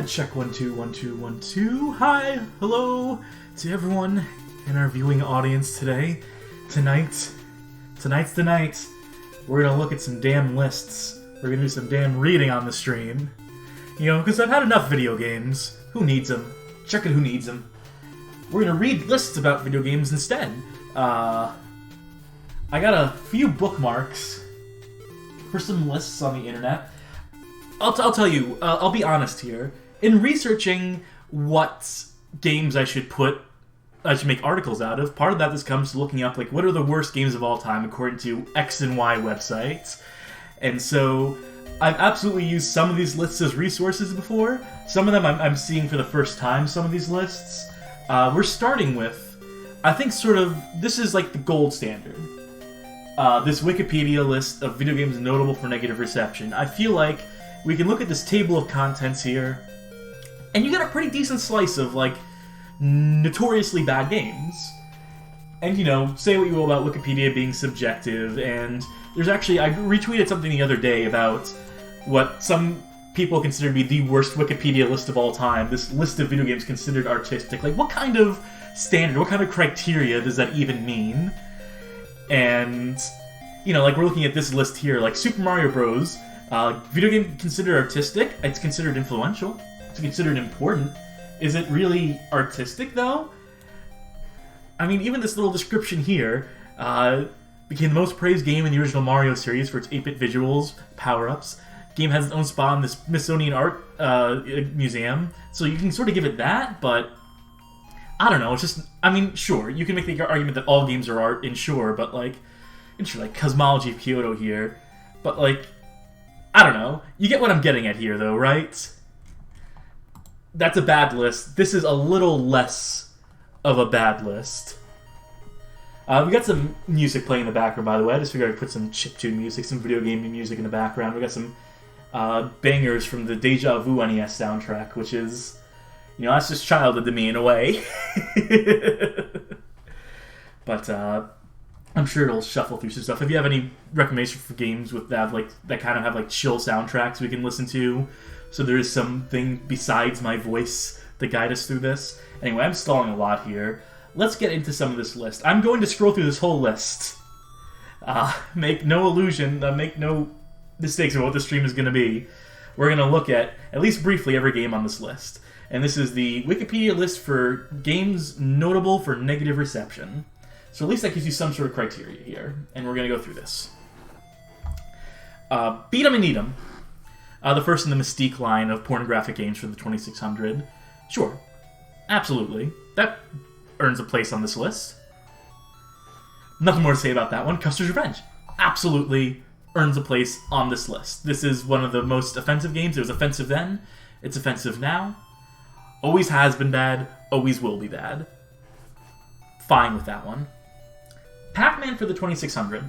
Check 1 2 1 2 1 2. Hi, hello to everyone in our viewing audience today. Tonight's the night. We're gonna look at some damn lists. We're gonna do some damn reading on the stream. You know, because I've had enough video games. Who needs them? Check it, who needs them? We're gonna read lists about video games instead. I got a few bookmarks for some lists on the internet. I'll tell you, I'll be honest here. In researching what games I should make articles out of, part of that just comes to looking up, like, what are the worst games of all time according to X and Y websites. And so, I've absolutely used some of these lists as resources before. Some of them I'm seeing for the first time, some of these lists. We're starting with, I think this is like the gold standard. This Wikipedia list of video games notable for negative reception. I feel like we can look at this table of contents here, and you get a pretty decent slice of, like, notoriously bad games. And, you know, say what you will about Wikipedia being subjective, and there's actually, I retweeted something the other day about what some people consider to be the worst Wikipedia list of all time, this list of video games considered artistic. Like, what kind of standard, what kind of criteria does that even mean? And, you know, like, we're looking at this list here, like, Super Mario Bros., video game considered artistic, it's considered influential, it's considered important. Is it really artistic, though? I mean, even this little description here, became the most praised game in the original Mario series for its 8-bit visuals, power-ups. Game has its own spot in the Smithsonian Art Museum, so you can sort of give it that, but I don't know, it's just, I mean, sure, you can make the argument that all games are art, and sure, but like Cosmology of Kyoto here, but like, I don't know. You get what I'm getting at here, though, right? That's a bad list. This is a little less of a bad list. We got some music playing in the background, by the way. I just figured I'd put some chiptune music, some video game music in the background. We got some bangers from the Deja Vu NES soundtrack, which is, you know, that's just childhood to me in a way. But, I'm sure it'll shuffle through some stuff. If you have any recommendations for games that kind of have chill soundtracks we can listen to, so there is something besides my voice to guide us through this. Anyway, I'm stalling a lot here. Let's get into some of this list. I'm going to scroll through this whole list. Make no mistakes about what the stream is going to be. We're going to look at least briefly, every game on this list. And this is the Wikipedia list for games notable for negative reception. So at least that gives you some sort of criteria here, and we're going to go through this. Beat 'em and Eat 'em. The first in the Mystique line of pornographic games for the 2600. Sure. Absolutely. That earns a place on this list. Nothing more to say about that one. Custer's Revenge. Absolutely earns a place on this list. This is one of the most offensive games. It was offensive then. It's offensive now. Always has been bad. Always will be bad. Fine with that one. Pac-Man for the 2600.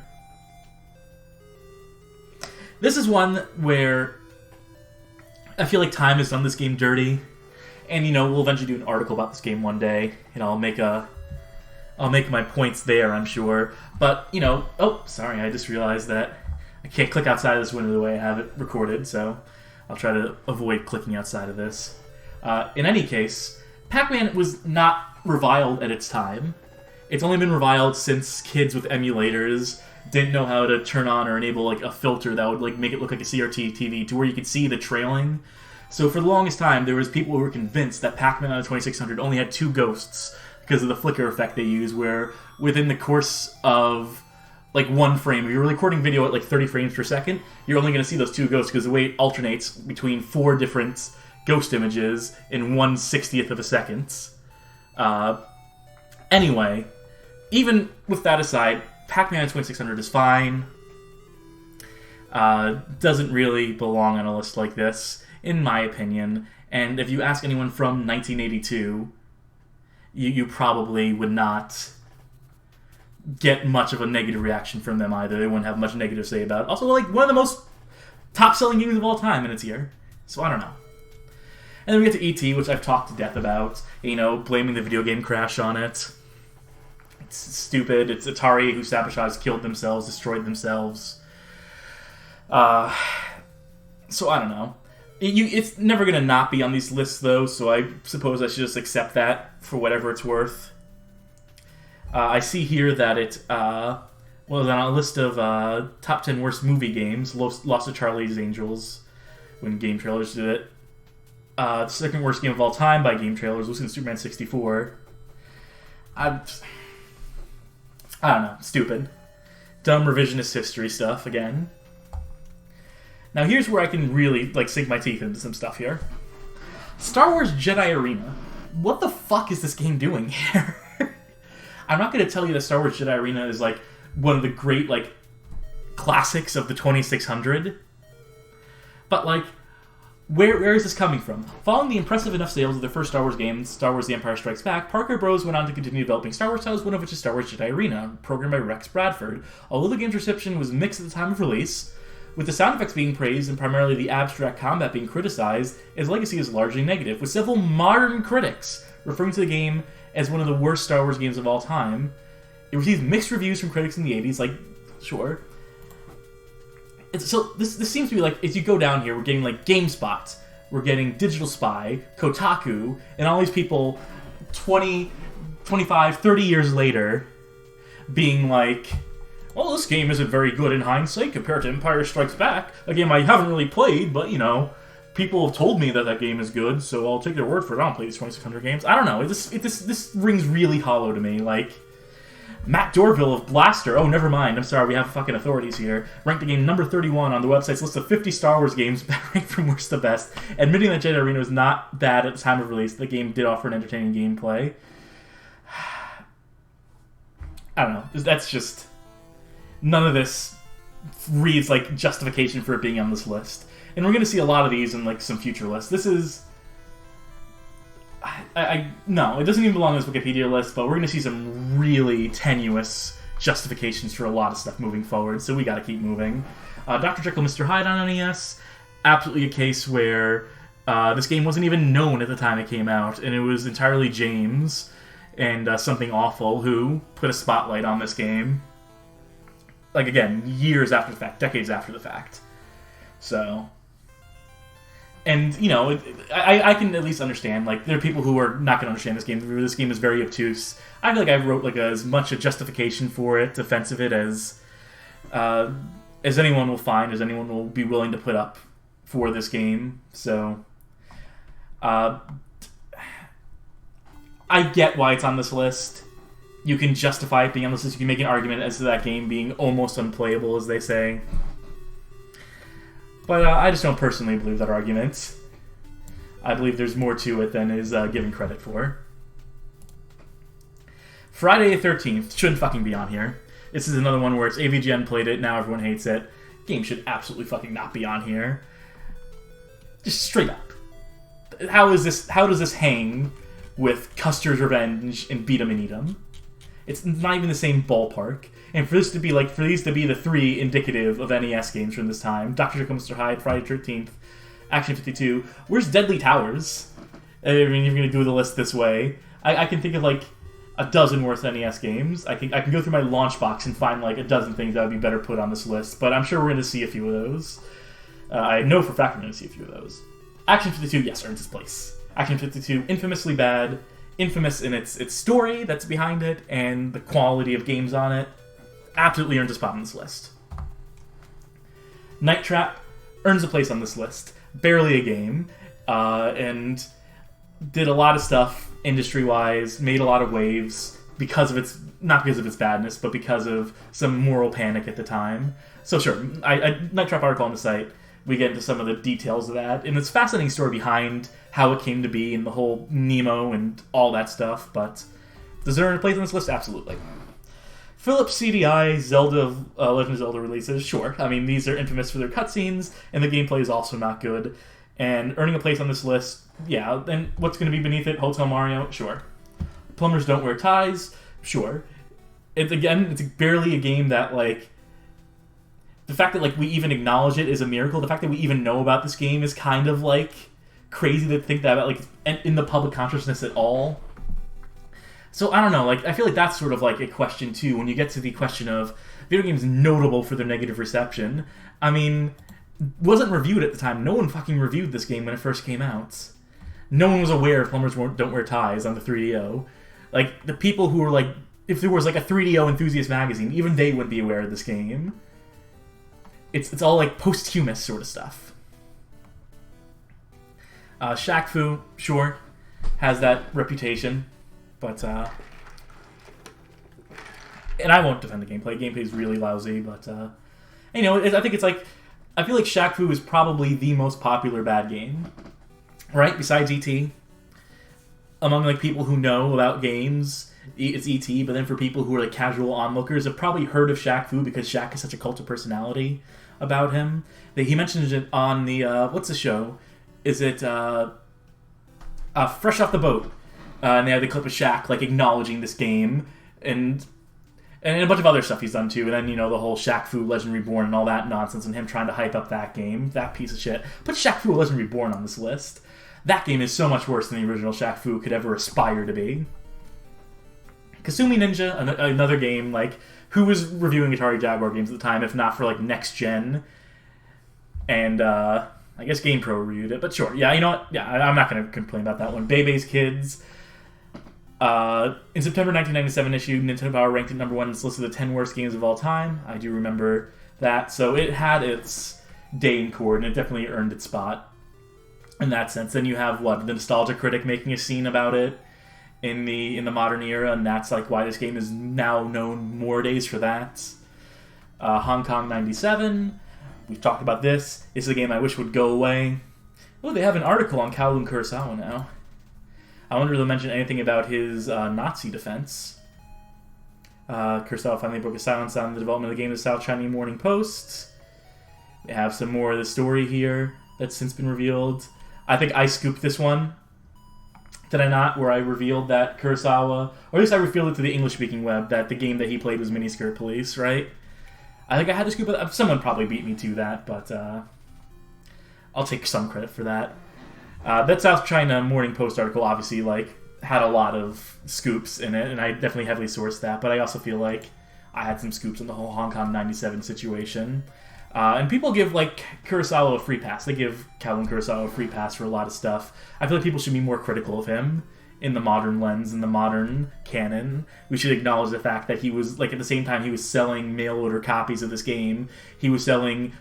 This is one where I feel like time has done this game dirty, and, you know, we'll eventually do an article about this game one day, and I'll make my points there, I'm sure. But, you know, oh, sorry, I just realized that I can't click outside of this window the way I have it recorded, so I'll try to avoid clicking outside of this. In any case, Pac-Man was not reviled at its time. It's only been reviled since kids with emulators didn't know how to turn on or enable a filter that would make it look like a CRT TV to where you could see the trailing. So for the longest time, there was people who were convinced that Pac-Man on the 2600 only had 2 ghosts because of the flicker effect they use, where within the course of 1 frame, if you're recording video at 30 frames per second, you're only going to see those 2 ghosts because the way it alternates between 4 different ghost images in 1/60th of a second. Anyway, even with that aside, Pac-Man 2600 is fine. Doesn't really belong on a list like this, in my opinion. And if you ask anyone from 1982, you probably would not get much of a negative reaction from them either. They wouldn't have much negative to say about it. Also, one of the most top-selling games of all time in its year. So I don't know. And then we get to E.T., which I've talked to death about. You know, blaming the video game crash on it. It's stupid. It's Atari who sabotaged, killed themselves, destroyed themselves. So I don't know. It's never going to not be on these lists, though, so I suppose I should just accept that for whatever it's worth. I see here that it was on a list of top 10 worst movie games, Lost to Charlie's Angels, when Game Trailers did it. The second worst game of all time by Game Trailers was in Superman 64. I don't know, stupid. Dumb revisionist history stuff, again. Now here's where I can really, sink my teeth into some stuff here. Star Wars Jedi Arena. What the fuck is this game doing here? I'm not going to tell you that Star Wars Jedi Arena is, one of the great, classics of the 2600. But, where is this coming from? Following the impressive enough sales of their first Star Wars game, Star Wars The Empire Strikes Back, Parker Bros. Went on to continue developing Star Wars titles, one of which is Star Wars Jedi Arena, programmed by Rex Bradford. Although the game's reception was mixed at the time of release, with the sound effects being praised and primarily the abstract combat being criticized, its legacy is largely negative, with several modern critics referring to the game as one of the worst Star Wars games of all time. It received mixed reviews from critics in the 80s, sure. So this seems to be as you go down here, we're getting GameSpot, we're getting Digital Spy, Kotaku, and all these people 20, 25, 30 years later being well, this game isn't very good in hindsight compared to Empire Strikes Back, a game I haven't really played, but, people have told me that game is good, so I'll take their word for it. I don't play these 2600 games. I don't know. This rings really hollow to me. Matt Dorville of Blaster. Oh, never mind. I'm sorry. We have fucking authorities here. Ranked the game number 31 on the website's list of 50 Star Wars games, ranked from worst to best. Admitting that Jedi Arena was not bad at the time of release, the game did offer an entertaining gameplay. I don't know. That's just... None of this reads like justification for it being on this list. And we're going to see a lot of these in some future lists. This is... No, it doesn't even belong on this Wikipedia list, but we're going to see some really tenuous justifications for a lot of stuff moving forward, so we got to keep moving. Dr. Jekyll Mr. Hyde on NES, absolutely a case where this game wasn't even known at the time it came out, and it was entirely James and Something Awful who put a spotlight on this game. Again, years after the fact, decades after the fact. So... And, I can at least understand, there are people who are not going to understand this game. This game is very obtuse. I feel like I wrote, as much a justification for it, defense of it, as anyone will find, as anyone will be willing to put up for this game. So, I get why it's on this list. You can justify it being on this list. You can make an argument as to that game being almost unplayable, as they say. But I just don't personally believe that argument. I believe there's more to it than is given credit for. Friday the 13th shouldn't fucking be on here. This is another one where it's AVGN played it, now everyone hates it. Game should absolutely fucking not be on here. Just straight up. How does this hang with Custer's Revenge and Beat 'em and Eat 'em? It's not even the same ballpark. And for these to be the three indicative of NES games from this time, Dr. Jekyll Mr. Hyde, Friday the 13th, Action 52, where's Deadly Towers? I mean, if you're going to do the list this way, I can think of a dozen worth NES games. I can go through my launch box and find a dozen things that would be better put on this list, but I'm sure we're going to see a few of those. I know for a fact we're going to see a few of those. Action 52, yes, earns its place. Action 52, infamously bad, infamous in its story that's behind it, and the quality of games on it. Absolutely earns a spot on this list. Night Trap earns a place on this list. Barely a game. And did a lot of stuff industry-wise, made a lot of waves because of its... Not because of its badness, but because of some moral panic at the time. So sure, Night Trap article on the site, we get into some of the details of that. And it's a fascinating story behind how it came to be and the whole Nemo and all that stuff, but does it earn a place on this list? Absolutely. Philips CDI, Zelda, Legend of Zelda releases, sure. I mean, these are infamous for their cutscenes, and the gameplay is also not good. And earning a place on this list, yeah. And what's going to be beneath it? Hotel Mario, sure. Plumbers Don't Wear Ties, sure. It's barely a game that, the fact that, we even acknowledge it is a miracle. The fact that we even know about this game is kind of, crazy to think that about, in the public consciousness at all. So, I don't know, I feel like that's sort of a question, too, when you get to the question of video games notable for their negative reception. I mean, wasn't reviewed at the time. No one fucking reviewed this game when it first came out. No one was aware plumbers don't wear ties on the 3DO. Like, the people who were like, if there was like a 3DO enthusiast magazine, even they wouldn't be aware of this game. It's all like posthumous sort of stuff. Shaq Fu, sure, has that reputation, but and I won't defend the gameplay. Gameplay is really lousy, but you know, I think it's like, I feel like Shaq Fu is probably the most popular bad game, right? Besides E.T. Among like people who know about games, it's E.T. But then for people who are like casual onlookers, have probably heard of Shaq Fu because Shaq is such a cult of personality about him. He mentioned it on the what's the show? Is it Fresh Off the Boat? And they had the clip of Shaq like acknowledging this game and a bunch of other stuff he's done too. And then, you know, the whole Shaq Fu Legend Reborn and all that nonsense and him trying to hype up that game, that piece of shit. Put Shaq Fu Legend Reborn on this list. That game is so much worse than the original Shaq Fu could ever aspire to be. Kasumi Ninja, another game, like, who was reviewing Atari Jaguar games at the time, if not for, like, Next Gen? And, I guess GamePro reviewed it, but sure. Yeah, you know what? Yeah, I'm not going to complain about that one. Bebe's Kids. In September 1997 issue, Nintendo Power ranked it number 1 in its list of the 10 worst games of all time. I do remember that. So it had its day in court, and it definitely earned its spot in that sense. Then you have, what, the Nostalgia Critic making a scene about it in the modern era, and that's like why this game is now known more days for that. Hong Kong 97. We've talked about this. This is a game I wish would go away. Oh, they have an article on Kowloon Kurosawa now. I wonder if they'll mention anything about his Nazi defense. Kurosawa finally broke his silence on the development of the game of the South China Morning Post. They have some more of the story here that's since been revealed. I think I scooped this one. Did I not? Where I revealed that Kurosawa, or at least I revealed it to the English-speaking web, that the game that he played was Miniskirt Police, right? I think I had to scoop it. Someone probably beat me to that, but I'll take some credit for that. That South China Morning Post article obviously like had a lot of scoops in it, and I definitely heavily sourced that, but I also feel like I had some scoops in the whole Hong Kong 97 situation. And people give like Kurosawa a free pass. They give Kowloon Kurosawa a free pass for a lot of stuff. I feel like people should be more critical of him in the modern lens, in the modern canon. We should acknowledge the fact that he was, like, at the same time he was selling mail order copies of this game, he was selling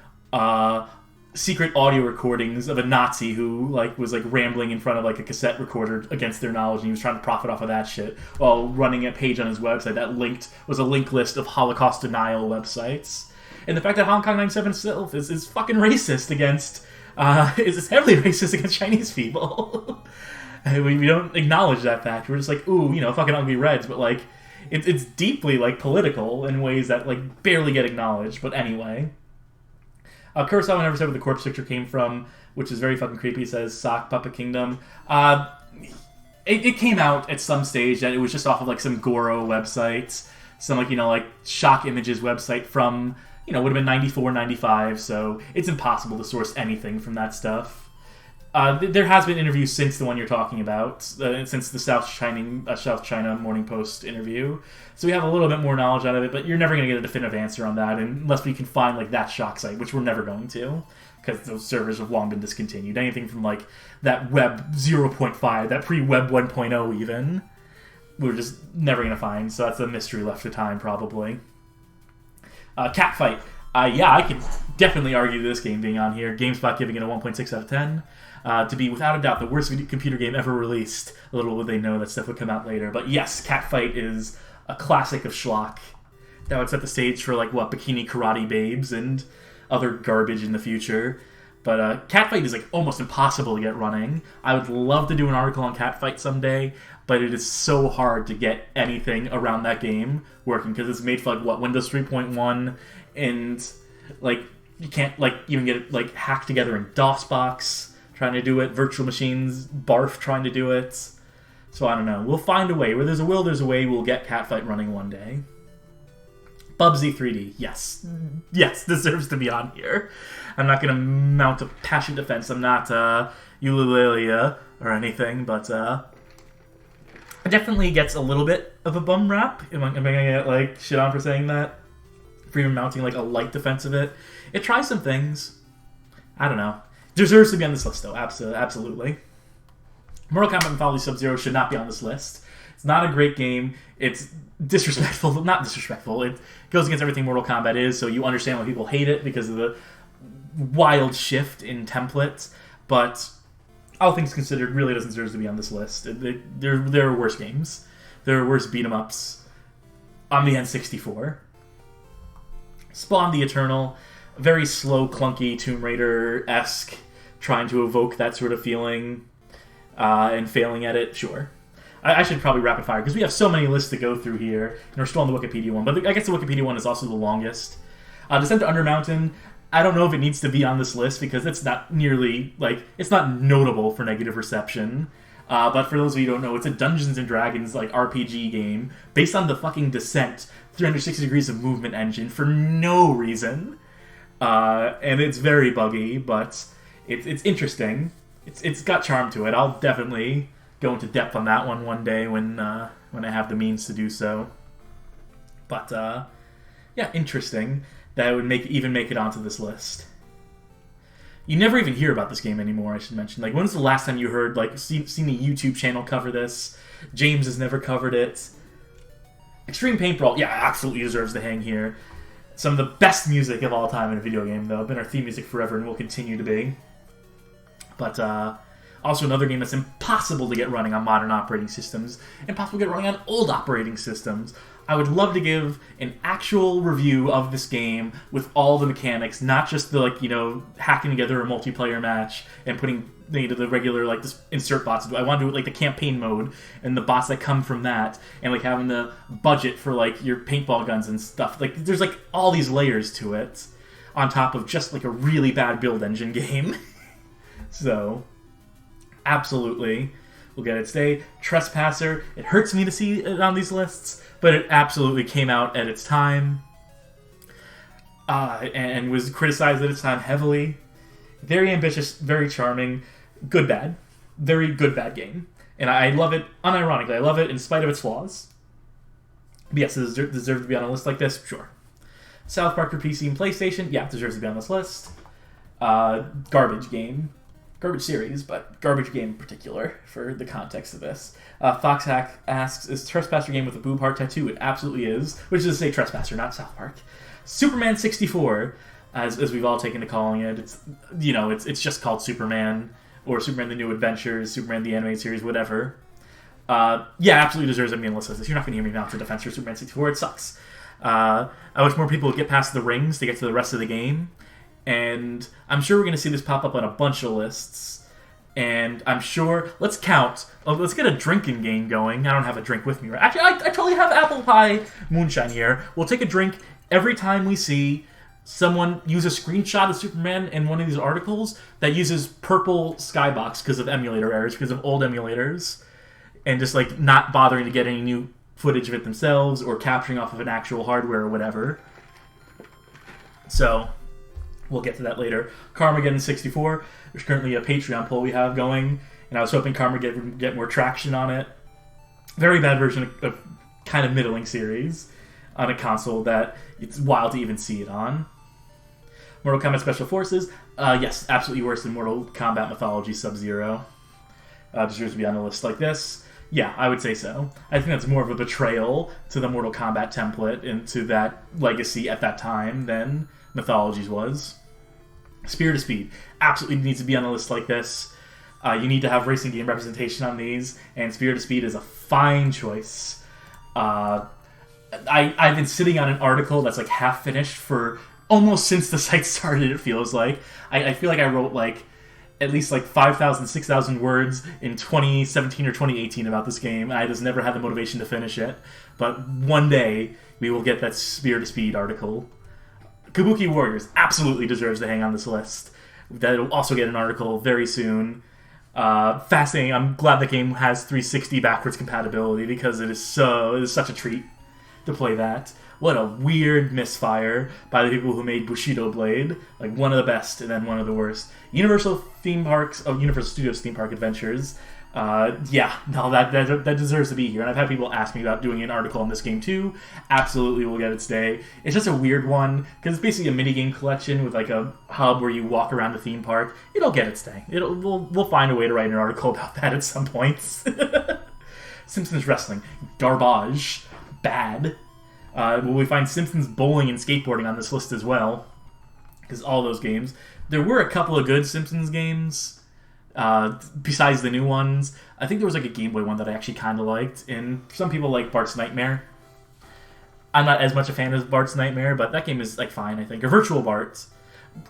secret audio recordings of a Nazi who, like, was, like, rambling in front of, like, a cassette recorder against their knowledge, and he was trying to profit off of that shit while running a page on his website that was a linked list of Holocaust denial websites. And the fact that Hong Kong 97 itself is fucking racist against, is heavily racist against Chinese people. We don't acknowledge that fact. We're just like, ooh, you know, fucking ugly Reds, but, like, it's deeply, like, political in ways that, like, barely get acknowledged. But anyway. Kurosawa never said where the corpse picture came from, which is very fucking creepy. It says, Sock Puppet Kingdom. It came out at some stage that it was just off of, like, some Goro websites. Some, like, you know, like, Shock Images website from, you know, would have been 94, 95, so it's impossible to source anything from that stuff. There has been interviews since the one you're talking about, since the South China Morning Post interview. So we have a little bit more knowledge out of it, but you're never going to get a definitive answer on that unless we can find, like, that Shock site, which we're never going to, because those servers have long been discontinued. Anything from, like, that Web 0.5, that pre-Web 1.0 even, we're just never going to find, so that's a mystery left to time, probably. Catfight. Yeah, I could definitely argue this game being on here. GameSpot giving it a 1.6 out of 10. To be, without a doubt, the worst computer game ever released. Little would they know that stuff would come out later. But yes, Catfight is a classic of schlock. That would set the stage for, like, what, Bikini Karate Babes and other garbage in the future. But Catfight is, like, almost impossible to get running. I would love to do an article on Catfight someday, but it is so hard to get anything around that game working, because it's made for, like, what, Windows 3.1, and, like, you can't, like, even get it, like, hacked together in DOSBox trying to do it, virtual machines, barf trying to do it. So I don't know. We'll find a way. Where there's a will, there's a way. We'll get Catfight running one day. Bubsy 3D. Yes. Yes, deserves to be on here. I'm not going to mount a passion defense. I'm not Eulalia or anything, but it definitely gets a little bit of a bum rap. Am I going to get, like, shit on for saying that? For even mounting, like, a light defense of it. It tries some things. I don't know. Deserves to be on this list, though. Absolutely. Mortal Kombat Mythology Sub-Zero should not be on this list. It's not a great game. It's disrespectful. Not disrespectful. It goes against everything Mortal Kombat is, so you understand why people hate it because of the wild shift in templates. But all things considered, really doesn't deserve to be on this list. There are worse games. There are worse beat-em-ups on the N64. Spawn the Eternal, very slow, clunky, Tomb Raider-esque, trying to evoke that sort of feeling, and failing at it, sure. I should probably rapid fire, because we have so many lists to go through here, and we're still on the Wikipedia one, but I guess the Wikipedia one is also the longest. Descent to Undermountain, I don't know if it needs to be on this list, because it's not nearly, it's not notable for negative reception. But for those of you who don't know, it's a Dungeons & Dragons, RPG game, based on the fucking Descent 360 degrees of movement engine for no reason. And it's very buggy, but it's interesting. It's got charm to it. I'll definitely go into depth on that one day when I have the means to do so. But yeah, interesting that it would make it onto this list. You never even hear about this game anymore, I should mention. When was the last time you heard, seen the YouTube channel cover this? James has never covered it. Extreme Paintball, yeah, absolutely deserves to hang here. Some of the best music of all time in a video game, though. Been our theme music forever and will continue to be. But also another game that's impossible to get running on modern operating systems. Impossible to get running on old operating systems. I would love to give an actual review of this game with all the mechanics, not just the, hacking together a multiplayer match and putting the regular, just insert bots. I want to do it the campaign mode and the bots that come from that, and having the budget for your paintball guns and stuff. There's all these layers to it on top of just a really bad build engine game. So, absolutely, we'll get it today. Trespasser, it hurts me to see it on these lists, but it absolutely came out at its time, and was criticized at its time heavily. Very ambitious, very charming, good bad. Very good bad game. And I love it, unironically, I love it in spite of its flaws. But yes, it deserves to be on a list like this, sure. South Park for PC and PlayStation, yeah, it deserves to be on this list. Garbage game. Garbage series, but garbage game in particular for the context of this. Foxhack asks, is Trespasser game with a boob heart tattoo? It absolutely is, which is to say Trespasser, not South Park. Superman 64, as we've all taken to calling it. It's just called Superman, or Superman the New Adventures, Superman the Animated Series, whatever. Yeah, absolutely deserves to be on the list of this. You're not going to hear me mount a defense for Superman 64. It sucks. I wish more people would get past the rings to get to the rest of the game. And I'm sure we're going to see this pop up on a bunch of lists. And I'm sure, let's count. Let's get a drinking game going. I don't have a drink with me. Right? Actually, I totally have apple pie moonshine here. We'll take a drink every time we see someone use a screenshot of Superman in one of these articles that uses purple skybox because of emulator errors, because of old emulators. And just not bothering to get any new footage of it themselves or capturing off of an actual hardware or whatever. So we'll get to that later. Carmageddon 64. There's currently a Patreon poll we have going, and I was hoping Carmageddon would get more traction on it. Very bad version of kind of middling series on a console that it's wild to even see it on. Mortal Kombat Special Forces. Yes, absolutely worse than Mortal Kombat Mythology Sub-Zero. Deserves to be on a list like this. Yeah, I would say so. I think that's more of a betrayal to the Mortal Kombat template and to that legacy at that time than Mythologies was. Spirit of Speed absolutely needs to be on a list like this. You need to have racing game representation on these, and Spirit of Speed is a fine choice. I've been sitting on an article that's half finished for almost since the site started, it feels like. I feel like I wrote at least 5,000, 6,000 words in 2017 or 2018 about this game. I just never had the motivation to finish it. But one day, we will get that Spirit of Speed article. Kabuki Warriors absolutely deserves to hang on this list. That'll also get an article very soon. Fascinating. I'm glad the game has 360 backwards compatibility because it is such a treat to play that. What a weird misfire by the people who made Bushido Blade. One of the best and then one of the worst. Universal Studios Theme Park Adventures. Yeah, no, that deserves to be here. And I've had people ask me about doing an article on this game too. Absolutely, we'll get it today. It's just a weird one because it's basically a minigame collection with like a hub where you walk around the theme park. It'll get it today. We'll find a way to write an article about that at some point. Simpsons wrestling, garbage, bad. Will we find Simpsons bowling and skateboarding on this list as well? Because all those games. There were a couple of good Simpsons games. Besides the new ones, I think there was like a Game Boy one that I actually kind of liked, and some people like Bart's Nightmare. I'm not as much a fan of Bart's Nightmare, but that game is like fine, I think. Or Virtual Bart,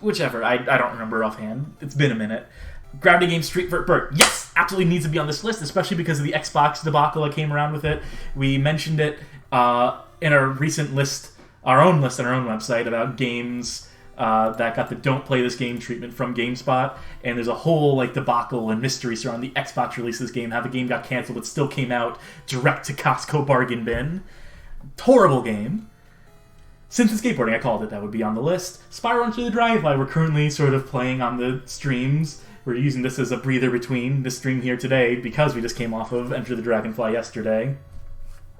whichever. I don't remember offhand. It's been a minute. Gravity Game Street Vert Bert, yes, absolutely needs to be on this list, especially because of the Xbox debacle that came around with it. We mentioned it in our recent list, our own list on our own website about games that got the "don't play this game" treatment from GameSpot, and there's a whole like debacle and mystery surrounding the Xbox release of this game, how the game got canceled but still came out direct to Costco bargain bin. Horrible game. Simpsons Skateboarding, I called it, that would be on the list. Spyro Into the Dragonfly, we're currently sort of playing on the streams. We're using this as a breather between this stream here today because we just came off of Enter the Dragonfly yesterday.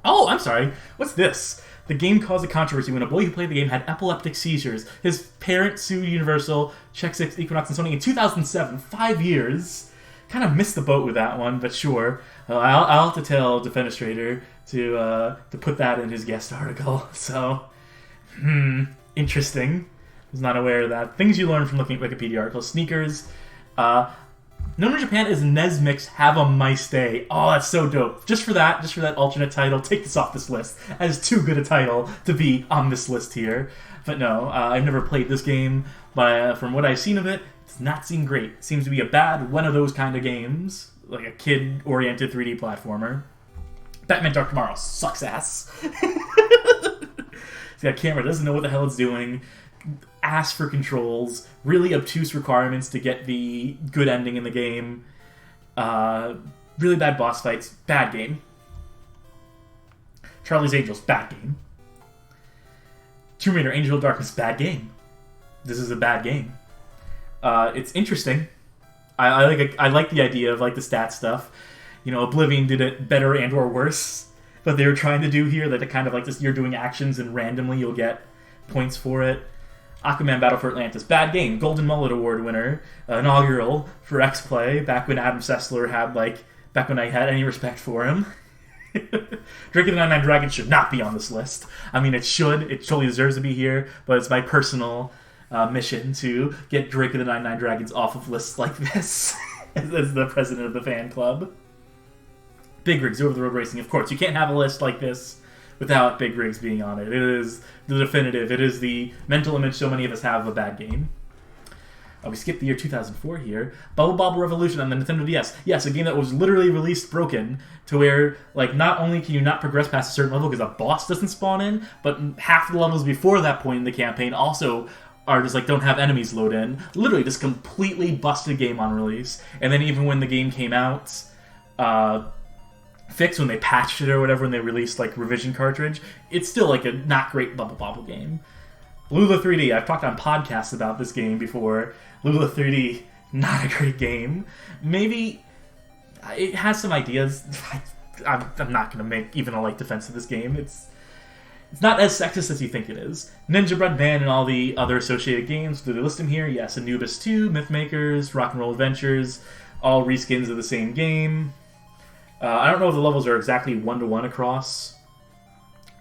Oh, I'm sorry. What's this? The game caused a controversy when a boy who played the game had epileptic seizures. His parents sued Universal, Check 6, Equinox, and Sony in 2007. 5 years. Kind of missed the boat with that one, but sure. I'll have to tell Defenestrator to put that in his guest article. So, interesting. I was not aware of that. Things you learn from looking at Wikipedia articles. Sneakers. Known in Japan as Nesmix Have a Mice Day. Oh, that's so dope. Just for that alternate title, take this off this list. That is too good a title to be on this list here. But no, I've never played this game, but from what I've seen of it, it's not seem great. It seems to be a bad one of those kind of games, like a kid-oriented 3D platformer. Batman Dark Tomorrow sucks ass. It's got a camera, doesn't know what the hell it's doing. Ask for controls, really obtuse requirements to get the good ending in the game, really bad boss fights, bad game. Charlie's Angels, bad game. Tomb Raider, Angel of Darkness, bad game. This is a bad game. It's interesting. I like the idea of like the stat stuff. You know, Oblivion did it better and or worse, but they were trying to do here that it kind of like this, you're doing actions and randomly you'll get points for it. Aquaman Battle for Atlantis, bad game. Golden Mullet Award winner, inaugural for X-Play, back when Adam Sessler back when I had any respect for him. Drake of the 99 Dragons should not be on this list. I mean, it should. It totally deserves to be here, but it's my personal mission to get Drake of the 99 Dragons off of lists like this as the president of the fan club. Big Rigs, Over the Road Racing. Of course, you can't have a list like this without Big Rigs being on it. It is the definitive. It is the mental image so many of us have of a bad game. We skipped the year 2004 here. Bubble Revolution on the Nintendo DS. Yes, a game that was literally released broken to where, like, not only can you not progress past a certain level because a boss doesn't spawn in, but half the levels before that point in the campaign also are just, like, don't have enemies load in. Literally, just completely busted game on release. And then even when the game came out, fixed when they patched it or whatever, when they released like revision cartridge, it's still like a not great Bubble game. Lula 3D, I've talked on podcasts about this game before. Lula 3D, not a great game. Maybe it has some ideas. I'm not going to make even a light defense of this game. It's not as sexist as you think it is. Ninja Bread Band and all the other associated games. Do they list them here? Yes, Anubis 2, Mythmakers, Rock and Roll Adventures, all reskins of the same game. I don't know if the levels are exactly 1-to-1 across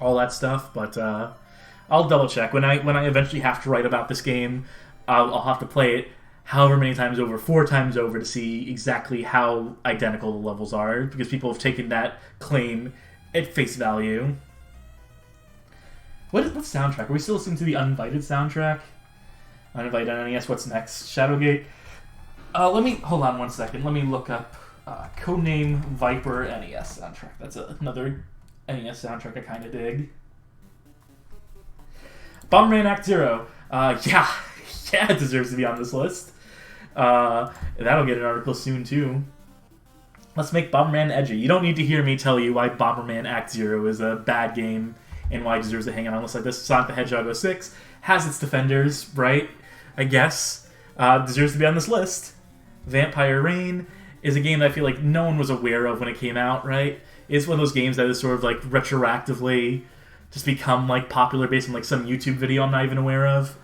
all that stuff, but I'll double check. When I eventually have to write about this game, I'll have to play it however many times over, 4 times over, to see exactly how identical the levels are, because people have taken that claim at face value. What soundtrack? Are we still listening to the Uninvited soundtrack? Uninvited on NES, what's next? Shadowgate? Hold on one second. Let me look up Codename Viper NES soundtrack. That's another NES soundtrack I kind of dig. Bomberman Act Zero. Yeah, it deserves to be on this list. That'll get an article soon, too. Let's make Bomberman edgy. You don't need to hear me tell you why Bomberman Act Zero is a bad game and why it deserves to hang on a list like this. Sonic the Hedgehog 06 has its defenders, right? I guess. Deserves to be on this list. Vampire Rain is a game that I feel like no one was aware of when it came out, right? It's one of those games that is sort of like retroactively just become like popular based on like some YouTube video I'm not even aware of.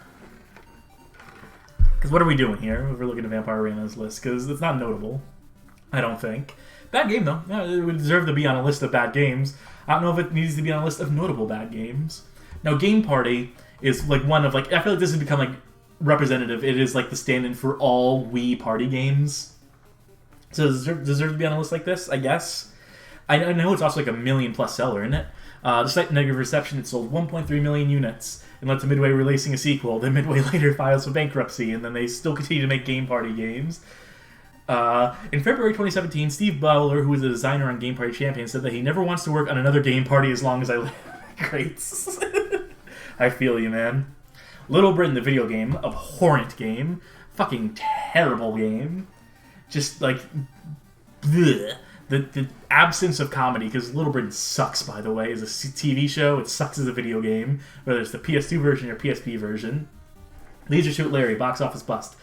Because what are we doing here? We're looking at Vampire Arena's list, because it's not notable, I don't think. Bad game, though. Yeah, it would deserve to be on a list of bad games. I don't know if it needs to be on a list of notable bad games. Now, Game Party is like one of like... I feel like this has become like representative. It is like the stand-in for all Wii party games. So does it deserve to be on a list like this, I guess? I know it's also like a million-plus seller, isn't it? Despite negative reception, it sold 1.3 million units and led to Midway releasing a sequel. Then Midway later files for bankruptcy, and then they still continue to make Game Party games. In February 2017, Steve Bubble, who was a designer on Game Party Champion, said that he never wants to work on another Game Party as long as I live. Great. I feel you, man. Little Britain, the video game, abhorrent game, fucking terrible game. Just like... bleh. The absence of comedy, because Little Britain sucks, by the way, as a TV show. It sucks as a video game, whether it's the PS2 version or PSP version. Leisure Suit Larry, box office bust.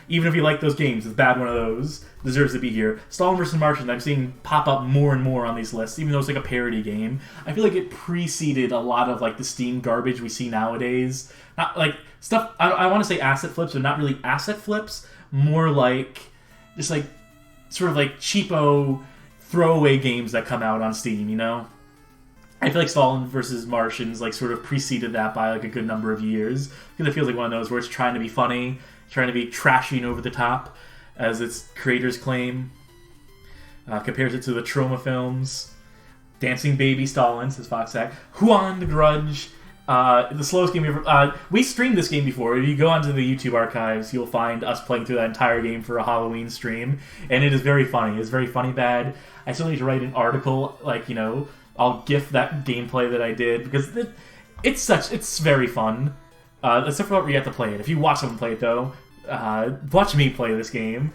Even if you like those games, it's a bad one of those. Deserves to be here. Stalin vs. Martian, I'm seeing pop up more and more on these lists, even though it's like a parody game. I feel like it preceded a lot of like the Steam garbage we see nowadays. Not like stuff, I want to say asset flips, but not really asset flips. More like, just like, sort of like cheapo... throwaway games that come out on Steam, you know? I feel like Stalin vs. Martians like sort of preceded that by like a good number of years, because it feels like one of those where it's trying to be funny, trying to be trashy and over the top, as its creators claim. Compares it to the Troma films. Dancing Baby Stalin, says Foxack. Huan the Grudge. The slowest game we ever... we streamed this game before. If you go onto the YouTube archives, you'll find us playing through that entire game for a Halloween stream. And it is very funny. It's very funny bad. I still need to write an article, like, you know, I'll GIF that gameplay that I did, because it's very fun. Except for where you have to play it. If you watch someone play it, though, watch me play this game.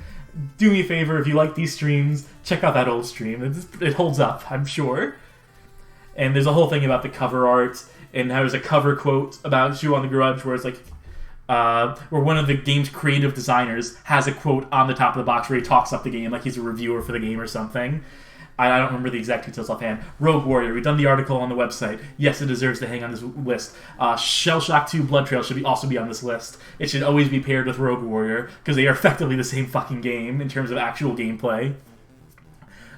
Do me a favor, if you like these streams, check out that old stream. It holds up, I'm sure. And there's a whole thing about the cover art, and there's a cover quote about Huan the Grudge where it's like, where one of the game's creative designers has a quote on the top of the box where he talks up the game like he's a reviewer for the game or something. I don't remember the exact details offhand. Rogue Warrior, we've done the article on the website. Yes, it deserves to hang on this list. Shell Shock 2 Blood Trail should also be on this list. It should always be paired with Rogue Warrior, because they are effectively the same fucking game in terms of actual gameplay.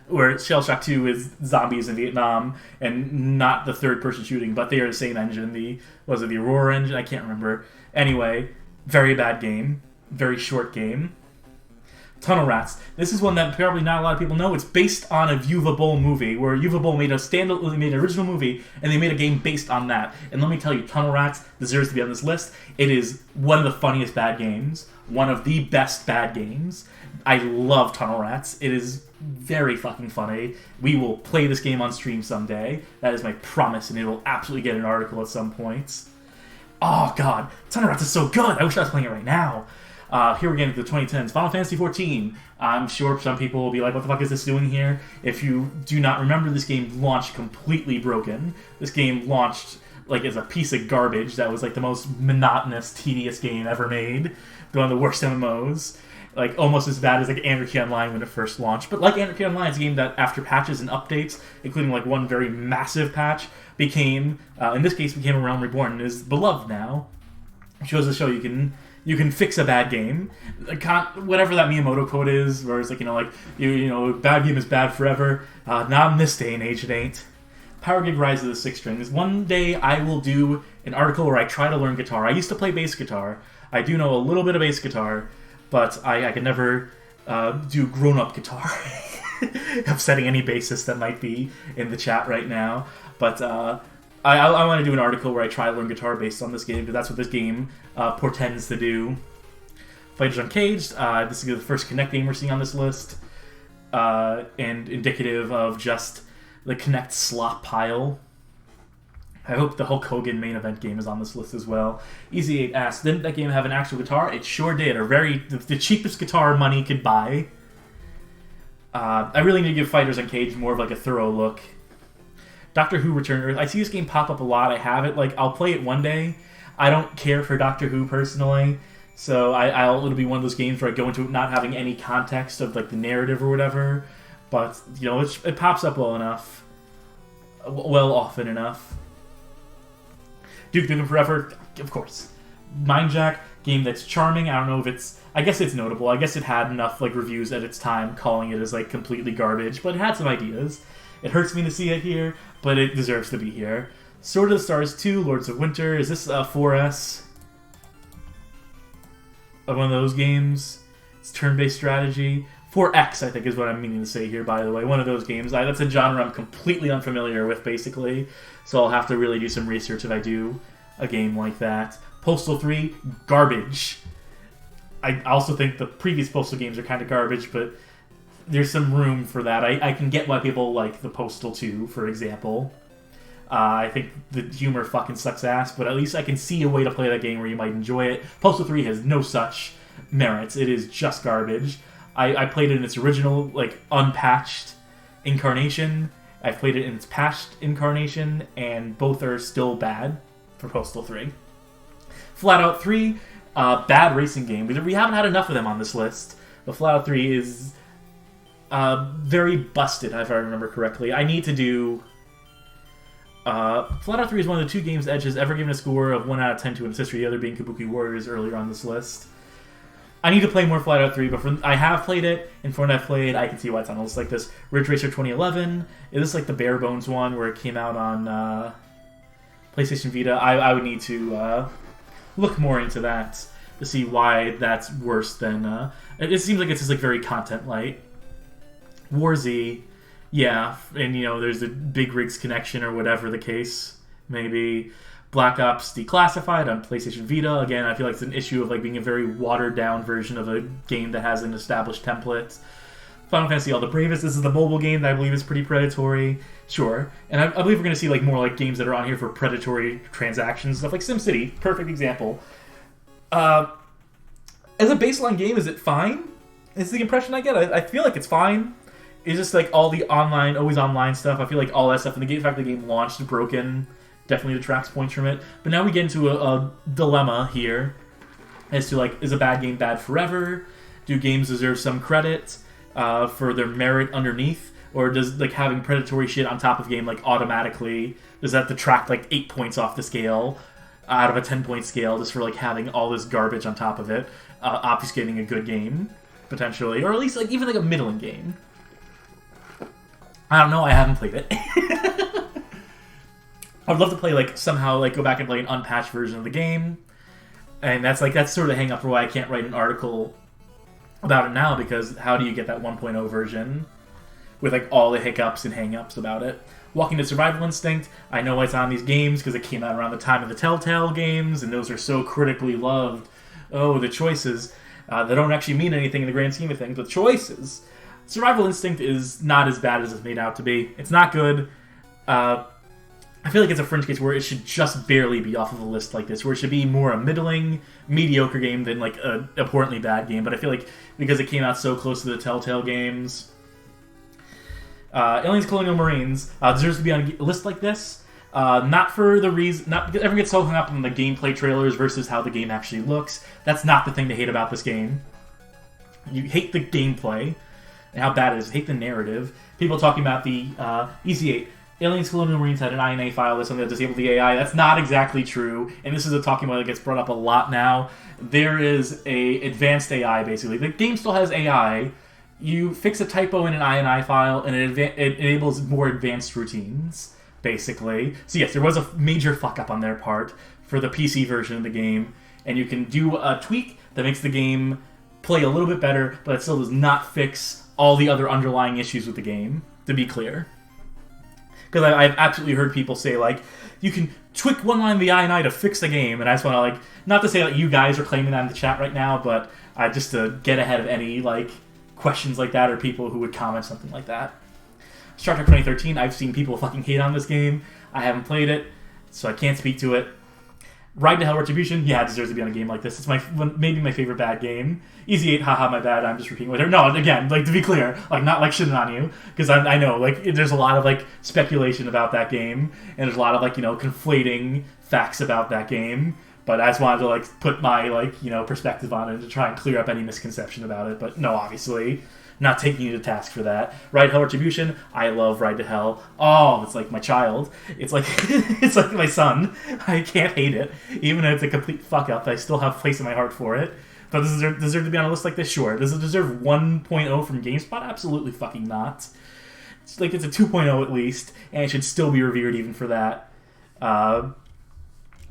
Where Shell Shock 2 is zombies in Vietnam, and not the third-person shooting, but they are the same engine. The Aurora engine? I can't remember. Anyway, very bad game. Very short game. Tunnel Rats. This is one that probably not a lot of people know. It's based on a Uwe Boll movie, where Uwe Boll made an original movie, and they made a game based on that. And let me tell you, Tunnel Rats deserves to be on this list. It is one of the funniest bad games. One of the best bad games. I love Tunnel Rats. It is very fucking funny. We will play this game on stream someday. That is my promise, and it will absolutely get an article at some point. Oh, God. Tunnel Rats is so good. I wish I was playing it right now. Here we're getting to the 2010s. Final Fantasy XIV. I'm sure some people will be like, what the fuck is this doing here? If you do not remember, this game launched completely broken. This game launched like as a piece of garbage that was like the most monotonous, tedious game ever made. One of the worst MMOs. Like almost as bad as like Anarchy Online when it first launched. But like Anarchy Online, it's a game that after patches and updates, including like one very massive patch, became, in this case, became a Realm Reborn and is beloved now. It shows to show you can fix a bad game. Whatever that Miyamoto quote is, where it's like, bad game is bad forever. Not in this day and age, it ain't. Power Gig Rise of the Six Strings. One day I will do an article where I try to learn guitar. I used to play bass guitar. I do know a little bit of bass guitar, but I could never do grown-up guitar. Upsetting any bassist that might be in the chat right now. But I want to do an article where I try to learn guitar based on this game, because that's what this game portends to do. Fighters Uncaged. This is the first Kinect game we're seeing on this list. And indicative of just the Kinect slop pile. I hope the Hulk Hogan main event game is on this list as well. Easy 8 asks, didn't that game have an actual guitar? It sure did. The cheapest guitar money could buy. I really need to give Fighters Uncaged more of like a thorough look. Doctor Who Return to Earth. I see this game pop up a lot. I have it. Like, I'll play it one day. I don't care for Doctor Who personally, So it'll be one of those games where I go into it not having any context of like the narrative or whatever, but it pops up well enough, often enough. Duke Nukem Forever, of course. Mindjack, game that's charming. I don't know if I guess it's notable. I guess it had enough like reviews at its time calling it as like completely garbage, but it had some ideas. It hurts me to see it here, but it deserves to be here. Sword of the Stars 2, Lords of Winter. Is this a 4S? Of one of those games? It's turn-based strategy. 4X, I think, is what I'm meaning to say here, by the way. One of those games. That's a genre I'm completely unfamiliar with, basically. So I'll have to really do some research if I do a game like that. Postal 3, garbage. I also think the previous Postal games are kind of garbage, but there's some room for that. I can get why people like the Postal 2, for example. I think the humor fucking sucks ass, but at least I can see a way to play that game where you might enjoy it. Postal 3 has no such merits. It is just garbage. I played it in its original, like, unpatched incarnation. I've played it in its patched incarnation, and both are still bad for Postal 3. Flat Out 3, bad racing game. We haven't had enough of them on this list, but Flat Out 3 is very busted, if I remember correctly. I need to do... Flat Out 3 is one of the two games Edge has ever given a score of 1 out of 10 to in its history, the other being Kabuki Warriors earlier on this list. I need to play more Flat Out 3, but I have played it, and from what I've played, I can see why it's on a list like this. Ridge Racer 2011, is this like the bare bones one where it came out on PlayStation Vita? I would need to look more into that to see why that's worse than... it seems like it's just like very content light. War Z, yeah, and there's the Big Rigs connection or whatever the case maybe. Black Ops Declassified on PlayStation Vita. Again, I feel like it's an issue of like being a very watered down version of a game that has an established template. Final Fantasy All the Bravest. This is the mobile game that I believe is pretty predatory. Sure. And I believe we're going to see like more like games that are on here for predatory transactions. Stuff like SimCity. Perfect example. As a baseline game, is it fine? Is the impression I get. I feel like it's fine. It's just like all the online, always online stuff. I feel like all that stuff in the game. In fact, the game launched broken. Definitely detracts points from it. But now we get into a dilemma here as to, like, is a bad game bad forever? Do games deserve some credit for their merit underneath? Or does, like, having predatory shit on top of a game, like, automatically, does that detract, like, 8 points off the scale out of a 10-point scale just for, like, having all this garbage on top of it, obfuscating a good game, potentially? Or at least, like, even, like, a middling game. I don't know. I haven't played it. I'd love to play, like, somehow, like, go back and play an unpatched version of the game. And that's sort of the hang-up for why I can't write an article about it now, because how do you get that 1.0 version with, like, all the hiccups and hang-ups about it? Walking Dead Survival Instinct, I know it's on these games because it came out around the time of the Telltale games, and those are so critically loved. Oh, the choices. They don't actually mean anything in the grand scheme of things, but choices. Survival Instinct is not as bad as it's made out to be. It's not good. I feel like it's a fringe case where it should just barely be off of a list like this, where it should be more a middling, mediocre game than like a abhorrently bad game. But I feel like because it came out so close to the Telltale games, Aliens Colonial Marines deserves to be on a list like this. Not for the reason, not because everyone gets so hung up on the gameplay trailers versus how the game actually looks. That's not the thing to hate about this game. You hate the gameplay and how bad it is. Hate the narrative. People talking about the EC8. Aliens Colonial Marines had an INA file that's something that disabled the AI. That's not exactly true, and this is a talking point that gets brought up a lot now. There is a advanced AI, basically. The game still has AI. You fix a typo in an INI file, and it enables more advanced routines, basically. So yes, there was a major fuck-up on their part for the PC version of the game, and you can do a tweak that makes the game play a little bit better, but it still does not fix all the other underlying issues with the game, to be clear. Because I've absolutely heard people say, like, you can tweak one line of the INI to fix the game, and I just want to, like, not to say that you guys are claiming that in the chat right now, but just to get ahead of any, like, questions like that or people who would comment something like that. Star Trek 2013, I've seen people fucking hate on this game. I haven't played it, so I can't speak to it. Ride to Hell Retribution, yeah, it deserves to be on a game like this. It's maybe my favorite bad game. Easy 8, haha, my bad, I'm just repeating with her. No, again, like, to be clear, like, not, like, shitting on you, because I know, like, there's a lot of, like, speculation about that game, and there's a lot of, like, conflating facts about that game, But I just wanted to, like, put my, like, you know, perspective on it to try and clear up any misconception about it. But no, obviously, not taking you to task for that. Ride to Hell Retribution, I love Ride to Hell. Oh, it's like my child. It's like it's like my son. I can't hate it. Even if it's a complete fuck up, I still have place in my heart for it. But does it deserve to be on a list like this? Sure. Does it deserve 1.0 from GameSpot? Absolutely fucking not. It's like it's a 2.0 at least, and it should still be revered even for that.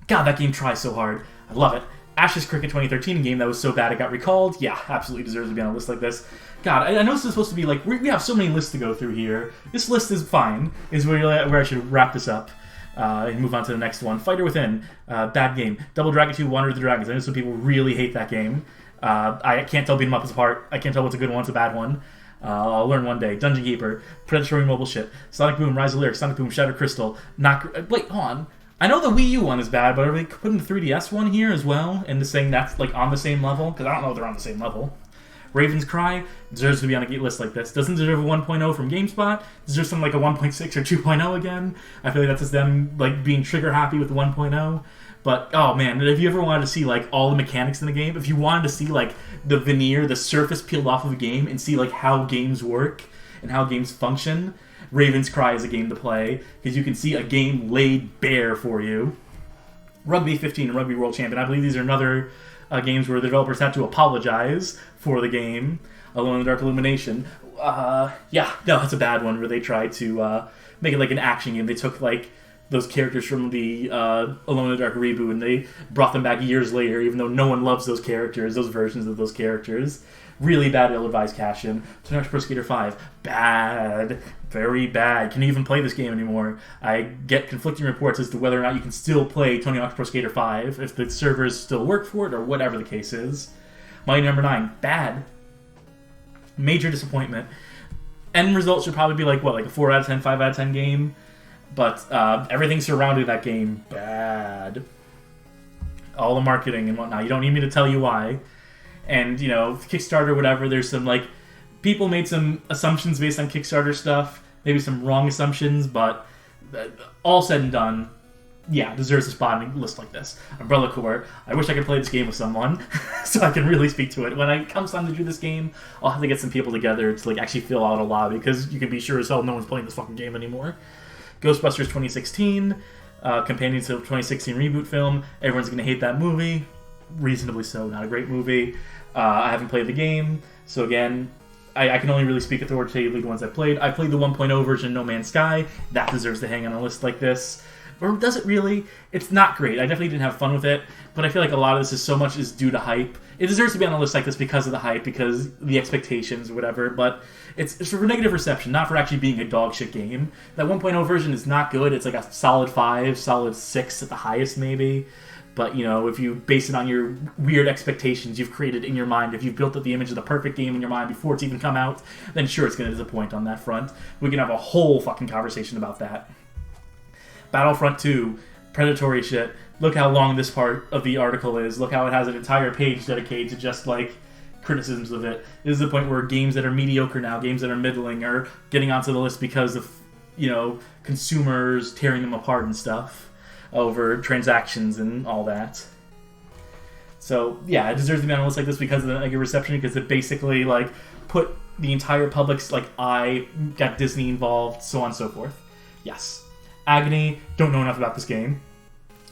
God, that game tries so hard. I love it. Ash's Cricket 2013, a game that was so bad it got recalled. Yeah, absolutely deserves to be on a list like this. God, I know this is supposed to be like, we have so many lists to go through here. This list is fine, is where I should wrap this up. And move on to the next one. Fighter Within, bad game. Double Dragon 2, Wander of the Dragons. I know some people really hate that game. I can't tell beat 'em up apart. I can't tell what's a good one, what's a bad one. I'll learn one day. Dungeon Keeper, Predatory Mobile Ship, Sonic Boom, Rise of Lyric, Sonic Boom, Shattered Crystal. Wait, hold on. I know the Wii U one is bad, but are they putting the 3DS one here as well? And saying that's like on the same level? Because I don't know if they're on the same level. Raven's Cry deserves to be on a list like this. Doesn't deserve a 1.0 from GameSpot. Deserves something like a 1.6 or 2.0 again. I feel like that's just them like being trigger happy with the 1.0. But oh man, if you ever wanted to see like all the mechanics in the game, if you wanted to see like the veneer, the surface peeled off of a game, and see like how games work and how games function, Raven's Cry is a game to play because you can see a game laid bare for you. Rugby 15 and Rugby World Champion. I believe these are another games where the developers had to apologize for the game. Alone in the Dark Illumination. Yeah, no, that's a bad one where they tried to make it like an action game. They took like those characters from the Alone in the Dark reboot and they brought them back years later, even though no one loves those characters, those versions of those characters. Really bad, ill-advised cash-in. Tony Hawk's Pro Skater 5. Bad. Very bad. Can you even play this game anymore? I get conflicting reports as to whether or not you can still play Tony Hawk's Pro Skater 5, if the servers still work for it, or whatever the case is. Mighty Number 9. Bad. Major disappointment. End result should probably be like, what, like a 4 out of 10, 5 out of 10 game? But everything surrounding that game, bad. All the marketing and whatnot. You don't need me to tell you why. And, you know, Kickstarter, whatever, there's some, like, people made some assumptions based on Kickstarter stuff. Maybe some wrong assumptions, but all said and done, yeah, deserves a spot on a list like this. Umbrella Corps. I wish I could play this game with someone so I can really speak to it. When it comes time to do this game, I'll have to get some people together to, like, actually fill out a lobby, because you can be sure as hell no one's playing this fucking game anymore. Ghostbusters 2016, companion to the 2016 reboot film. Everyone's going to hate that movie. Reasonably so. Not a great movie. I haven't played the game, so again, I can only really speak authoritatively the ones I played. I played the 1.0 version, No Man's Sky. That deserves to hang on a list like this. Or does it really? It's not great. I definitely didn't have fun with it, but I feel like a lot of this is so much is due to hype. It deserves to be on a list like this because of the hype, because the expectations or whatever, but it's for negative reception, not for actually being a dog shit game. That 1.0 version is not good. It's like a solid 5, solid 6 at the highest maybe. But, you know, if you base it on your weird expectations you've created in your mind, if you've built up the image of the perfect game in your mind before it's even come out, then sure, it's going to disappoint on that front. We can have a whole fucking conversation about that. Battlefront 2, predatory shit. Look how long this part of the article is. Look how it has an entire page dedicated to just, like, criticisms of it. This is the point where games that are mediocre now, games that are middling, are getting onto the list because of, you know, consumers tearing them apart and stuff over transactions and all that. So, yeah, it deserves to be on a list like this because of the negative reception, because it basically, like, put the entire public's, like, eye, got Disney involved, so on and so forth. Yes. Agony, don't know enough about this game,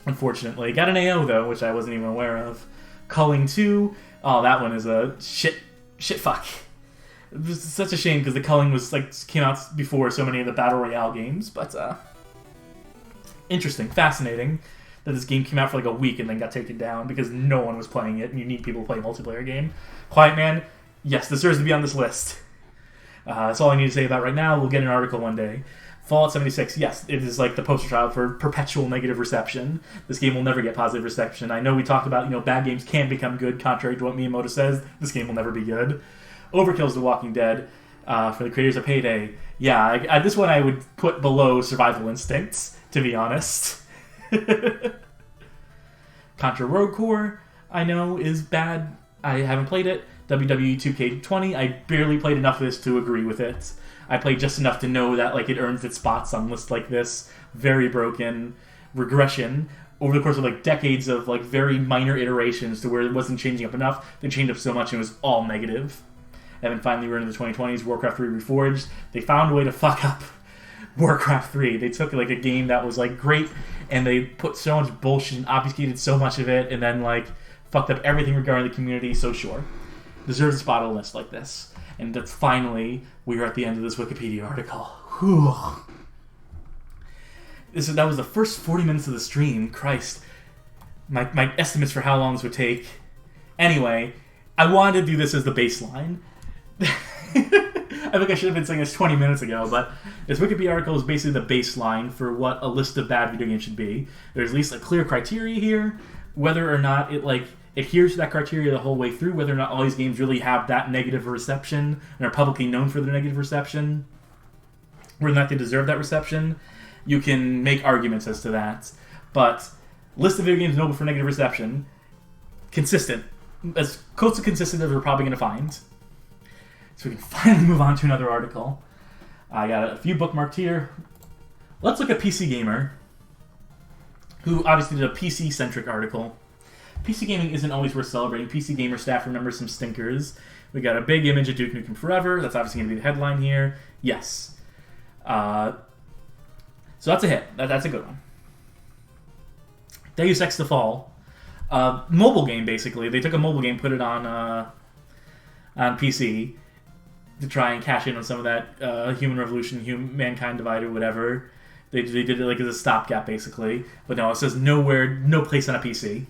unfortunately. Got an AO, though, which I wasn't even aware of. Culling 2, oh, that one is a shit fuck. It's such a shame, because the Culling was, like, came out before so many of the Battle Royale games, but, interesting, fascinating that this game came out for like a week and then got taken down because no one was playing it and you need people to play a multiplayer game. Quiet Man, yes, deserves to be on this list. That's all I need to say about it right now. We'll get an article one day. Fallout 76, yes, it is like the poster child for perpetual negative reception. This game will never get positive reception. I know we talked about, you know, bad games can become good, contrary to what Miyamoto says. This game will never be good. Overkill's The Walking Dead, for the creators of Payday. Yeah, this one I would put below Survival Instincts, to be honest. Contra Rogue Core, I know, is bad. I haven't played it. WWE 2K20, I barely played enough of this to agree with it. I played just enough to know that, like, it earns its spots on lists like this. Very broken. Regression, over the course of like decades of like very minor iterations to where it wasn't changing up enough, they changed up so much and it was all negative. And then finally we're into the 2020s, Warcraft 3 Reforged. They found a way to fuck up Warcraft 3. They took like a game that was like great and they put so much bullshit and obfuscated so much of it and then like fucked up everything regarding the community. So sure, deserves a spot on a list like this. And that's finally, we are at the end of this Wikipedia article. Whew. That was the first 40 minutes of the stream. Christ. My estimates for how long this would take. Anyway, I wanted to do this as the baseline. I think I should have been saying this 20 minutes ago, but this Wikipedia article is basically the baseline for what a list of bad video games should be. There's at least a clear criteria here, whether or not it like adheres to that criteria the whole way through, whether or not all these games really have that negative reception and are publicly known for their negative reception, whether or not they deserve that reception. You can make arguments as to that. But list of video games notable for negative reception, consistent. As close to consistent as we're probably going to find. So we can finally move on to another article. I got a few bookmarked here. Let's look at PC Gamer, who obviously did a PC-centric article. PC gaming isn't always worth celebrating. PC Gamer staff remembers some stinkers. We got a big image of Duke Nukem Forever. That's obviously going to be the headline here. Yes. So that's a hit. That's a good one. Deus Ex The Fall. Mobile game, basically. They took a mobile game, put it on PC to try and cash in on some of that Human Revolution, Mankind Divided, whatever. They did it like as a stopgap, basically. But no, it says no place on a PC.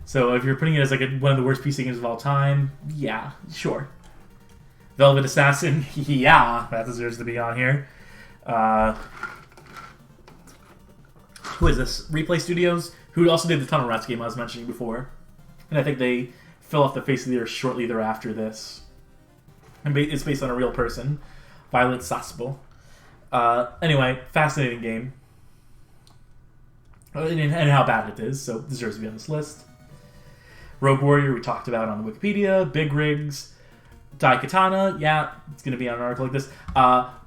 So if you're putting it as like one of the worst PC games of all time, yeah, sure. Velvet Assassin, yeah, that deserves to be on here. Who is this? Replay Studios, who also did the Tunnel Rats game I was mentioning before. And I think they fell off the face of the earth shortly thereafter this. And it's based on a real person, Violet Saspo. Anyway, fascinating game. And how bad it is, so it deserves to be on this list. Rogue Warrior, we talked about on the Wikipedia. Big Rigs. Daikatana, yeah, it's going to be on an article like this.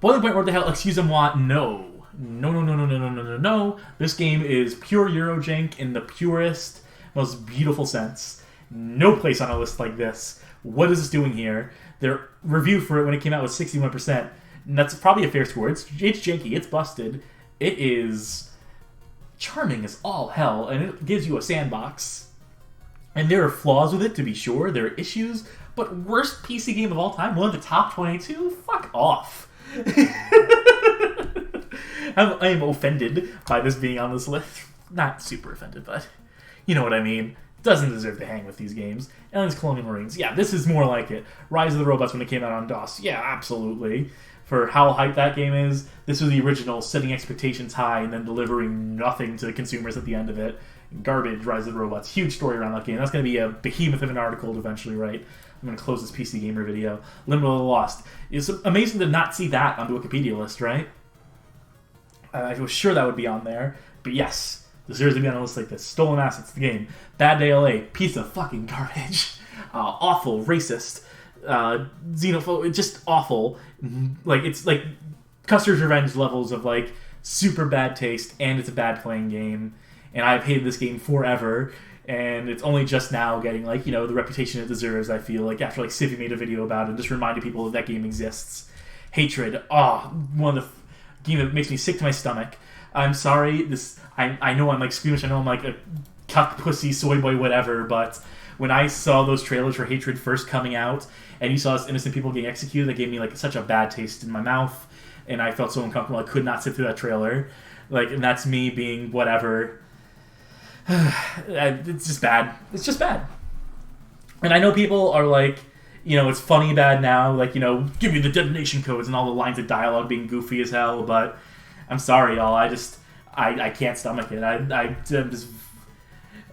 Boiling Point, what the hell? Excuse-moi, no. No. This game is pure Eurojank in the purest, most beautiful sense. No place on a list like this. What is this doing here? Their review for it when it came out was 61%. And that's probably a fair score. It's janky. It's busted. It is charming as all hell, and it gives you a sandbox. And there are flaws with it, to be sure. There are issues. But worst PC game of all time? One of the top 22? Fuck off. I am offended by this being on this list. Not super offended, but you know what I mean. Doesn't deserve to hang with these games. Aliens Colonial Marines. Yeah, this is more like it. Rise of the Robots when it came out on DOS. Yeah, absolutely. For how hyped that game is, this was the original, setting expectations high and then delivering nothing to the consumers at the end of it. Garbage, Rise of the Robots. Huge story around that game. That's going to be a behemoth of an article to eventually write. I'm going to close this PC Gamer video. Limbo of the Lost. It's amazing to not see that on the Wikipedia list, right? I was sure that would be on there. But yes, deserves to be on a list like this. Stolen Assets, the game. Bad Day LA. Piece of fucking garbage. Awful. Racist. Xenophobe. Just awful. Like, it's like Custer's Revenge levels of like super bad taste, and it's a bad playing game. And I've hated this game forever, and it's only just now getting, like, you know, the reputation it deserves, I feel like, after, like, Civi made a video about it and just reminded people that game exists. Hatred. One of the game that makes me sick to my stomach. I'm sorry, I know I'm, like, squeamish, I know I'm, like, a cuck, pussy, soy boy, whatever, but when I saw those trailers for Hatred first coming out, and you saw innocent people getting executed, that gave me, like, such a bad taste in my mouth, and I felt so uncomfortable, I could not sit through that trailer. Like, and that's me being whatever. It's just bad. It's just bad. And I know people are like, you know, it's funny bad now. Like, you know, give me the detonation codes and all the lines of dialogue being goofy as hell. But I'm sorry, y'all. I can't stomach it. I'm just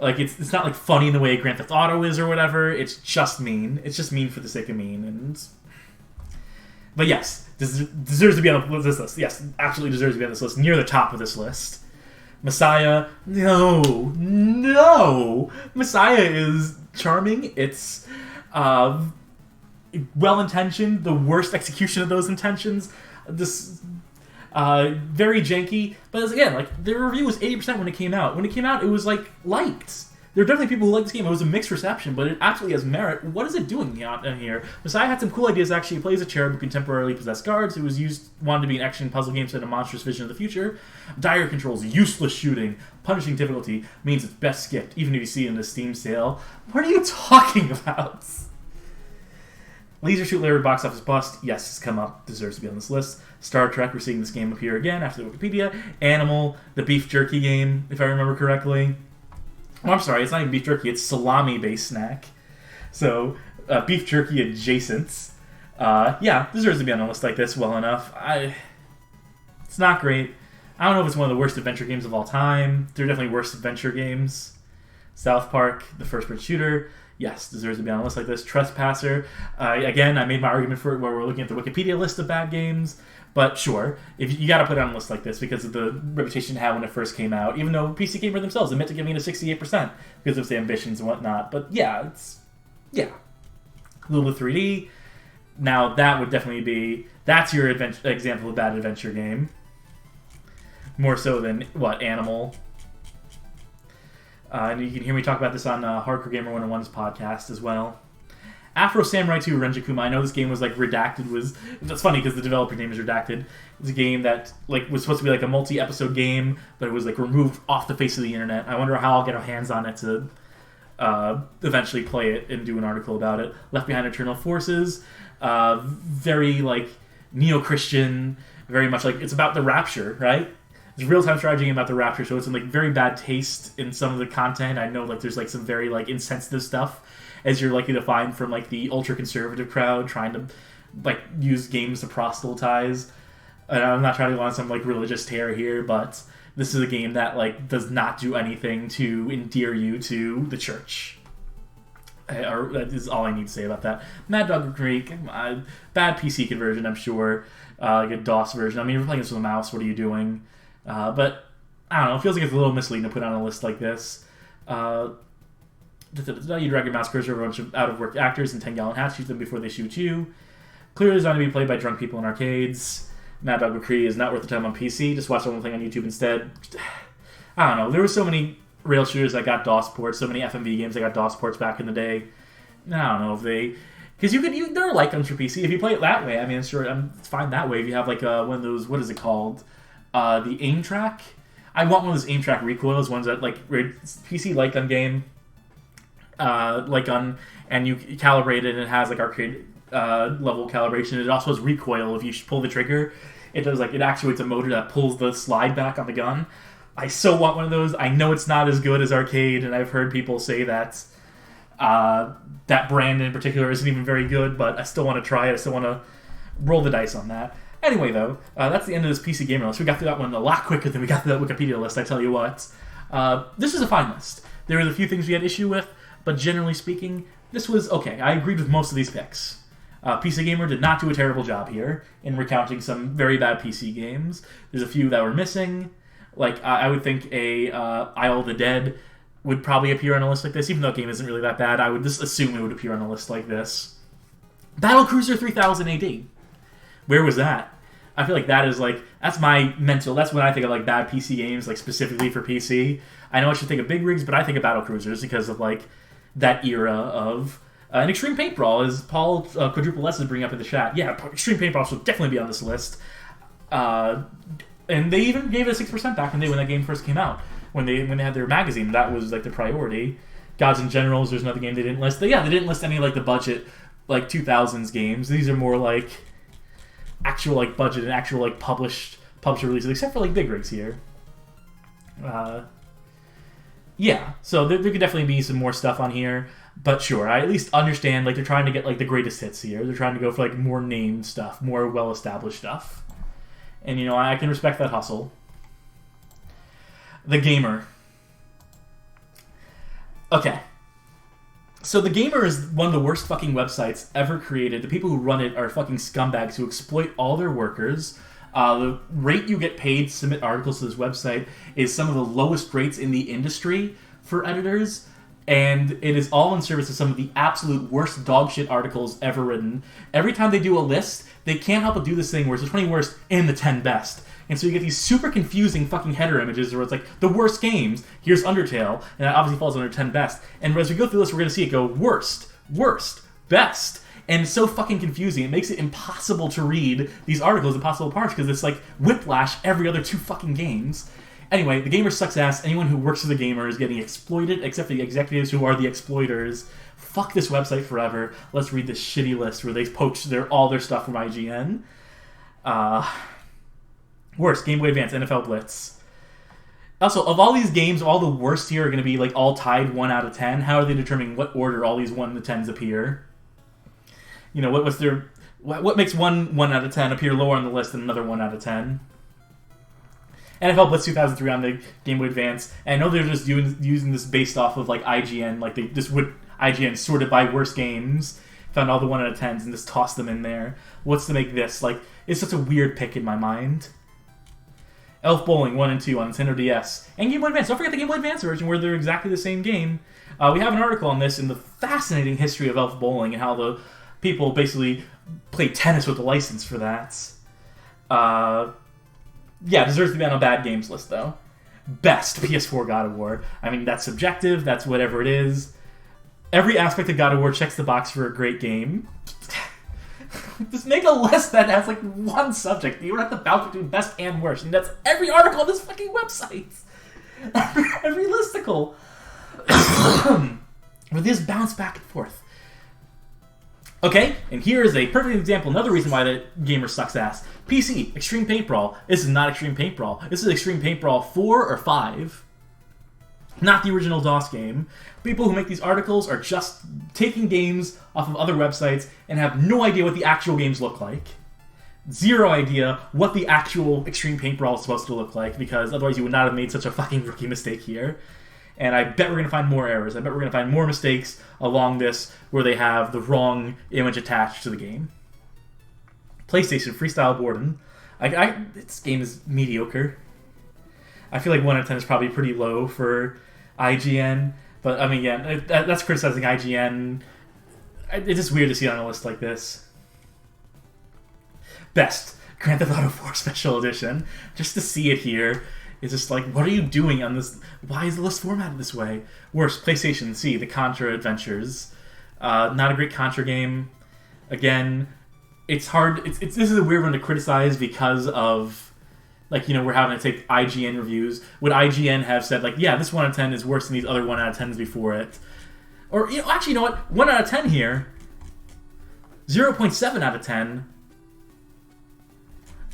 like, it's not like funny in the way Grand Theft Auto is or whatever. It's just mean. It's just mean for the sake of mean. But yes, deserves to be on this list. Yes, absolutely deserves to be on this list. Near the top of this list. Messiah, no. Messiah is charming. It's well-intentioned. The worst execution of those intentions. Very janky, but again, like, the review was 80% when it came out. When it came out, it was, like, liked. There are definitely people who like this game. It was a mixed reception, but it absolutely has merit. What is it doing in here? Messiah had some cool ideas, actually. He plays a cherub who can temporarily possess guards. It was wanted to be an action puzzle game set in a monstrous vision of the future. Dire controls, useless shooting, punishing difficulty means it's best skipped, even if you see it in the Steam sale. What are you talking about? Leisure Suit Larry box office bust. Yes, it's come up. Deserves to be on this list. Star Trek, we're seeing this game appear again after the Wikipedia. Animal, the beef jerky game, if I remember correctly. Oh, I'm sorry, it's not even beef jerky, it's salami-based snack. So, beef jerky adjacent. Yeah, deserves to be on a list like this well enough. It's not great. I don't know if it's one of the worst adventure games of all time. There are definitely worse adventure games. South Park, the first-person shooter. Yes, deserves to be on a list like this. Trespasser. Again, I made my argument for it where we're looking at the Wikipedia list of bad games. But sure, if you got to put it on a list like this because of the reputation it had when it first came out, even though PC Gamer themselves admit to giving it a 68% because of its ambitions and whatnot. But yeah, Lula 3D. Now that would definitely be, that's your example of a bad adventure game. More so than, Animal. And you can hear me talk about this on Hardcore Gamer 101's podcast as well. Afro Samurai 2 Renjikuma. I know this game was redacted. That's funny because the developer name is redacted. It's a game that was supposed to be a multi-episode game, but it was removed off the face of the internet. I wonder how I'll get our hands on it to eventually play it and do an article about it. Left Behind Eternal Forces. Very neo-Christian. Very much it's about the Rapture, right? It's a real-time strategy game about the Rapture, so it's in very bad taste in some of the content. I know there's some very insensitive stuff, as you're likely to find from the ultra-conservative crowd trying to use games to proselytize. And I'm not trying to go on some religious tear here, but this is a game that does not do anything to endear you to the church. Or that is all I need to say about that. Mad Dog Creek, bad PC conversion, I'm sure. A DOS version. I mean, you're playing this with a mouse. What are you doing? But I don't know. It feels like it's a little misleading to put on a list like this. You drag your mouse cursor over a bunch of out-of-work actors in 10-gallon hats, shoot them before they shoot you. Clearly designed to be played by drunk people in arcades. Mad Dog McCree is not worth the time on PC. Just watch someone playing on YouTube instead. I don't know. There were so many rail shooters that got DOS ports, so many FMV games that got DOS ports back in the day. I don't know if they... Because there are light guns for PC. If you play it that way, I mean, sure, it's fine that way. If you have one of those, what is it called? The aim track? I want one of those aim track recoils, ones that, PC light gun game. Light gun, and you calibrate it, and it has arcade level calibration. It also has recoil. If you pull the trigger, it does it actuates a motor that pulls the slide back on the gun. I so want one of those. I know it's not as good as arcade, and I've heard people say that that brand in particular isn't even very good, but I still want to try it. I still want to roll the dice on that. Anyway, though, that's the end of this PC Gamer list. We got through that one a lot quicker than we got through that Wikipedia list, I tell you what. This is a fine list. There was a few things we had issue with, but generally speaking, this was okay. I agreed with most of these picks. PC Gamer did not do a terrible job here in recounting some very bad PC games. There's a few that were missing. I would think Isle of the Dead would probably appear on a list like this, even though the game isn't really that bad. I would just assume it would appear on a list like this. Battlecruiser 3000 AD. Where was that? I feel that is that's my mental. That's when I think of bad PC games, specifically for PC. I know I should think of Big Rigs, but I think of Battlecruisers because of that era of and Extreme Paintball, as Paul Quadruple S is bringing up in the chat. Yeah, Extreme Paintball should definitely be on this list. And they even gave it a 6% back in the day when that game first came out. When they had their magazine, that was their priority. Gods and Generals, there's another game they didn't list. They didn't list any the budget 2000s games. These are more actual budget and actual publisher releases, except for Big Rigs here. Yeah, so there could definitely be some more stuff on here, but sure, I at least understand they're trying to get the greatest hits here. They're trying to go for more named stuff, more well-established stuff, and I can respect that hustle. The Gamer. Okay. So The Gamer is one of the worst fucking websites ever created. The people who run it are fucking scumbags who exploit all their workers. The rate you get paid to submit articles to this website is some of the lowest rates in the industry for editors, and it is all in service of some of the absolute worst dogshit articles ever written. Every time they do a list, they can't help but do this thing where it's the 20 worst and the 10 best. And so you get these super confusing fucking header images where it's like, the worst games, here's Undertale, and that obviously falls under 10 best. And as we go through this, we're going to see it go worst, best. And it's so fucking confusing. It makes it impossible to read these articles, impossible to parse, because it's like whiplash every other 2 fucking games. Anyway, the gamer sucks ass. Anyone who works for the gamer is getting exploited, except for the executives who are the exploiters. Fuck this website forever. Let's read this shitty list where they poach all their stuff from IGN. Worst, Game Boy Advance, NFL Blitz. Also, of all these games, all the worst here are going to be like all tied 1 out of 10. How are they determining what order all these 1 to 10s appear? You know, what makes one 1 out of 10 appear lower on the list than another 1 out of 10? NFL Blitz 2003 on the Game Boy Advance. And I know they're just using this based off of like IGN, like they just would IGN sorted by worst games, found all the 1 out of 10s and just tossed them in there. What's to make this? Like, it's such a weird pick in my mind. Elf Bowling 1 and 2 on Nintendo DS. And Game Boy Advance. Don't forget the Game Boy Advance version where they're exactly the same game. We have an article on this in the fascinating history of Elf Bowling and how the people basically play tennis with the license for that. Yeah, deserves to be on a bad games list, though. Best PS4 God of War. I mean, that's subjective. That's whatever it is. Every aspect of God of War checks the box for a great game. Just make a list that has like 1 subject. You don't have to bounce between best and worst. And that's every article on this fucking website. Every listicle. Where this bounce back and forth. Okay, and here is a perfect example. Another reason why the gamer sucks ass. PC, Extreme Paint Brawl. This is not Extreme Paint Brawl. This is Extreme Paint Brawl 4 or 5. Not the original DOS game. People who make these articles are just taking games off of other websites and have no idea what the actual games look like. Zero idea what the actual Extreme Paint Brawl is supposed to look like, because otherwise you would not have made such a fucking rookie mistake here. And I bet we're going to find more errors. I bet we're going to find more mistakes along this where they have the wrong image attached to the game. PlayStation Freestyle Borden. This game is mediocre. I feel like 1 out of 10 is probably pretty low for IGN. But, I mean, yeah, that's criticizing IGN. It's just weird to see it on a list like this. Best, Grand Theft Auto 4 Special Edition. Just to see it here is just like, what are you doing on this? Why is the list formatted this way? Worst, PlayStation C, The Contra Adventures. Not a great Contra game. Again, it's hard. This is a weird one to criticize because of... Like, you know, we're having to take IGN reviews. Would IGN have said, like, yeah, this 1 out of 10 is worse than these other 1 out of 10s before it? Or, you know, actually, you know what? 1 out of 10 here. 0.7 out of 10.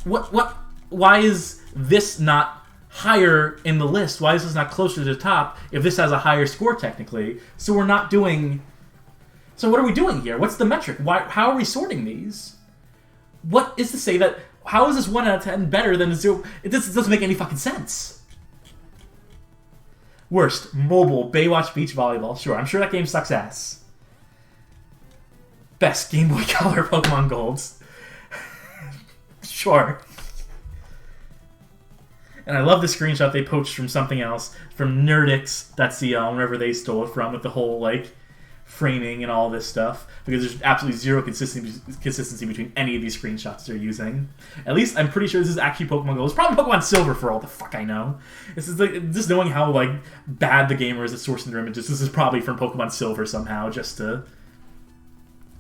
Why is this not higher in the list? Why is this not closer to the top if this has a higher score, technically? So we're not doing... So what are we doing here? What's the metric? How are we sorting these? What is to say that... How is this 1 out of 10 better than a 0? It doesn't make any fucking sense. Worst, mobile, Baywatch Beach Volleyball. Sure, I'm sure that game sucks ass. Best, Game Boy Color Pokemon Golds. Sure. And I love the screenshot they poached from something else. From Nerdix, that's the wherever they stole it from, with the whole, like, framing and all this stuff, because there's absolutely zero consistency between any of these screenshots they're using. At least I'm pretty sure this is actually Pokemon Go. It's probably Pokemon Silver for all the fuck I know. This is like just knowing how like bad the gamer is at sourcing their images. This is probably from Pokemon Silver somehow, just to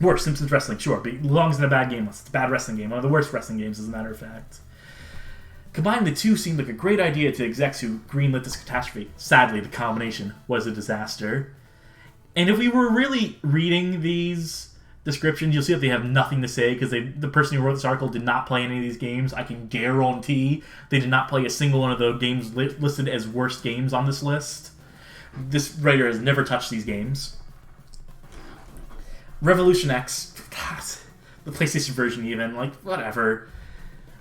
work. Simpsons Wrestling, sure, but it belongs in a bad game list. It's a bad wrestling game, one of the worst wrestling games, as a matter of fact. Combining the two seemed like a great idea to execs who greenlit this catastrophe. Sadly, the combination was a disaster. And if we were really reading these descriptions, you'll see that they have nothing to say, because the person who wrote this article did not play any of these games. I can guarantee they did not play a single one of the games listed as worst games on this list. This writer has never touched these games. Revolution X, God, the PlayStation version even, like, whatever.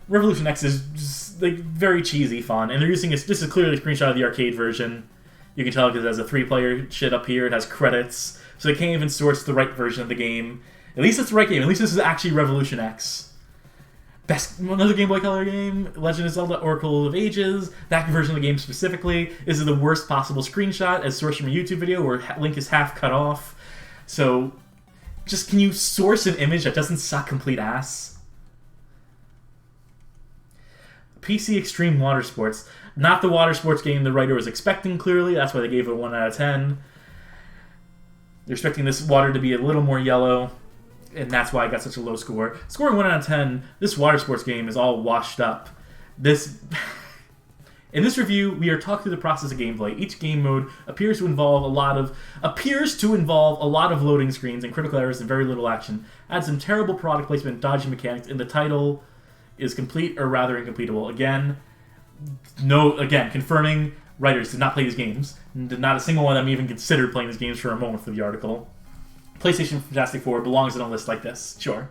Revolution X is just, like, very cheesy fun, and they're using this is clearly a screenshot of the arcade version. You can tell because it has a 3-player shit up here. It has credits. So they can't even source the right version of the game. At least it's the right game. At least this is actually Revolution X. Best, another Game Boy Color game, Legend of Zelda Oracle of Ages. That version of the game specifically. This is the worst possible screenshot as sourced from a YouTube video where Link is half cut off. So, just can you source an image that doesn't suck complete ass? PC Extreme Water Sports. Not the water sports game the writer was expecting, clearly. That's why they gave it a 1 out of 10. They're expecting this water to be a little more yellow, and that's why I got such a low score. Scoring 1 out of 10, this water sports game is all washed up. In this review, we are talking through the process of gameplay. Each game mode appears to involve a lot of loading screens and critical errors and very little action. Adds some terrible product placement and dodgy mechanics, and the title is complete or rather incompletable. Again, confirming writers did not play these games. Not a single one of them even considered playing these games for a moment for the article. PlayStation Fantastic Four belongs in a list like this, sure.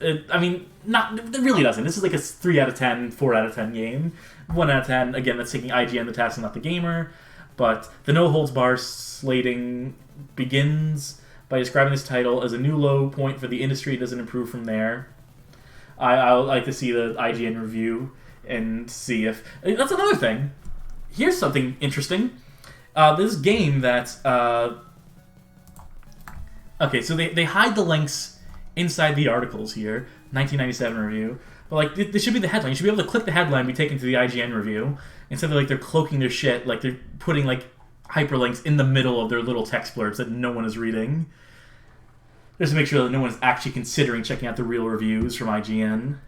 It really doesn't. This is like a 3 out of 10, 4 out of 10 game. 1 out of 10, again, that's taking IGN the task and not the gamer. But the no-holds-bar slating begins by describing this title as a new low point for the industry. It doesn't improve from there. I would like to see the IGN review and see if... That's another thing. Here's something interesting. This game that... Okay, so they hide the links inside the articles here. 1997 review. But, like, this should be the headline. You should be able to click the headline and be taken to the IGN review. Instead of, like, they're cloaking their shit. Like, they're putting, like, hyperlinks in the middle of their little text blurbs that no one is reading. Just to make sure that no one is actually considering checking out the real reviews from IGN.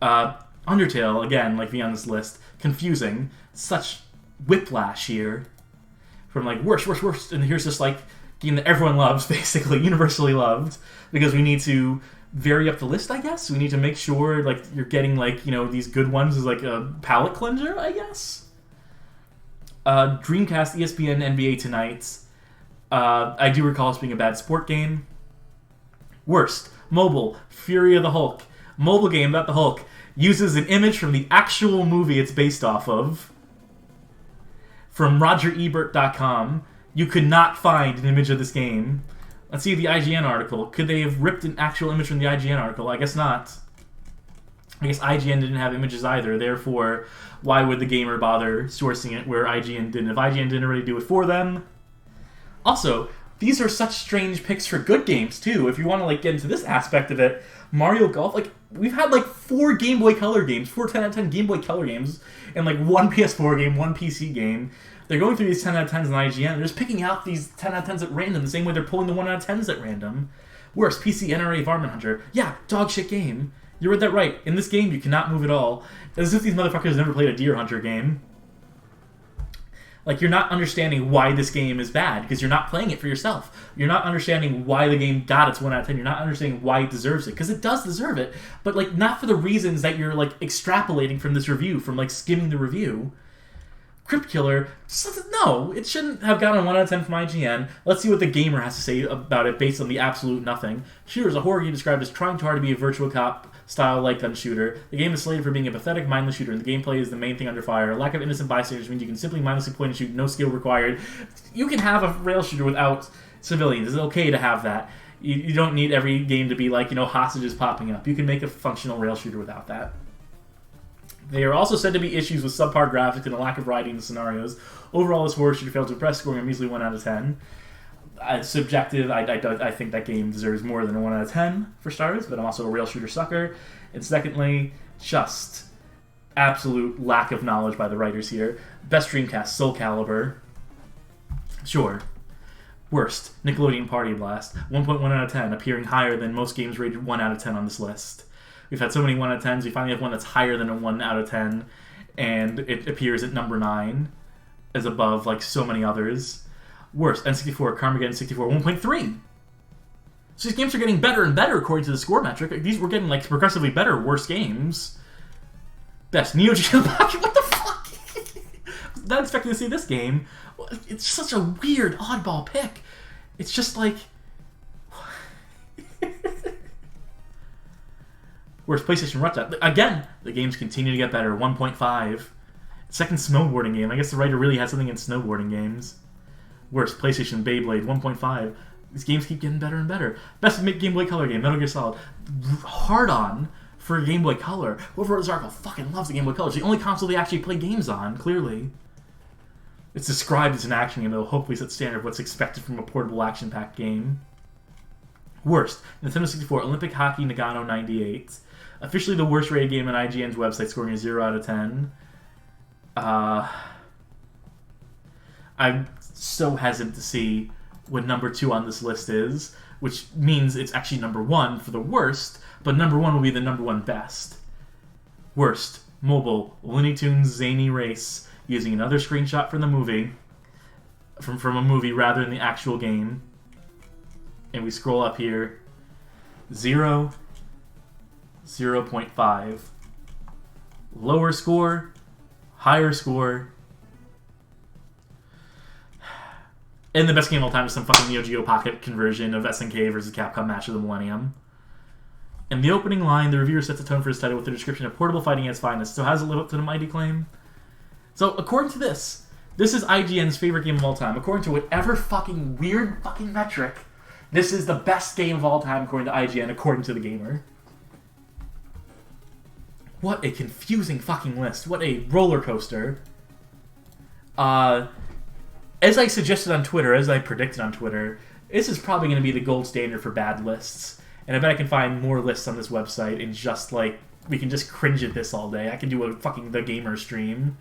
Undertale, again, like, being on this list. Confusing. Such whiplash here. From, like, worst. And here's this, like, game that everyone loves, basically. Universally loved. Because we need to vary up the list, I guess. We need to make sure, like, you're getting, like, you know, these good ones as, like, a palate cleanser, I guess. Dreamcast, ESPN, NBA Tonight. I do recall this being a bad sport game. Worst. Mobile. Fury of the Hulk. Mobile game about the Hulk. Uses an image from the actual movie it's based off of. From RogerEbert.com. You could not find an image of this game. Let's see the IGN article. Could they have ripped an actual image from the IGN article? I guess not. I guess IGN didn't have images either. Therefore, why would the gamer bother sourcing it where IGN didn't? If IGN didn't already do it for them. Also, these are such strange picks for good games, too. If you want to, like, get into this aspect of it, Mario Golf, like, we've had, like, 4 Game Boy Color games, 4 10 out of 10 Game Boy Color games, and, like, 1 PS4 game, 1 PC game. They're going through these 10 out of 10s in IGN. They're just picking out these 10 out of 10s at random, the same way they're pulling the 1 out of 10s at random. Worse, PC NRA Varmint Hunter. Yeah, dog shit game. You read that right. In this game, you cannot move at all. As if these motherfuckers never played a Deer Hunter game. Like, you're not understanding why this game is bad, because you're not playing it for yourself. You're not understanding why the game got its 1 out of 10. You're not understanding why it deserves it, because it does deserve it. But, like, not for the reasons that you're, like, extrapolating from this review, from, like, skimming the review. Crypt Killer, no, it shouldn't have gotten a 1 out of 10 from IGN. Let's see what the gamer has to say about it based on the absolute nothing. Shooter is a horror game described as trying too hard to be a virtual cop-style light gun shooter. The game is slated for being a pathetic, mindless shooter, and the gameplay is the main thing under fire. A lack of innocent bystanders means you can simply mindlessly point and shoot, no skill required. You can have a rail shooter without civilians. It's okay to have that. You don't need every game to be like, you know, hostages popping up. You can make a functional rail shooter without that. There are also said to be issues with subpar graphics and a lack of variety in the scenarios. Overall, this horror shooter failed to impress, scoring a measly 1 out of 10. Subjective, I think that game deserves more than a 1 out of 10, for starters, but I'm also a rail shooter sucker. And secondly, just absolute lack of knowledge by the writers here. Best Dreamcast, Soul Calibur. Sure. Worst, Nickelodeon Party Blast. 1.1 out of 10, appearing higher than most games rated 1 out of 10 on this list. We've had so many 1 out of 10s, we finally have one that's higher than a 1 out of 10, and it appears at number 9, as above, like, so many others. Worst, N64, Carmageddon 64, 1.3. So these games are getting better and better according to the score metric. These were getting, like, progressively better, worse games. Best, Neo Geo Pocket, what the fuck? Not expecting to see this game. It's such a weird, oddball pick. It's just like... Worst, PlayStation Rut. Again, the games continue to get better. 1.5. Second snowboarding game. I guess the writer really had something in snowboarding games. Worst, PlayStation Beyblade. 1.5. These games keep getting better and better. Best Game Boy Color game. Metal Gear Solid. Hard on for Game Boy Color. Whoever wrote this article fucking loves the Game Boy Color. It's the only console they actually play games on, clearly. It's described as an action game, though hopefully set standard of what's expected from a portable action-packed game. Worst, Nintendo 64, Olympic Hockey Nagano 98. Officially the worst rated game on IGN's website, scoring a 0 out of 10. I'm so hesitant to see what number 2 on this list is, which means it's actually number 1 for the worst, but number 1 will be the number 1 best. Worst, mobile, Looney Tunes Zany Race, using another screenshot from the movie, from a movie rather than the actual game. And we scroll up here, 0, 0.5. Lower score, higher score. And the best game of all time is some fucking Neo Geo Pocket conversion of SNK versus Capcom Match of the Millennium. In the opening line, the reviewer sets a tone for his title with the description of portable fighting at its finest. So how does it live up to the mighty claim? So according to this is IGN's favorite game of all time. According to whatever fucking weird fucking metric, this is the best game of all time according to IGN, according to the gamer. What a confusing fucking list. What a roller coaster. As I suggested on Twitter, as I predicted on Twitter, this is probably going to be the gold standard for bad lists. And I bet I can find more lists on this website and just, like, we can just cringe at this all day. I can do a fucking The Gamer stream.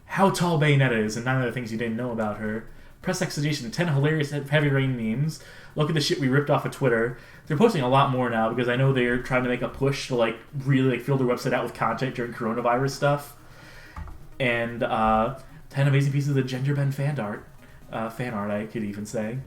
How tall Bayonetta is, and 9 other things you didn't know about her. Press Exegetion, 10 hilarious Heavy Rain memes. Look at the shit we ripped off of Twitter. They're posting a lot more now because I know they're trying to make a push to, like, really, like, fill their website out with content during coronavirus stuff. And, 10 amazing pieces of Ginger Ben fan art, I could even say.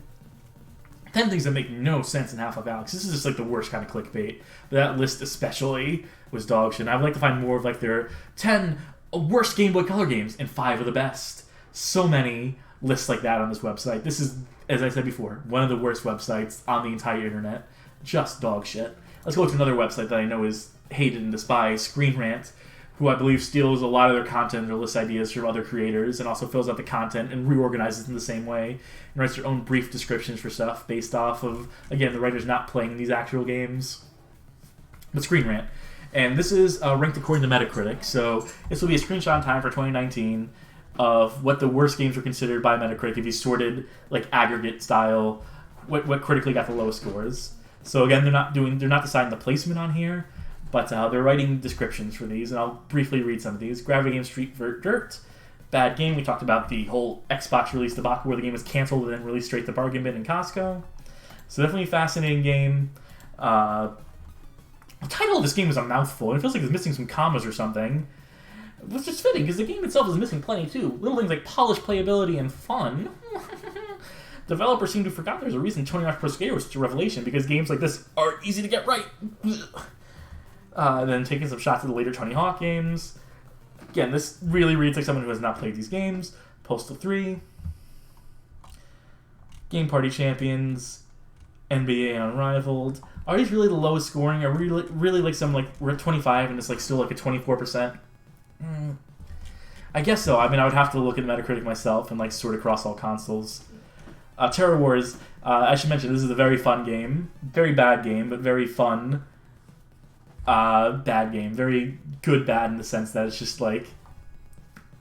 10 things that make no sense in Half-Life Alyx. This is just like the worst kind of clickbait. But that list especially was dog shit. And I would like to find more of like their 10 worst Game Boy Color games and 5 of the best. So many lists like that on this website. This is, as I said before, one of the worst websites on the entire internet. Just dog shit. Let's go to another website that I know is hated and despised, Screen Rant, who I believe steals a lot of their content and their list ideas from other creators and also fills out the content and reorganizes in the same way and writes their own brief descriptions for stuff based off of, again, the writers not playing these actual games. But Screen Rant. And this is ranked according to Metacritic, so this will be a screenshot in time for 2019 of what the worst games were considered by Metacritic if you sorted, like, aggregate style, what critically got the lowest scores. So again, they're not deciding the placement on here, but they're writing descriptions for these, and I'll briefly read some of these. Gravity Game Street Vert Dirt. Bad game. We talked about the whole Xbox release debacle where the game was canceled and then released straight to bargain bin in Costco. So definitely a fascinating game. The title of this game is a mouthful, and it feels like it's missing some commas or something. Which is fitting, because the game itself is missing plenty too. Little things like polished playability and fun. Developers seem to have forgotten there's a reason Tony Hawk's Pro Skater was such a revelation, because games like this are easy to get right. Then taking some shots at the later Tony Hawk games. Again, this really reads like someone who has not played these games. Postal 3. Game Party Champions. NBA Unrivaled. Are these really the lowest scoring? Are we really like some, like, we're at 25 and it's like still like a 24%? I guess so. I mean, I would have to look at Metacritic myself and like sort across all consoles. Terror Wars. I should mention, this is a very fun game. Very bad game, but very fun. Bad game. Very good bad in the sense that it's just like...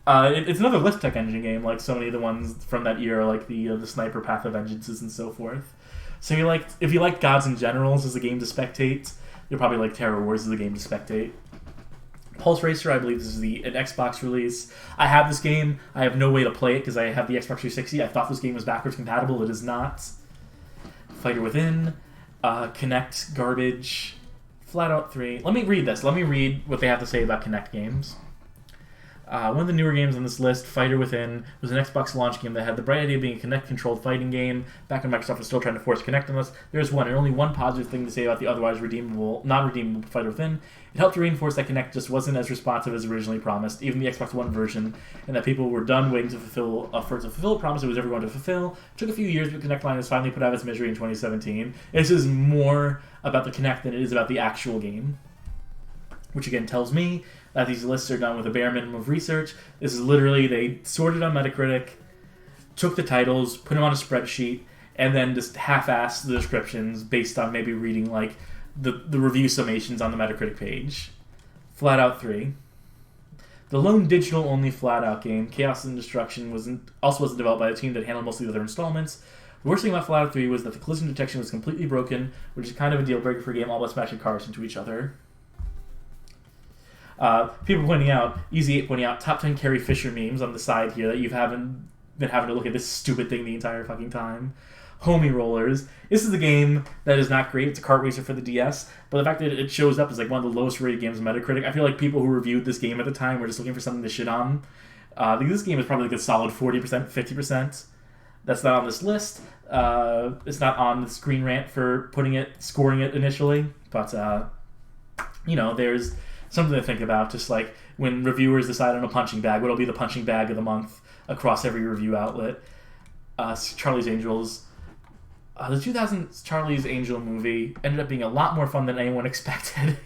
it's another Lisp Tech Engine game, like so many of the ones from that era, like the Sniper Path of Vengeances and so forth. So if you like Gods and Generals as a game to spectate, you'll probably like Terror Wars as a game to spectate. Pulse Racer, I believe this is an Xbox release. I have this game. I have no way to play it because I have the Xbox 360. I thought this game was backwards compatible. It is not. Fighter Within. Kinect, garbage. Flat Out 3. Let me read this. Let me read what they have to say about Kinect games. One of the newer games on this list, Fighter Within, was an Xbox launch game that had the bright idea of being a Kinect-controlled fighting game. Back when Microsoft was still trying to force Kinect on us, there's one and only one positive thing to say about the otherwise non-redeemable Fighter Within. It helped to reinforce that Kinect just wasn't as responsive as originally promised, even the Xbox One version, and that people were done waiting to fulfill a promise it was ever going to fulfill. It took a few years, but Kinect Line was finally put out of its misery in 2017. This is more about the Kinect than it is about the actual game, which again tells me that these lists are done with a bare minimum of research. This is literally, they sorted on Metacritic, took the titles, put them on a spreadsheet, and then just half-assed the descriptions based on maybe reading like the review summations on the Metacritic page. Flat Out 3. The lone digital-only Flat Out game, Chaos and Destruction, wasn't developed by a team that handled most of the other installments. The worst thing about Fallout 3 was that the collision detection was completely broken, which is kind of a deal breaker for a game all about smashing cars into each other. People pointing out, Easy8 pointing out, top 10 Carrie Fisher memes on the side here that you haven't been having to look at this stupid thing the entire fucking time. Homie Rollers. This is a game that is not great. It's a kart racer for the DS, but the fact that it shows up as like one of the lowest rated games on Metacritic, I feel like people who reviewed this game at the time were just looking for something to shit on. This game is probably like a solid 40%, 50%. That's not on this list. It's not on the Screen Rant for scoring it initially, but there's something to think about. Just like when reviewers decide on a punching bag, what'll be the punching bag of the month across every review outlet. Charlie's Angels. The 2000s Charlie's Angel movie ended up being a lot more fun than anyone expected.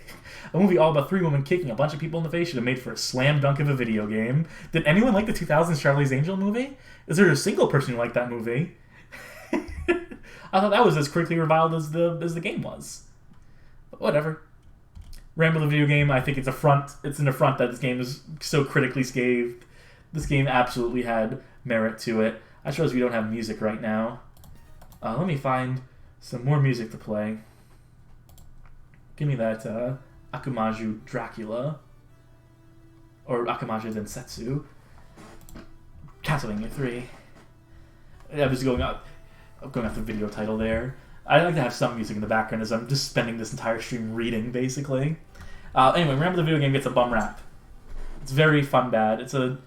A movie all about 3 women kicking a bunch of people in the face should have made for a slam dunk of a video game. Did anyone like the 2000s Charlie's Angel movie? Is there a single person who liked that movie? I thought that was as critically reviled as the game was. But whatever. Rambo the video game, I think it's an affront that this game is so critically scathed. This game absolutely had merit to it. I suppose we don't have music right now. Let me find some more music to play. Give me that Akumaju Dracula. Or Akumaju Densetsu. Castlevania 3. I'm just going off the video title there. I like to have some music in the background as I'm just spending this entire stream reading, basically. Anyway, Rambo the video game gets a bum rap. It's very fun bad. It's a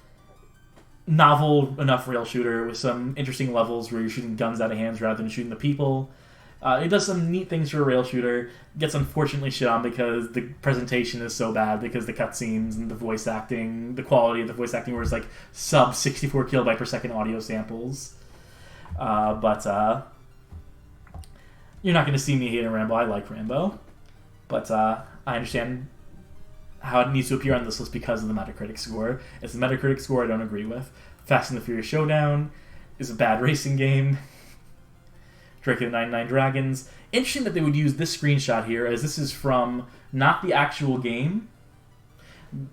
novel enough rail shooter with some interesting levels where you're shooting guns out of hands rather than shooting the people. It does some neat things for a rail shooter. It gets unfortunately shit on because the presentation is so bad, because the cutscenes and the voice acting, the quality of the voice acting, where it's like sub 64 kilobyte per second audio samples. But you're not going to see me hate Rambo. I like Rambo. But I understand how it needs to appear on this list because of the Metacritic score. It's the Metacritic score I don't agree with. Fast and the Furious Showdown is a bad racing game. Drake and the 99 Dragons. Interesting that they would use this screenshot here, as this is from not the actual game,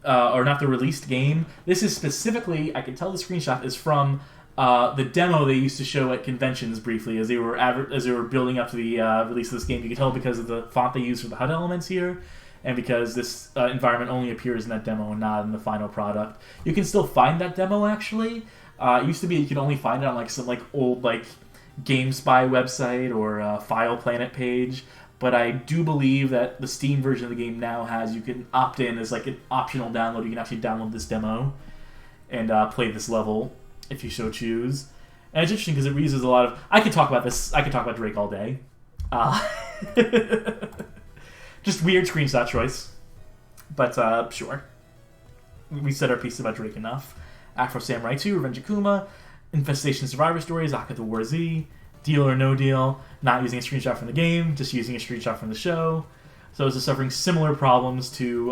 or not the released game. This is specifically, I can tell the screenshot is from the demo they used to show at conventions briefly as they were building up to the release of this game. You can tell because of the font they use for the HUD elements here, and because this environment only appears in that demo and not in the final product. You can still find that demo, actually. It used to be you could only find it on like some like old like GameSpy website or File Planet page, but I do believe that the Steam version of the game now has, you can opt in as like an optional download. You can actually download this demo and play this level if you so choose. And it's interesting because it reuses a lot of... I could talk about this. I could talk about Drake all day. Just weird screenshot choice. But sure. We said our piece about Drake enough. Afro Samurai 2, Revenge of Kuma, Infestation Survivor Stories, Akata War Z, Deal or No Deal, not using a screenshot from the game, just using a screenshot from the show. So it's suffering similar problems to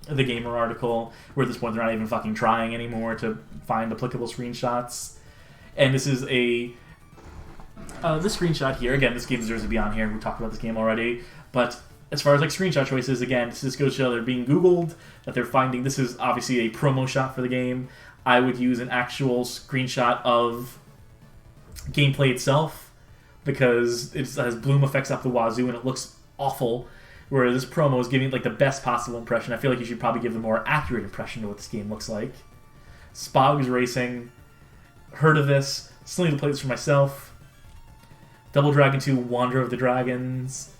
the Gamer article, where at this point they're not even fucking trying anymore to find applicable screenshots. And this is this screenshot here, again, this game deserves to be on here, we talked about this game already, but as far as like screenshot choices, again, this just goes to show they're being Googled, that they're finding this is obviously a promo shot for the game. I would use an actual screenshot of gameplay itself, because it has bloom effects up the wazoo and it looks awful, whereas this promo is giving like the best possible impression. I feel like you should probably give the more accurate impression of what this game looks like. Spogs Racing, heard of this, still need to play this for myself. Double Dragon 2, Wanderer of the Dragons.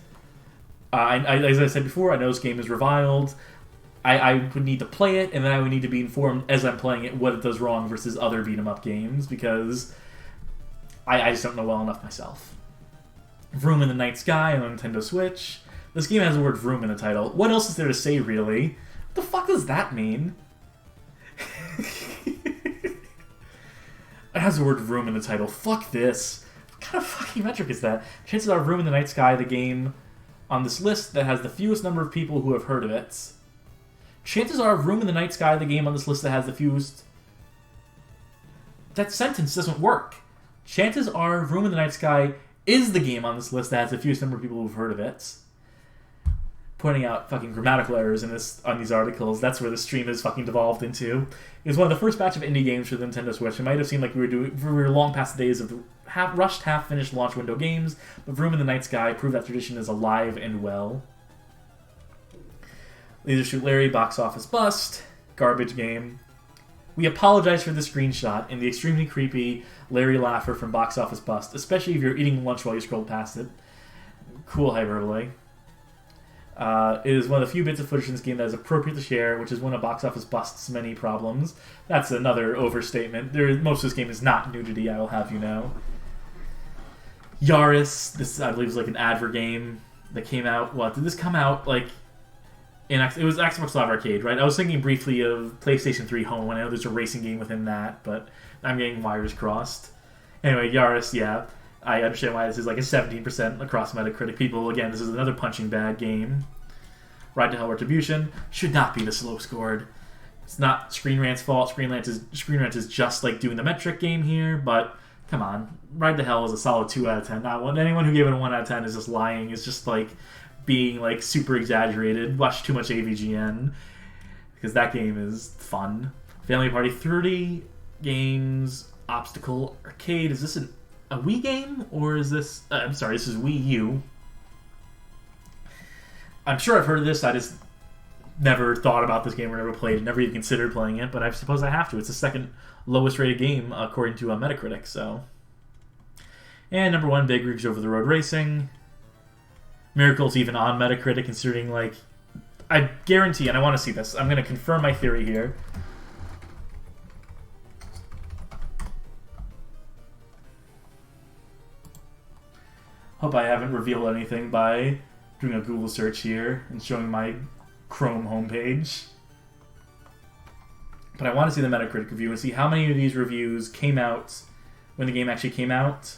As I said before, I know this game is reviled. I would need to play it, and then I would need to be informed as I'm playing it what it does wrong versus other beat-em-up games, because I just don't know well enough myself. Vroom in the Night Sky on Nintendo Switch. This game has the word vroom in the title. What else is there to say, really? What the fuck does that mean? It has the word vroom in the title. Fuck this. What kind of fucking metric is that? Chances are Vroom in the Night Sky, the game on this list that has the fewest number of people who have heard of it. Chances are Vroom in the Night Sky, the game on this list that has the fewest... That sentence doesn't work. Chances are Vroom in the Night Sky is the game on this list that has the fewest number of people who've heard of it. pointing out fucking grammatical errors on these articles. That's where the stream has fucking devolved into. It was one of the first batch of indie games for the Nintendo Switch. It might have seemed like we were long past the days of the rushed, half-finished launch window games, but Vroom in the Night Sky proved that tradition is alive and well. Laser Shoot Larry, box office bust, garbage game. We apologize for the screenshot and the extremely creepy Larry laugher from Box Office Bust, especially if you're eating lunch while you scroll past it. Cool hyperbole. It is one of the few bits of footage in this game that is appropriate to share, which is one of Box Office Bust's many problems. That's another overstatement. Most of this game is not nudity, I will have you know. Yaris, this I believe is like an advert game that came out. What did this come out like? It was Xbox Live Arcade, right? I was thinking briefly of PlayStation 3 Home. I know there's a racing game within that, but I'm getting wires crossed. Anyway, Yaris, yeah. I understand why this is like a 17% across Metacritic. People, again, this is another punching bag game. Ride to Hell Retribution should not be this low scored. It's not Screen Rant's fault. Screen Rant is just like doing the metric game here, but come on. Ride to Hell is a solid 2 out of 10. Not anyone who gave it a 1 out of 10 is just lying. It's just like being like super exaggerated. Watch too much AVGN because that game is fun. Family Party 30 games obstacle arcade. Is this a Wii game or is this? I'm sorry, this is Wii U. I'm sure I've heard of this. I just never thought about this game or never played it. Never even considered playing it. But I suppose I have to. It's the second lowest rated game according to Metacritic. So, and number 1, Big Rigs Over the Road Racing. Miracle's even on Metacritic, considering, like, I guarantee, and I want to see this, I'm going to confirm my theory here. Hope I haven't revealed anything by doing a Google search here and showing my Chrome homepage. But I want to see the Metacritic review and see how many of these reviews came out when the game actually came out.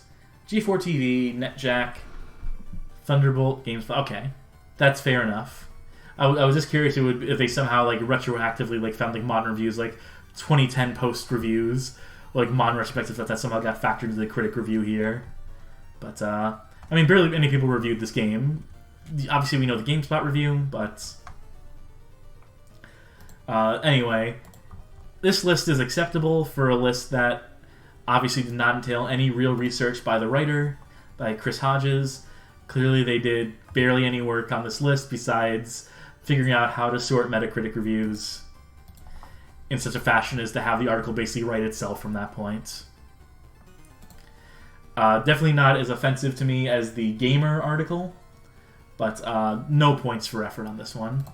G4 TV, NetJack, Thunderbolt, Games. Okay, that's fair enough. I was just curious if they somehow like retroactively like found like modern reviews, like 2010 post reviews, or, like modern retrospectives that somehow got factored into the critic review here. But I mean, barely any people reviewed this game. Obviously, we know the GameSpot review, but anyway, this list is acceptable for a list that obviously did not entail any real research by the writer, by Chris Hodges. Clearly, they did barely any work on this list besides figuring out how to sort Metacritic reviews in such a fashion as to have the article basically write itself from that point. Definitely not as offensive to me as the Gamer article, but no points for effort on this one.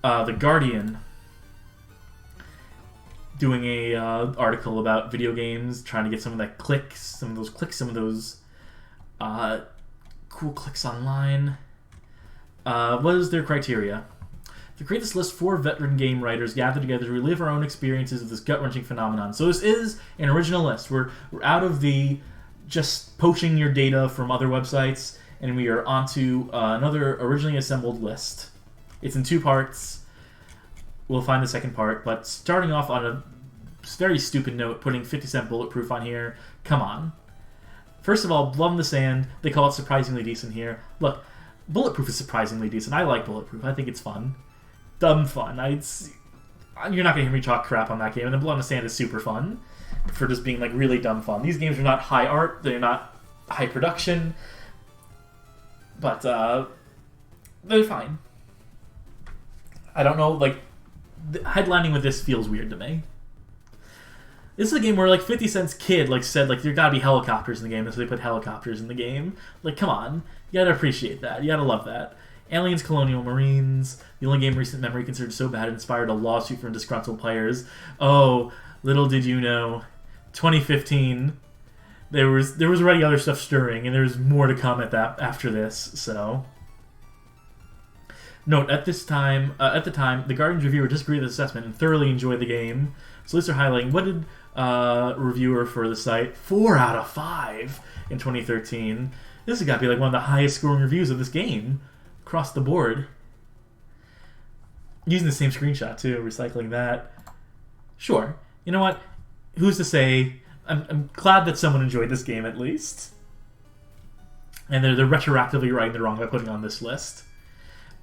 The Guardian doing a article about video games, trying to get some of that clicks, some of those cool clicks online. What is their criteria? To create this list, 4 veteran game writers gathered together to relive our own experiences of this gut-wrenching phenomenon. So this is an original list. We're out of the just poaching your data from other websites, and we are onto another originally assembled list. It's in 2 parts. We'll find the second part, but starting off on a very stupid note, putting 50 Cent Bulletproof on here. Come on. First of all, Blood in the Sand, they call it surprisingly decent here. Look, Bulletproof is surprisingly decent. I like Bulletproof. I think it's fun. Dumb fun. You're not going to hear me talk crap on that game. And then Blood in the Sand is super fun for just being like really dumb fun. These games are not high art. They're not high production. But they're fine. I don't know, like, headlining with this feels weird to me. This is a game where, like, 50 Cent's kid, like, said, like, there gotta be helicopters in the game, and so they put helicopters in the game. Like, come on. You gotta appreciate that. You gotta love that. Aliens, Colonial Marines, the only game in recent memory considered so bad it inspired a lawsuit from disgruntled players. Oh, little did you know, 2015, there was already other stuff stirring, and there's more to come after this, so... Note, at the time, the Guardian's reviewer disagreed with the assessment and thoroughly enjoyed the game. So lists are highlighting, what did reviewer for the site? 4 out of 5 in 2013. This has got to be like one of the highest scoring reviews of this game across the board. Using the same screenshot too, recycling that. Sure. You know what? Who's to say? I'm glad that someone enjoyed this game at least. And they're retroactively righting the wrong by putting on this list.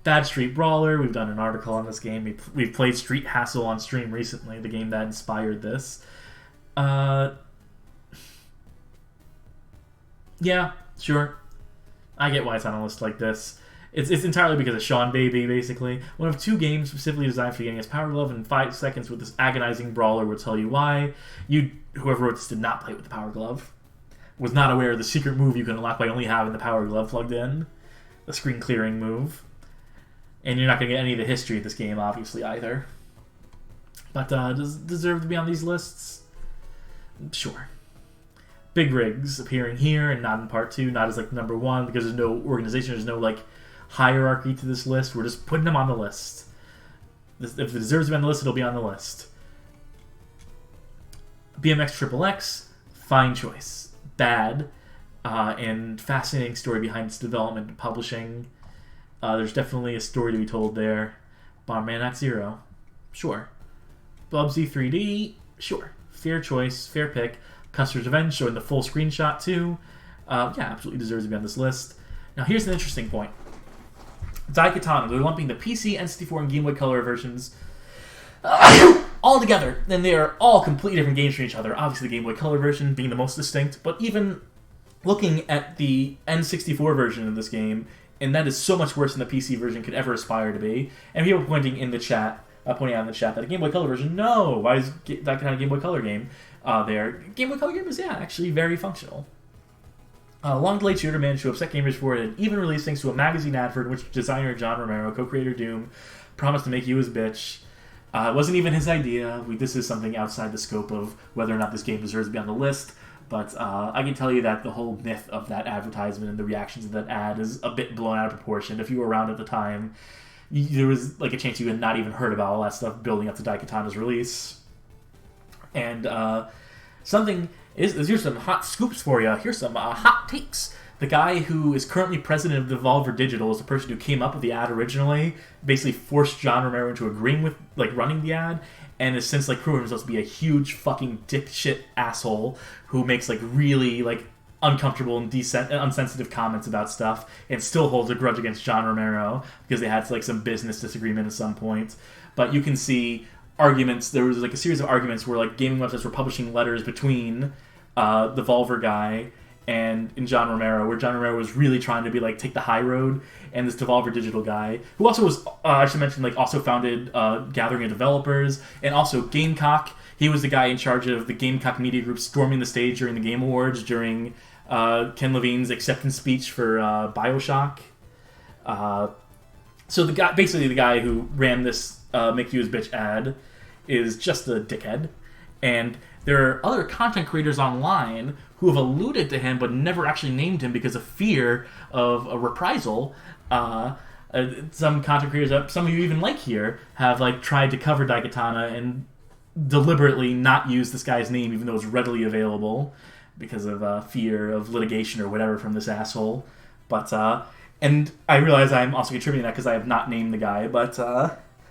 Bad Street Brawler, we've done an article on this game. We've played Street Hassle on stream recently, the game that inspired this. Yeah, sure. I get why it's on a list like this. It's entirely because of Sean Baby, basically. One of 2 games specifically designed for getting his Power Glove in 5 seconds with this agonizing brawler will tell you why. Whoever wrote this did not play with the Power Glove. Was not aware of the secret move you can unlock by only having the Power Glove plugged in. The screen clearing move. And you're not going to get any of the history of this game, obviously, either. But does it deserve to be on these lists? Sure. Big Rigs appearing here and not in part 2, not as like number 1, because there's no organization, there's no like hierarchy to this list. We're just putting them on the list. If it deserves to be on the list, it'll be on the list. BMX Triple X, fine choice. Bad, and fascinating story behind its development and publishing. There's definitely a story to be told there. Bomberman Act Zero, sure. Bubsy 3D, sure. Fair choice, fair pick. Custer's Revenge, showing the full screenshot too. Yeah, absolutely deserves to be on this list. Now here's an interesting point. Daikatana, they're lumping the PC, N64, and Game Boy Color versions all together. And they are all completely different games from each other. Obviously the Game Boy Color version being the most distinct, but even looking at the N64 version of this game, and that is so much worse than the PC version could ever aspire to be. And people pointing out in the chat that a Game Boy Color version, no, why is that kind of Game Boy Color game there? Game Boy Color game is, yeah, actually very functional. Long delayed shooter managed to upset gamers for it, and even released thanks to a magazine advert in which designer John Romero, co-creator Doom, promised to make you his bitch. It wasn't even his idea. This is something outside the scope of whether or not this game deserves to be on the list. But I can tell you that the whole myth of that advertisement and the reactions to that ad is a bit blown out of proportion. If you were around at the time, there was like a chance you had not even heard about all that stuff building up to Daikatana's release. And here's some hot scoops for you. Here's some hot takes. The guy who is currently president of Devolver Digital is the person who came up with the ad originally, basically forced John Romero into agreeing with like running the ad, and has since like proven himself to be a huge fucking dipshit asshole who makes like really like uncomfortable and unsensitive comments about stuff, and still holds a grudge against John Romero because they had like some business disagreement at some point. But you can see arguments. There was like a series of arguments where like gaming websites were publishing letters between the Volver guy and John Romero, where John Romero was really trying to be like take the high road, and this Devolver Digital guy, who also was I should mention like also founded Gathering of Developers, and also Gamecock. He was the guy in charge of the Gamecock Media Group storming the stage during the Game Awards during Ken Levine's acceptance speech for BioShock. So the guy who ran this Make You His Bitch ad is just a dickhead, and there are other content creators online who have alluded to him but never actually named him because of fear of a reprisal. Some content creators, some of you even like here, have like tried to cover Daikatana and deliberately not use this guy's name even though it's readily available because of fear of litigation or whatever from this asshole. But and I realize I'm also contributing that because I have not named the guy, but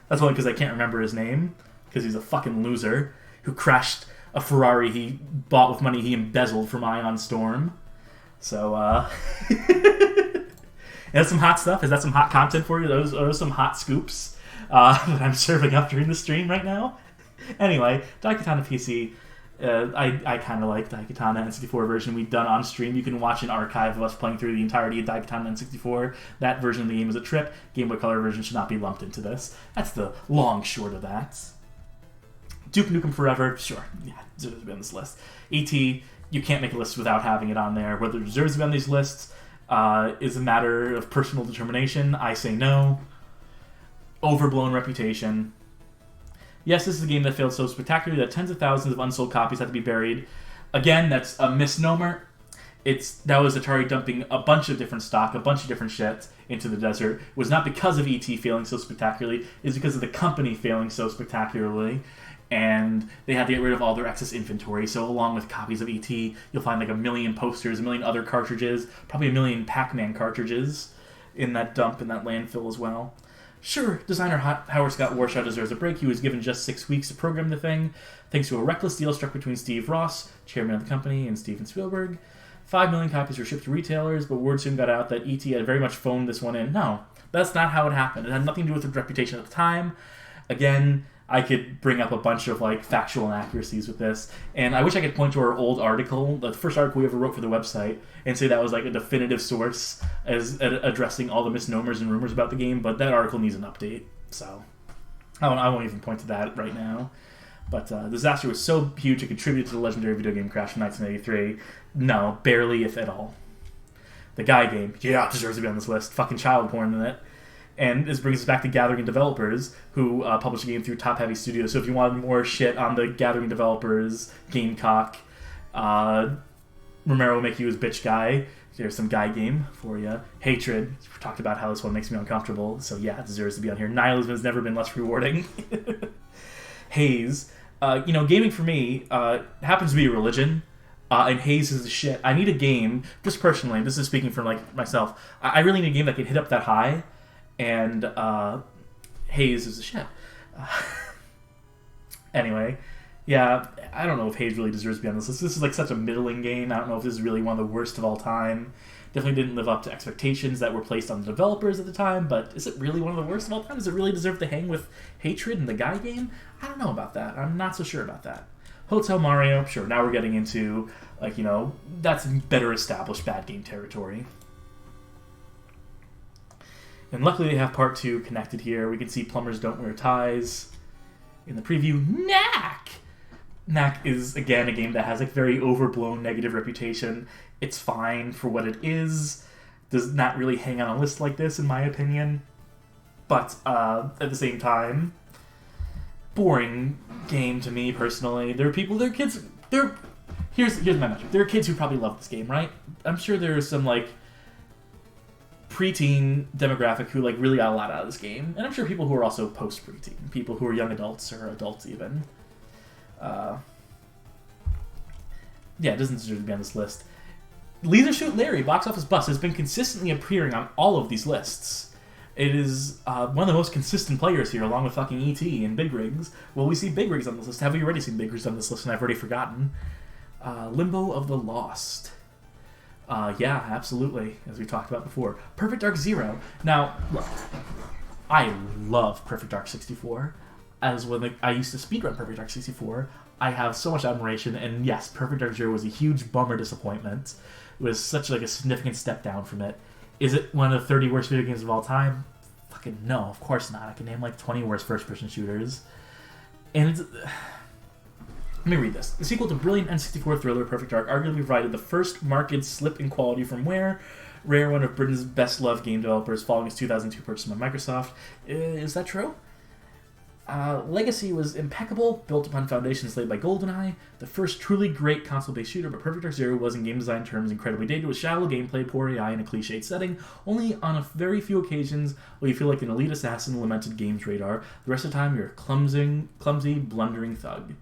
that's only because I can't remember his name, because he's a fucking loser who crashed a Ferrari he bought with money he embezzled from Ion Storm. So, that's some hot stuff. Is that some hot content for you? Those are some hot scoops that I'm serving up during the stream right now. Anyway, Daikatana PC. I kind of like Daikatana N64 version we've done on stream. You can watch an archive of us playing through the entirety of Daikatana N64. That version of the game is a trip. Game Boy Color version should not be lumped into this. That's the long short of that. Duke Nukem Forever, sure, yeah, deserves to be on this list. E.T., you can't make a list without having it on there. Whether it deserves to be on these lists is a matter of personal determination. I say no. Overblown reputation. Yes, this is a game that failed so spectacularly that tens of thousands of unsold copies had to be buried. Again, that's a misnomer. That was Atari dumping a bunch of different stock, a bunch of different shit into the desert. It was not because of E.T. failing so spectacularly. It's because of the company failing so spectacularly. And they had to get rid of all their excess inventory. So along with copies of E.T., you'll find like 1 million posters, 1 million other cartridges, probably 1 million Pac-Man cartridges in that dump, in that landfill as well. Sure, designer Howard Scott Warshaw deserves a break. He was given just 6 weeks to program the thing, thanks to a reckless deal struck between Steve Ross, chairman of the company, and Steven Spielberg. 5 million copies were shipped to retailers, but word soon got out that ET had very much phoned this one in. No, that's not how it happened. It had nothing to do with its reputation at the time. Again, I could bring up a bunch of like factual inaccuracies with this, and I wish I could point to our old article, the first article we ever wrote for the website, and say that was like a definitive source as addressing all the misnomers and rumors about the game, but that article needs an update, so I won't even point to that right now. But the disaster was so huge it contributed to the legendary video game crash in 1983. No, barely, if at all. The Guy game, yeah, deserves to be on this list. Fucking child porn in it. And this brings us back to Gathering developers, who published a game through Top Heavy Studios. So if you wanted more shit on the Gathering developers, Gamecock, Romero will make you his bitch guy. There's some Guy game for you. Hatred, we talked about how this one makes me uncomfortable. So yeah, it deserves to be on here. Nihilism has never been less rewarding. Haze. Gaming for me happens to be a religion. And Haze is the shit. I need a game, just personally, this is speaking from like myself, I really need a game that can hit up that high. And Haze is the shit. Anyway, yeah, I don't know if Haze really deserves to be on this list. This is like such a middling game. I don't know if this is really one of the worst of all time. Definitely didn't live up to expectations that were placed on the developers at the time, but is it really one of the worst of all time? Does it really deserve to hang with Hatred and the Guy game? I don't know about that. I'm not so sure about that. Hotel Mario, sure, now we're getting into, like, that's better established bad game territory. And luckily they have part 2 connected here. We can see Plumbers Don't Wear Ties. In the preview, Knack! Knack is, again, a game that has a very overblown negative reputation. It's fine for what it is. Does not really hang on a list like this, in my opinion. But, at the same time, boring game to me, personally. Here's my message. There are kids who probably love this game, right? I'm sure there are some, like, preteen demographic who like really got a lot out of this game, and I'm sure people who are also post-preteen, people who are young adults or adults even. It doesn't deserve to be on this list. Leisure Suit Larry, Box Office Bust, has been consistently appearing on all of these lists. It is one of the most consistent players here, along with fucking E.T. and Big Rigs. Will we see Big Rigs on this list? Have we already seen Big Rigs on this list and I've already forgotten? Limbo of the Lost. Yeah, absolutely, as we talked about before. Perfect Dark Zero. Now, look, I love Perfect Dark 64. As when I used to speedrun Perfect Dark 64, I have so much admiration, and yes, Perfect Dark Zero was a huge bummer disappointment. It was such like a significant step down from it. Is it one of the 30 worst video games of all time? Fucking no, of course not. I can name like 20 worst first-person shooters. And it's... Let me read this. The sequel to brilliant N64 thriller Perfect Dark arguably provided the first marked slip in quality from Rare, one of Britain's best-loved game developers, following his 2002 purchase by Microsoft. Is that true? Legacy was impeccable, built upon foundations laid by GoldenEye, the first truly great console-based shooter, but Perfect Dark Zero was, in game design terms, incredibly dated with shallow gameplay, poor AI, and a cliched setting. Only on a very few occasions will you feel like an elite assassin lamented game's radar. The rest of the time, you're a clumsy, blundering thug.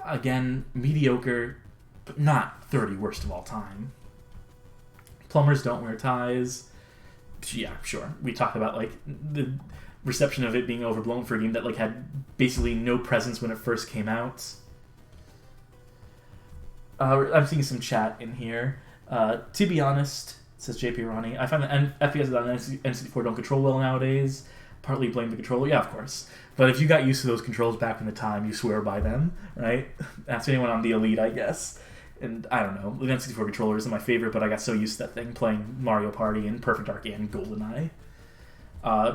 Again, mediocre, but not 30 worst of all time. Plumbers Don't Wear Ties. Yeah, sure. We talked about like the reception of it being overblown for a game that like had basically no presence when it first came out. I'm seeing some chat in here. To be honest, says JP Ronnie, I find that FPS on N64 don't control well nowadays. Partly blame the controller, yeah, of course. But if you got used to those controls back in the time, you swear by them, right? Ask anyone on the Elite, I guess. And I don't know, the N64 controller isn't my favorite, but I got so used to that thing playing Mario Party and Perfect Dark and GoldenEye.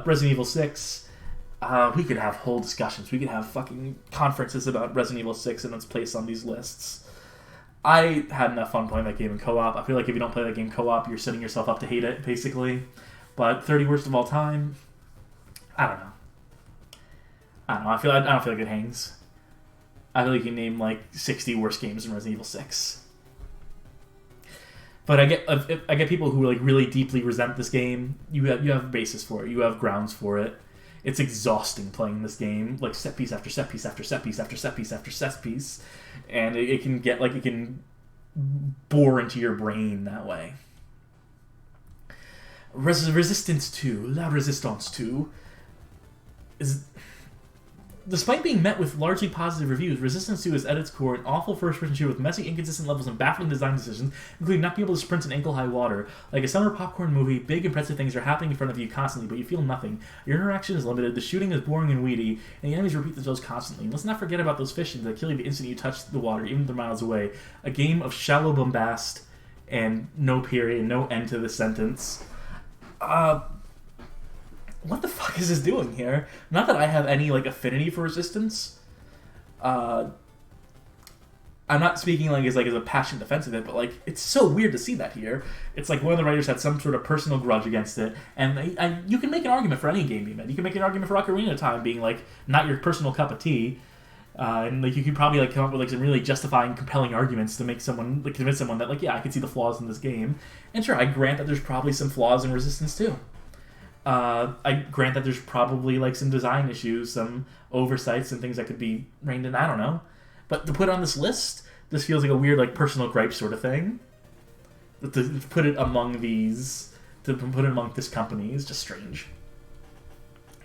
Resident Evil 6, we could have whole discussions. We could have fucking conferences about Resident Evil 6 and its place on these lists. I had enough fun playing that game in co-op. I feel like if you don't play that game co-op, you're setting yourself up to hate it, basically. But 30 worst of all time, I don't know. I don't feel like it hangs. I feel like you can name like 60 worst games in Resident Evil 6. But I get people who like really deeply resent this game. You have a basis for it. You have grounds for it. It's exhausting playing this game, like set piece after set piece after set piece after set piece after set piece, and it can get like it can bore into your brain that way. Resistance 2, La Resistance 2 is Despite being met with largely positive reviews, Resistance 2 is at its core an awful first-person shooter with messy, inconsistent levels and baffling design decisions, including not being able to sprint in ankle-high water. Like a summer popcorn movie, big, impressive things are happening in front of you constantly, but you feel nothing. Your interaction is limited, the shooting is boring and weedy, and the enemies repeat themselves constantly. And let's not forget about those fishing that kill you the instant you touch the water, even if they're miles away. A game of shallow bombast and no period, no end to the sentence. What the fuck is this doing here? Not that I have any, like, affinity for Resistance. I'm not speaking, like, as a passionate defense of it, but, like, it's so weird to see that here. It's like one of the writers had some sort of personal grudge against it, and you can make an argument for any game, even. You can make an argument for Ocarina of Time being, like, not your personal cup of tea. And, like, you could probably, like, come up with, like, some really justifying, compelling arguments to make someone, like, convince someone that, like, yeah, I can see the flaws in this game. And sure, I grant that there's probably some flaws in Resistance, too. I grant that there's probably, like, some design issues, some oversights and things that could be reined in, I don't know. But to put it on this list, this feels like a weird, like, personal gripe sort of thing. To put it among these, to put it among this company is just strange.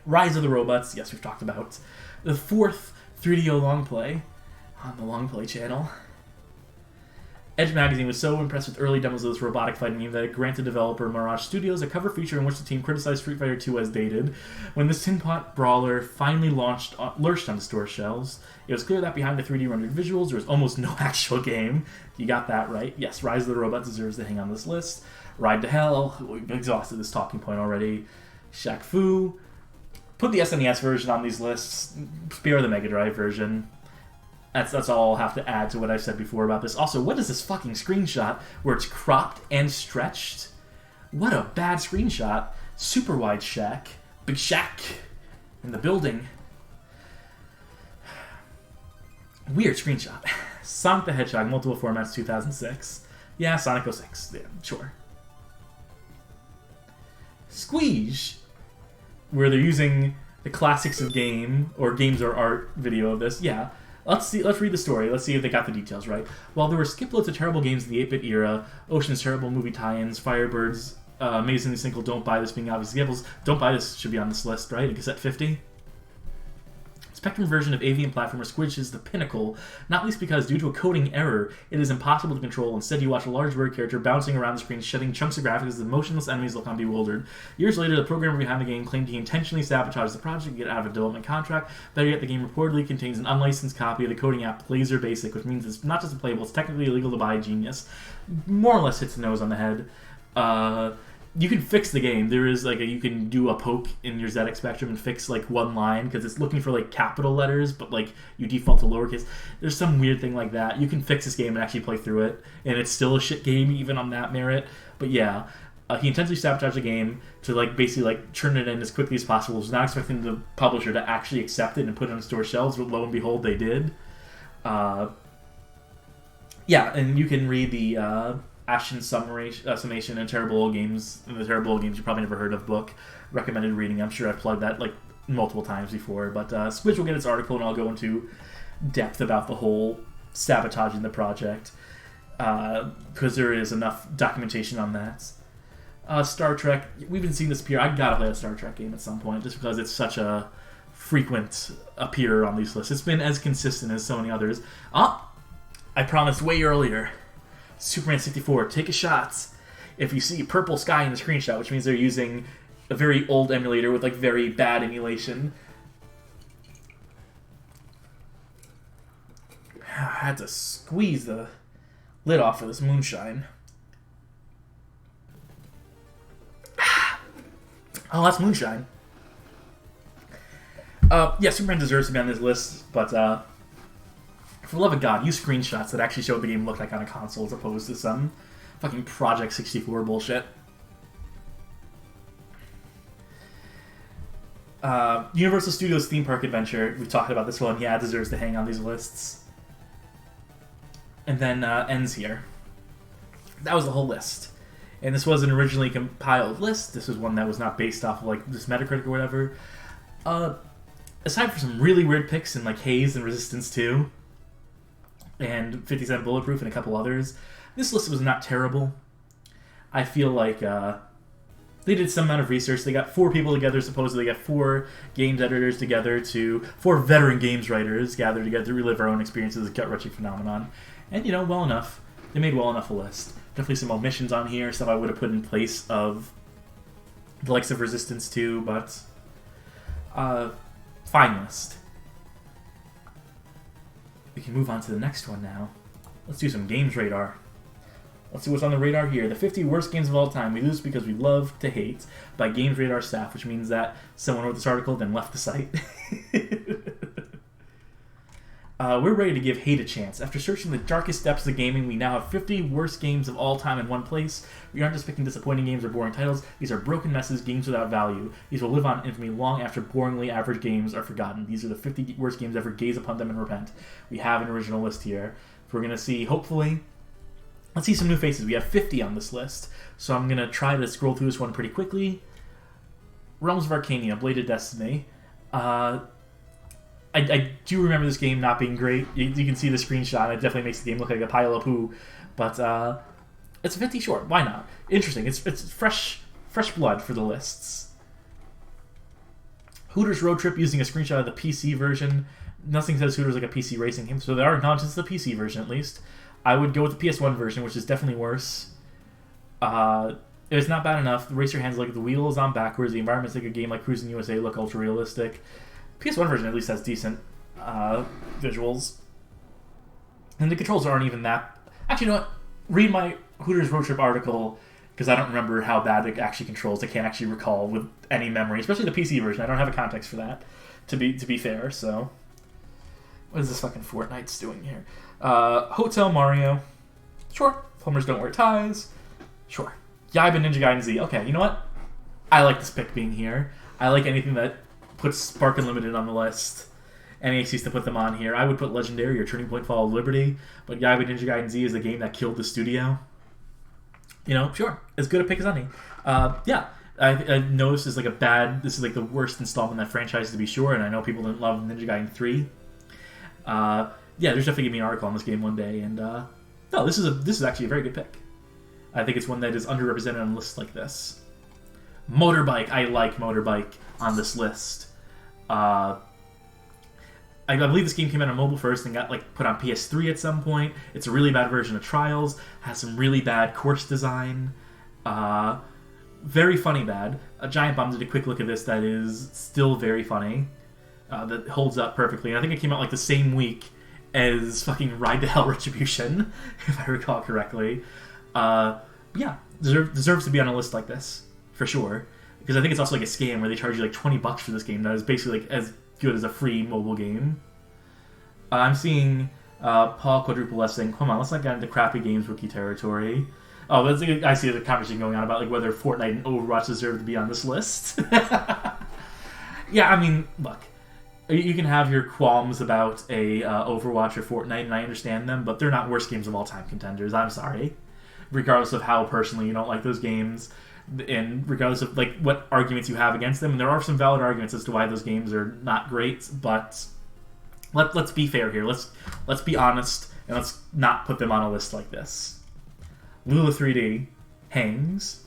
Rise of the Robots, yes, we've talked about. The fourth 3DO long play on the Long Play channel. Edge Magazine was so impressed with early demos of this robotic fighting game that it granted developer Mirage Studios a cover feature in which the team criticized Street Fighter II as dated. When this tin pot brawler finally lurched on the store shelves, it was clear that behind the 3D rendered visuals there was almost no actual game. You got that right. Yes, Rise of the Robots deserves to hang on this list. Ride to Hell, we've exhausted this talking point already. Shaq Fu. Put the SNES version on these lists. Spare the Mega Drive version. That's all I'll have to add to what I've said before about this. Also, what is this fucking screenshot where it's cropped and stretched? What a bad screenshot. Super wide Shaq. Big Shaq in the building. Weird screenshot. Sonic the Hedgehog, multiple formats, 2006. Yeah, Sonic 06. Yeah, sure. Squeeze, where they're using the classics of game, or games or art video of this. Yeah. Let's read the story. Let's see if they got the details right. While there were skiploads of terrible games in the 8-bit era, Ocean's terrible movie tie-ins, Firebirds, Amazingly Single, Don't Buy This being obvious examples. Don't Buy This should be on this list, right? A cassette 50? Spectrum version of avian platformer Squidge is the pinnacle, not least because, due to a coding error, it is impossible to control. Instead, you watch a large bird character bouncing around the screen, shedding chunks of graphics as the motionless enemies look on bewildered. Years later, the programmer behind the game claimed he intentionally sabotaged the project to get out of a development contract. Better yet, the game reportedly contains an unlicensed copy of the coding app Laser Basic, which means it's not just a playable, it's technically illegal to buy. Genius. More or less hits the nose on the head. You can fix the game. There is you can do a poke in your ZX Spectrum and fix one line because it's looking for capital letters, but you default to lowercase. There's some weird thing like that. You can fix this game and actually play through it, and it's still a shit game even on that merit. But yeah, he intentionally sabotaged the game to basically turn it in as quickly as possible. Was not expecting the publisher to actually accept it and put it on store shelves, but lo and behold, they did. Yeah, and you can read the Ashton summation and Terrible Old Games, the Terrible Old Games you probably never heard of book. Recommended reading. I'm sure I've plugged that multiple times before, but Squidge will get its article and I'll go into depth about the whole sabotaging the project because there is enough documentation on that. Star Trek, we've been seeing this appear. I gotta play a Star Trek game at some point just because it's such a frequent appear on these lists. It's been as consistent as so many others. I promised way earlier. Superman 64, take a shot. If you see purple sky in the screenshot, which means they're using a very old emulator with very bad emulation. I had to squeeze the lid off of this moonshine. Oh, that's moonshine. Yeah, Superman deserves to be on this list, but for the love of God, use screenshots that actually show what the game looked like on a console as opposed to some fucking Project 64 bullshit. Universal Studios Theme Park Adventure. We've talked about this one. Yeah, it deserves to hang on these lists. And then ends here. That was the whole list. And this was an originally compiled list. This was one that was not based off of this Metacritic or whatever. Aside from some really weird picks in Haze and Resistance 2, and 57 Bulletproof and a couple others, this list was not terrible. I feel they did some amount of research. They got 4 people together, supposedly. They got 4 games editors together 4 veteran games writers gathered together to relive our own experiences of the gut-wrenching phenomenon. And, well enough. They made well enough a list. Definitely some omissions on here, stuff I would have put in place of the likes of Resistance 2, but fine list. We can move on to the next one now. Let's do some games radar. Let's see what's on the radar here. The 50 worst games of all time. We lose because we love to hate, by Games Radar staff, which means that someone wrote this article then left the site. We're ready to give hate a chance. After searching the darkest depths of gaming, we now have 50 worst games of all time in one place. We aren't just picking disappointing games or boring titles. These are broken messes, games without value. These will live on in infamy long after boringly average games are forgotten. These are the 50 worst games ever. Gaze upon them and repent. We have an original list here. We're going to see, hopefully... Let's see some new faces. We have 50 on this list, so I'm going to try to scroll through this one pretty quickly. Realms of Arcania, Bladed Destiny. I do remember this game not being great. You can see the screenshot. It definitely makes the game look like a pile of poo. But it's 50 short. Why not? Interesting. It's fresh blood for the lists. Hooters Road Trip, using a screenshot of the PC version. Nothing says Hooters like a PC racing game, so they are acknowledged it's the PC version at least. I would go with the PS1 version, which is definitely worse. It's not bad enough. The racer hands like the wheel is on backwards. The environments like a game like Cruising USA look ultra realistic. PS1 version at least has decent visuals. And the controls aren't even that... Actually, you know what? Read my Hooters Road Trip article, because I don't remember how bad it actually controls. I can't actually recall with any memory, especially the PC version. I don't have a context for that, to be fair, so... What is this fucking Fortnite's doing here? Hotel Mario. Sure. Plumbers don't wear ties. Sure. Yaiba Ninja Gaiden Z. Okay, you know what? I like this pick being here. I like anything that puts Spark Unlimited on the list. Any excuse to put them on here. I would put Legendary or Turning Point Fall of Liberty, but Yaiba Ninja Gaiden Z is the game that killed the studio. Sure. As good a pick as any. Yeah. I know this is this is like the worst installment in that franchise to be sure, and I know people didn't love Ninja Gaiden 3. Yeah, there's definitely going to be an article on this game one day, and no, this is actually a very good pick. I think it's one that is underrepresented on lists like this. Motorbike, I like Motorbike on this list. I believe this game came out on mobile first and got put on PS3 at some point. It's a really bad version of Trials, has some really bad course design. Very funny bad. Giant Bomb did a quick look at this that is still very funny. That holds up perfectly. And I think it came out the same week as fucking Ride to Hell Retribution, if I recall correctly. Yeah, deserves to be on a list like this, for sure. Because I think it's also a scam where they charge you $20 for this game that is basically as good as a free mobile game. I'm seeing Paul Quadruple S saying, come on, let's not get into crappy games rookie territory. Oh, I see the conversation going on about whether Fortnite and Overwatch deserve to be on this list. Yeah, I mean, look. You can have your qualms about a Overwatch or Fortnite, and I understand them, but they're not worst games of all time contenders. I'm sorry. Regardless of how personally you don't like those games, and regardless of what arguments you have against them, and there are some valid arguments as to why those games are not great, but let's be fair here. Let's be honest, and let's not put them on a list like this. Lula 3D hangs.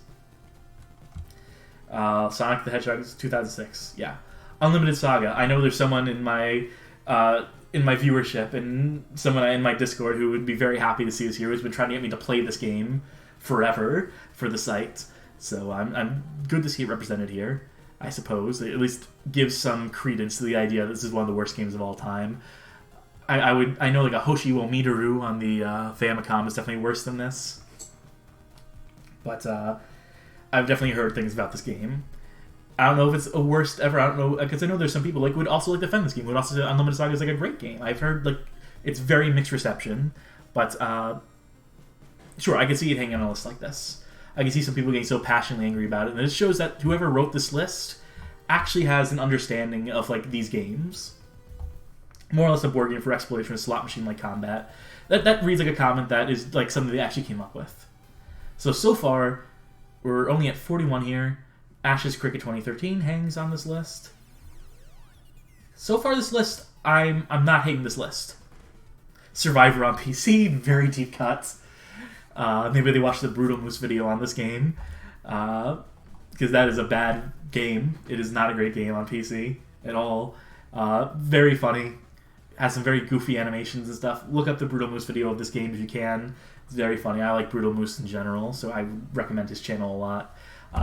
Sonic the Hedgehog is 2006. Yeah. Unlimited Saga. I know there's someone in my viewership and someone in my Discord who would be very happy to see this here, who's been trying to get me to play this game forever for the site. So I'm good to see it represented here, I suppose. It at least gives some credence to the idea that this is one of the worst games of all time. I know a Hoshi wo Midori on the Famicom is definitely worse than this. But I've definitely heard things about this game. I don't know if it's a worst ever. I don't know, because I know there's some people who would also defend this game. Would also say Unlimited Saga is a great game. I've heard it's very mixed reception, but sure, I can see it hanging on a list like this. I can see some people getting so passionately angry about it, and it shows that whoever wrote this list actually has an understanding of these games. More or less a board game for exploration with slot machine combat. That reads like a comment that is something they actually came up with. So far, we're only at 41 here. Ash's Cricket 2013 hangs on this list. So far, this list, I'm not hating this list. Survivor on PC, very deep cuts. Maybe they watched the Brutal Moose video on this game. because that is a bad game. It is not a great game on PC at all. Very funny. Has some very goofy animations and stuff. Look up the Brutal Moose video of this game if you can. It's very funny. I like Brutal Moose in general, so I recommend his channel a lot.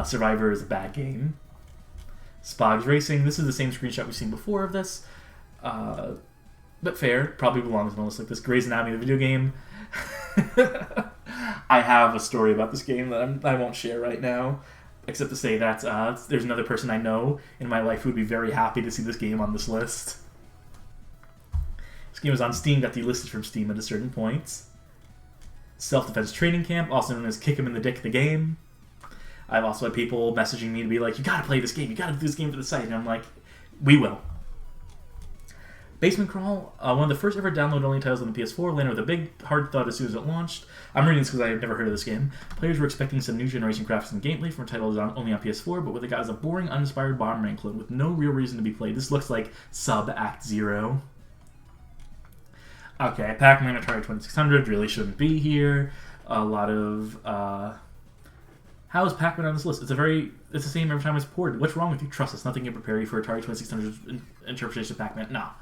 Survivor is a bad game. Spogs Racing. This is the same screenshot we've seen before of this. But fair. Probably belongs on a list like this. Grey's Anatomy, the video game. I have a story about this game that I won't share right now, except to say that there's another person I know in my life who would be very happy to see this game on this list. This game was on Steam, got delisted from Steam at a certain point. Self-Defense Training Camp, also known as Kick 'em in the Dick the game. I've also had people messaging me to be like, you gotta play this game, you gotta do this game for the site, and I'm like, we will. Basement Crawl, one of the first ever download-only titles on the PS4, landed with a big, hard thud as soon as it launched. I'm reading this because I have never heard of this game. Players were expecting some new generation graphics and gameplay from a title that was only on PS4, but what they got is a boring, uninspired Bomberman clone with no real reason to be played. This looks like Sub-Act Zero. Okay, Pac-Man Atari 2600 really shouldn't be here. A lot of... How is Pac-Man on this list? It's the same every time it's ported. What's wrong with you? Trust us, nothing can prepare you for Atari 2600's interpretation of Pac-Man. Nah.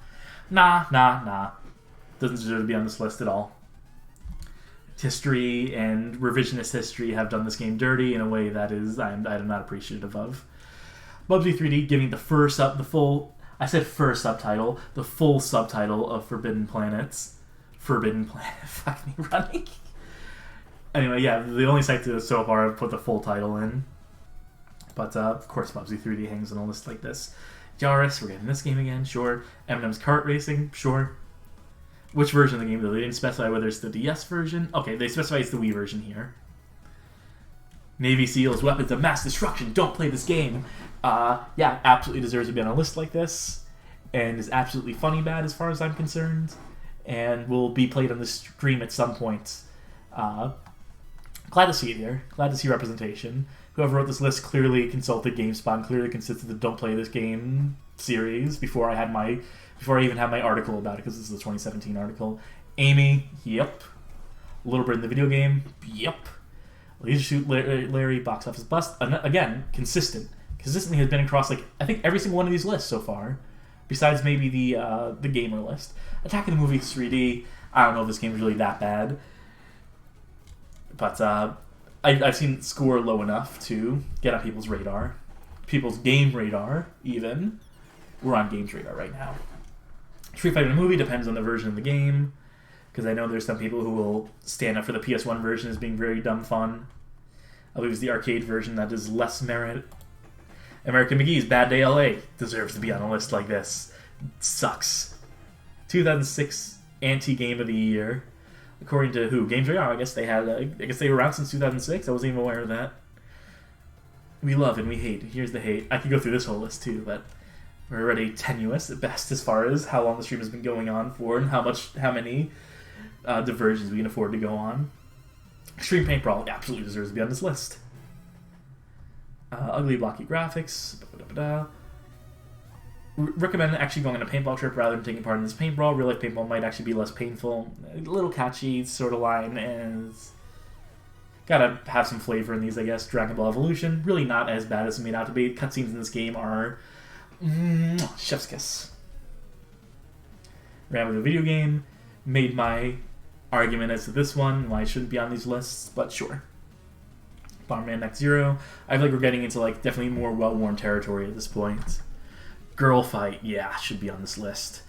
Doesn't deserve to be on this list at all. History and revisionist history have done this game dirty in a way that I'm not appreciative of. Bubsy 3D giving the full subtitle of Forbidden Planets. Forbidden Planet. Fuck me running. Anyway, yeah, the only site so far I've put the full title in. But, of course, Bubsy 3D hangs on a list like this. Yaris, we're getting this game again, sure. Eminem's Kart Racing, sure. Which version of the game, though? They didn't specify whether it's the DS version. Okay, they specify it's the Wii version here. Navy SEALs, Weapons of Mass Destruction, don't play this game. Yeah, absolutely deserves to be on a list like this. And is absolutely funny bad as far as I'm concerned. And will be played on the stream at some point. Glad to see it here. Glad to see representation. Whoever wrote this list clearly consulted GameSpot and clearly considered the Don't Play This Game series before I even had my article about it, because this is a 2017 article. Amy, yep. A Little Bit in the Video Game, yep. Leisure Suit Larry, Box Office Bust, again, consistently has been across I think every single one of these lists so far, besides maybe the gamer list. Attack of the Movies 3D, I don't know if this game is really that bad, but I've seen it score low enough to get on people's radar. People's game radar, even. We're on games radar right now. Street Fighter the movie depends on the version of the game, because I know there's some people who will stand up for the PS1 version as being very dumb fun. I believe it's the arcade version that is less merit. American McGee's Bad Day LA deserves to be on a list like this. It sucks. 2006 Anti-Game of the Year. According to who? Games Radar. I guess they were around since 2006. I wasn't even aware of that. We love and we hate. Here's the hate. I could go through this whole list too, but we're already tenuous at best as far as how long the stream has been going on for and how many diversions we can afford to go on. Extreme Paint Brawl absolutely deserves to be on this list. Ugly blocky graphics. Recommend actually going on a paintball trip rather than taking part in this paintball. Real life paintball might actually be less painful. A little catchy sort of line, and gotta have some flavor in these, I guess. Dragon Ball Evolution, really not as bad as it made out to be. Cutscenes in this game are chef's kiss. Ran with a video game, made my argument as to this one, why it shouldn't be on these lists, but sure. Bomberman Next Zero. I feel like we're getting into definitely more well-worn territory at this point. Girl Fight, yeah, should be on this list.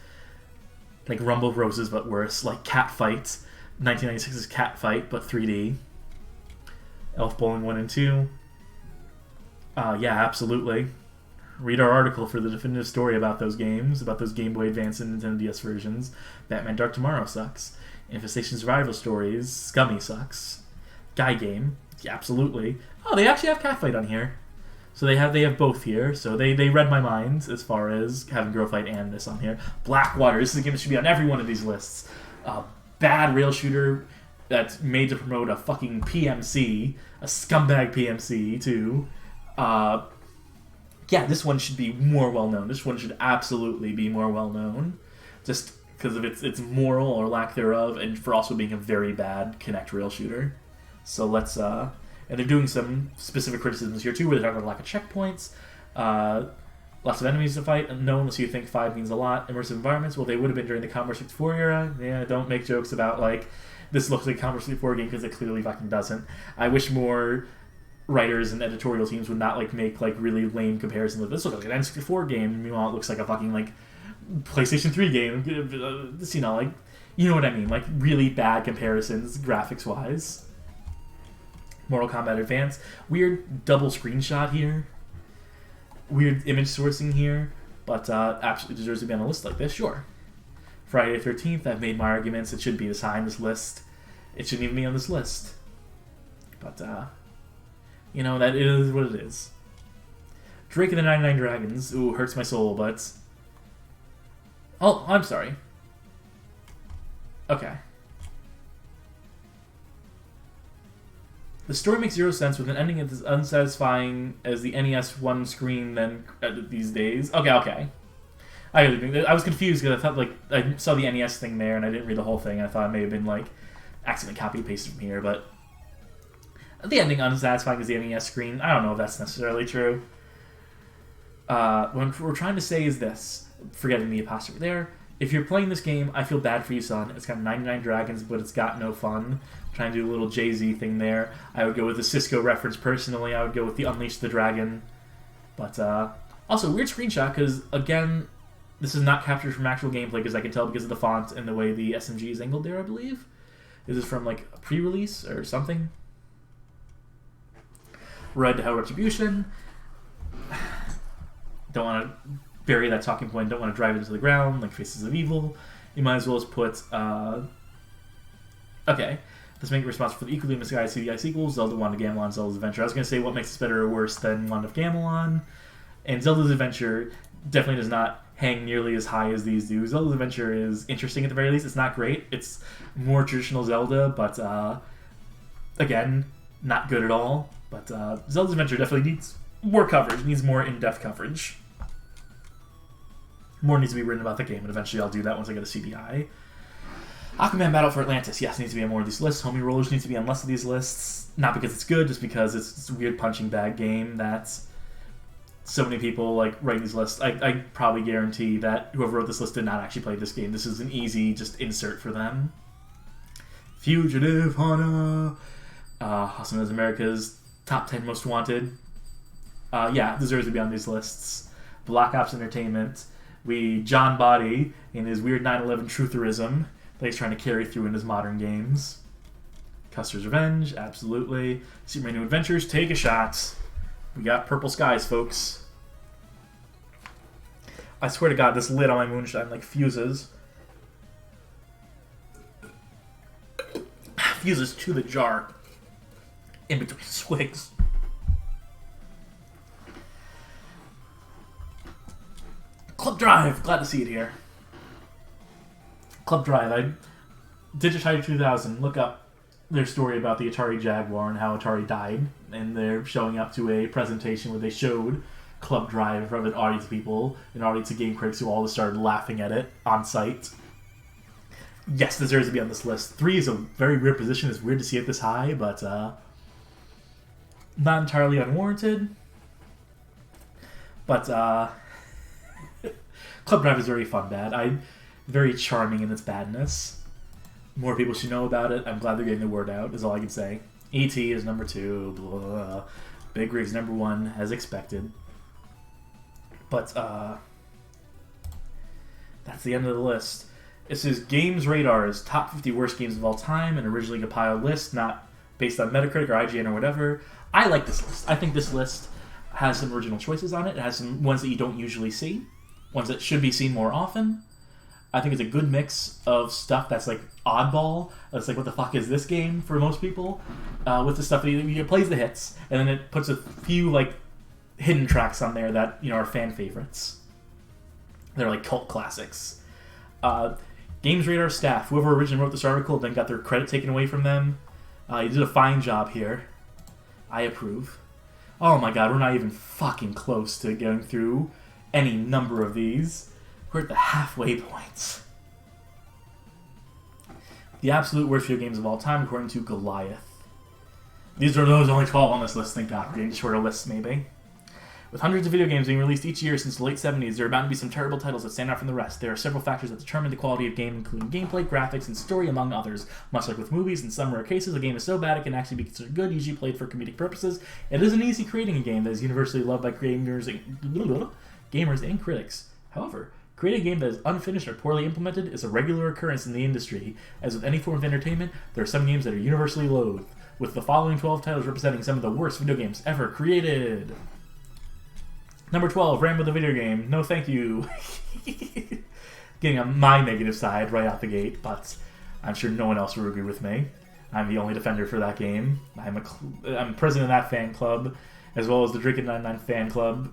Like Rumble of Roses, but worse. Like Cat Fight, 1996's Cat Fight, but 3D. Elf Bowling 1 and 2. Yeah, absolutely. Read our article for the definitive story about those games, about those Game Boy Advance and Nintendo DS versions. Batman Dark Tomorrow sucks. Infestation Survival Stories, Scummy sucks. Guy Game, yeah, absolutely. Oh, they actually have Cat Fight on here. So they have both here. So they read my mind as far as having Girl Fight and this on here. Blackwater. This is a game that should be on every one of these lists. Bad rail shooter that's made to promote a fucking PMC, a scumbag PMC too. Yeah, this one should be more well known. This one should absolutely be more well known, just because of its moral or lack thereof, and for also being a very bad Kinect rail shooter. So let's And they're doing some specific criticisms here too, where they're talking about lack of checkpoints, lots of enemies to fight. No, unless you think 5 means a lot. Immersive environments, well, they would have been during the Commodore 64 era. Yeah, don't make jokes about, like, this looks like a Commodore 64 game, because it clearly fucking doesn't. I wish more writers and editorial teams would not, like, make, like, really lame comparisons. Like, this looks like an N64 game, meanwhile it looks like a fucking, like, PlayStation 3 game. You know, like, you know what I mean? Like, really bad comparisons, graphics-wise. Mortal Kombat Advance. Weird double screenshot here. Weird image sourcing here. But absolutely deserves to be on a list like this, sure. Friday the 13th, I've made my arguments. It should be this high on this list. It shouldn't even be on this list. But, you know, that is what it is. Drake and the 99 Dragons. Ooh, hurts my soul, but... Oh, I'm sorry. Okay. The story makes zero sense with an ending as unsatisfying as the NES one screen then these days. Okay. I was confused because I thought, like, I saw the NES thing there and I didn't read the whole thing. I thought it may have been, like, accidentally copy and pasted from here, but the ending unsatisfying as the NES screen, I don't know if that's necessarily true. What we're trying to say is this, forgetting the apostrophe there. If you're playing this game, I feel bad for you, son. It's got 99 dragons, but it's got no fun. Trying to do a little Jay-Z thing there. I would go with the Cisco reference personally. I would go with the Unleash the Dragon. But, also, weird screenshot, because, again, this is not captured from actual gameplay, because I can tell because of the font and the way the SMG is angled there, I believe. Is this from, like, a pre-release or something? Red to Hell Retribution. Don't want to bury that talking point, don't want to drive it into the ground, like Faces of Evil. You might as well just put, okay. Let's make a response for the equally misguided CDI sequels, Zelda Wand of Gamelon, Zelda's Adventure. I was going to say what makes this better or worse than Wand of Gamelon. And Zelda's Adventure definitely does not hang nearly as high as these do. Zelda's Adventure is interesting at the very least. It's not great. It's more traditional Zelda, but, again, not good at all. But Zelda's Adventure definitely needs more coverage, needs more in-depth coverage. More needs to be written about the game, and eventually I'll do that once I get a CDI. Aquaman Battle for Atlantis, yes, needs to be on more of these lists. Homie Rollers needs to be on less of these lists. Not because it's good, just because it's a weird punching bag game that so many people like write these lists. I probably guarantee that whoever wrote this list did not actually play this game. This is an easy just insert for them. Fugitive, Hana. Also known as America's top 10 most wanted. Yeah, deserves to be on these lists. Black Ops Entertainment. John Body in his weird 9/11 trutherism that he's trying to carry through in his modern games. Custer's Revenge, absolutely. Superman New Adventures, take a shot. We got purple skies, folks. I swear to God, this lid on my moonshine like fuses. Fuses to the jar in between swigs. Club Drive! Glad to see it here. Club Drive. Digitizer 2000. Look up their story about the Atari Jaguar and how Atari died. And they're showing up to a presentation where they showed Club Drive in front of an audience of people, an audience of game critics who all just started laughing at it on site. Yes, deserves to be on this list. 3 is a very weird position. It's weird to see it this high, but not entirely unwarranted. But Club Drive is very fun bad. Very charming in its badness. More people should know about it. I'm glad they're getting the word out, is all I can say. E.T. is number 2. Blah. Big Rig's number 1, as expected. But, that's the end of the list. This is Games Radar's top 50 worst games of all time, an originally compiled list, not based on Metacritic or IGN or whatever. I like this list. I think this list has some original choices on it. It has some ones that you don't usually see. Ones that should be seen more often. I think it's a good mix of stuff that's like oddball. That's like, what the fuck is this game for most people? With the stuff that it plays the hits, and then it puts a few like hidden tracks on there that are fan favorites. They're like cult classics. Games Radar staff, whoever originally wrote this article, then got their credit taken away from them. You did a fine job here. I approve. Oh my god, we're not even fucking close to going through any number of these. We're at the halfway point. The absolute worst video games of all time, according to Goliath. These are those only 12 on this list, thank God. We're getting shorter lists, maybe. With hundreds of video games being released each year since the late 70s, there are bound to be some terrible titles that stand out from the rest. There are several factors that determine the quality of game, including gameplay, graphics, and story, among others. Much like with movies, in some rare cases, a game is so bad it can actually be considered good, usually played for comedic purposes. It isn't easy creating a game that is universally loved by gamers and critics. However, creating a game that is unfinished or poorly implemented is a regular occurrence in the industry. As with any form of entertainment, there are some games that are universally loathed, with the following 12 titles representing some of the worst video games ever created. Number 12, ran with a video game. No thank you. Getting on my negative side right out the gate, but I'm sure no one else will agree with me. I'm the only defender for that game. I'm president of that fan club, as well as the Drinking 99 fan club.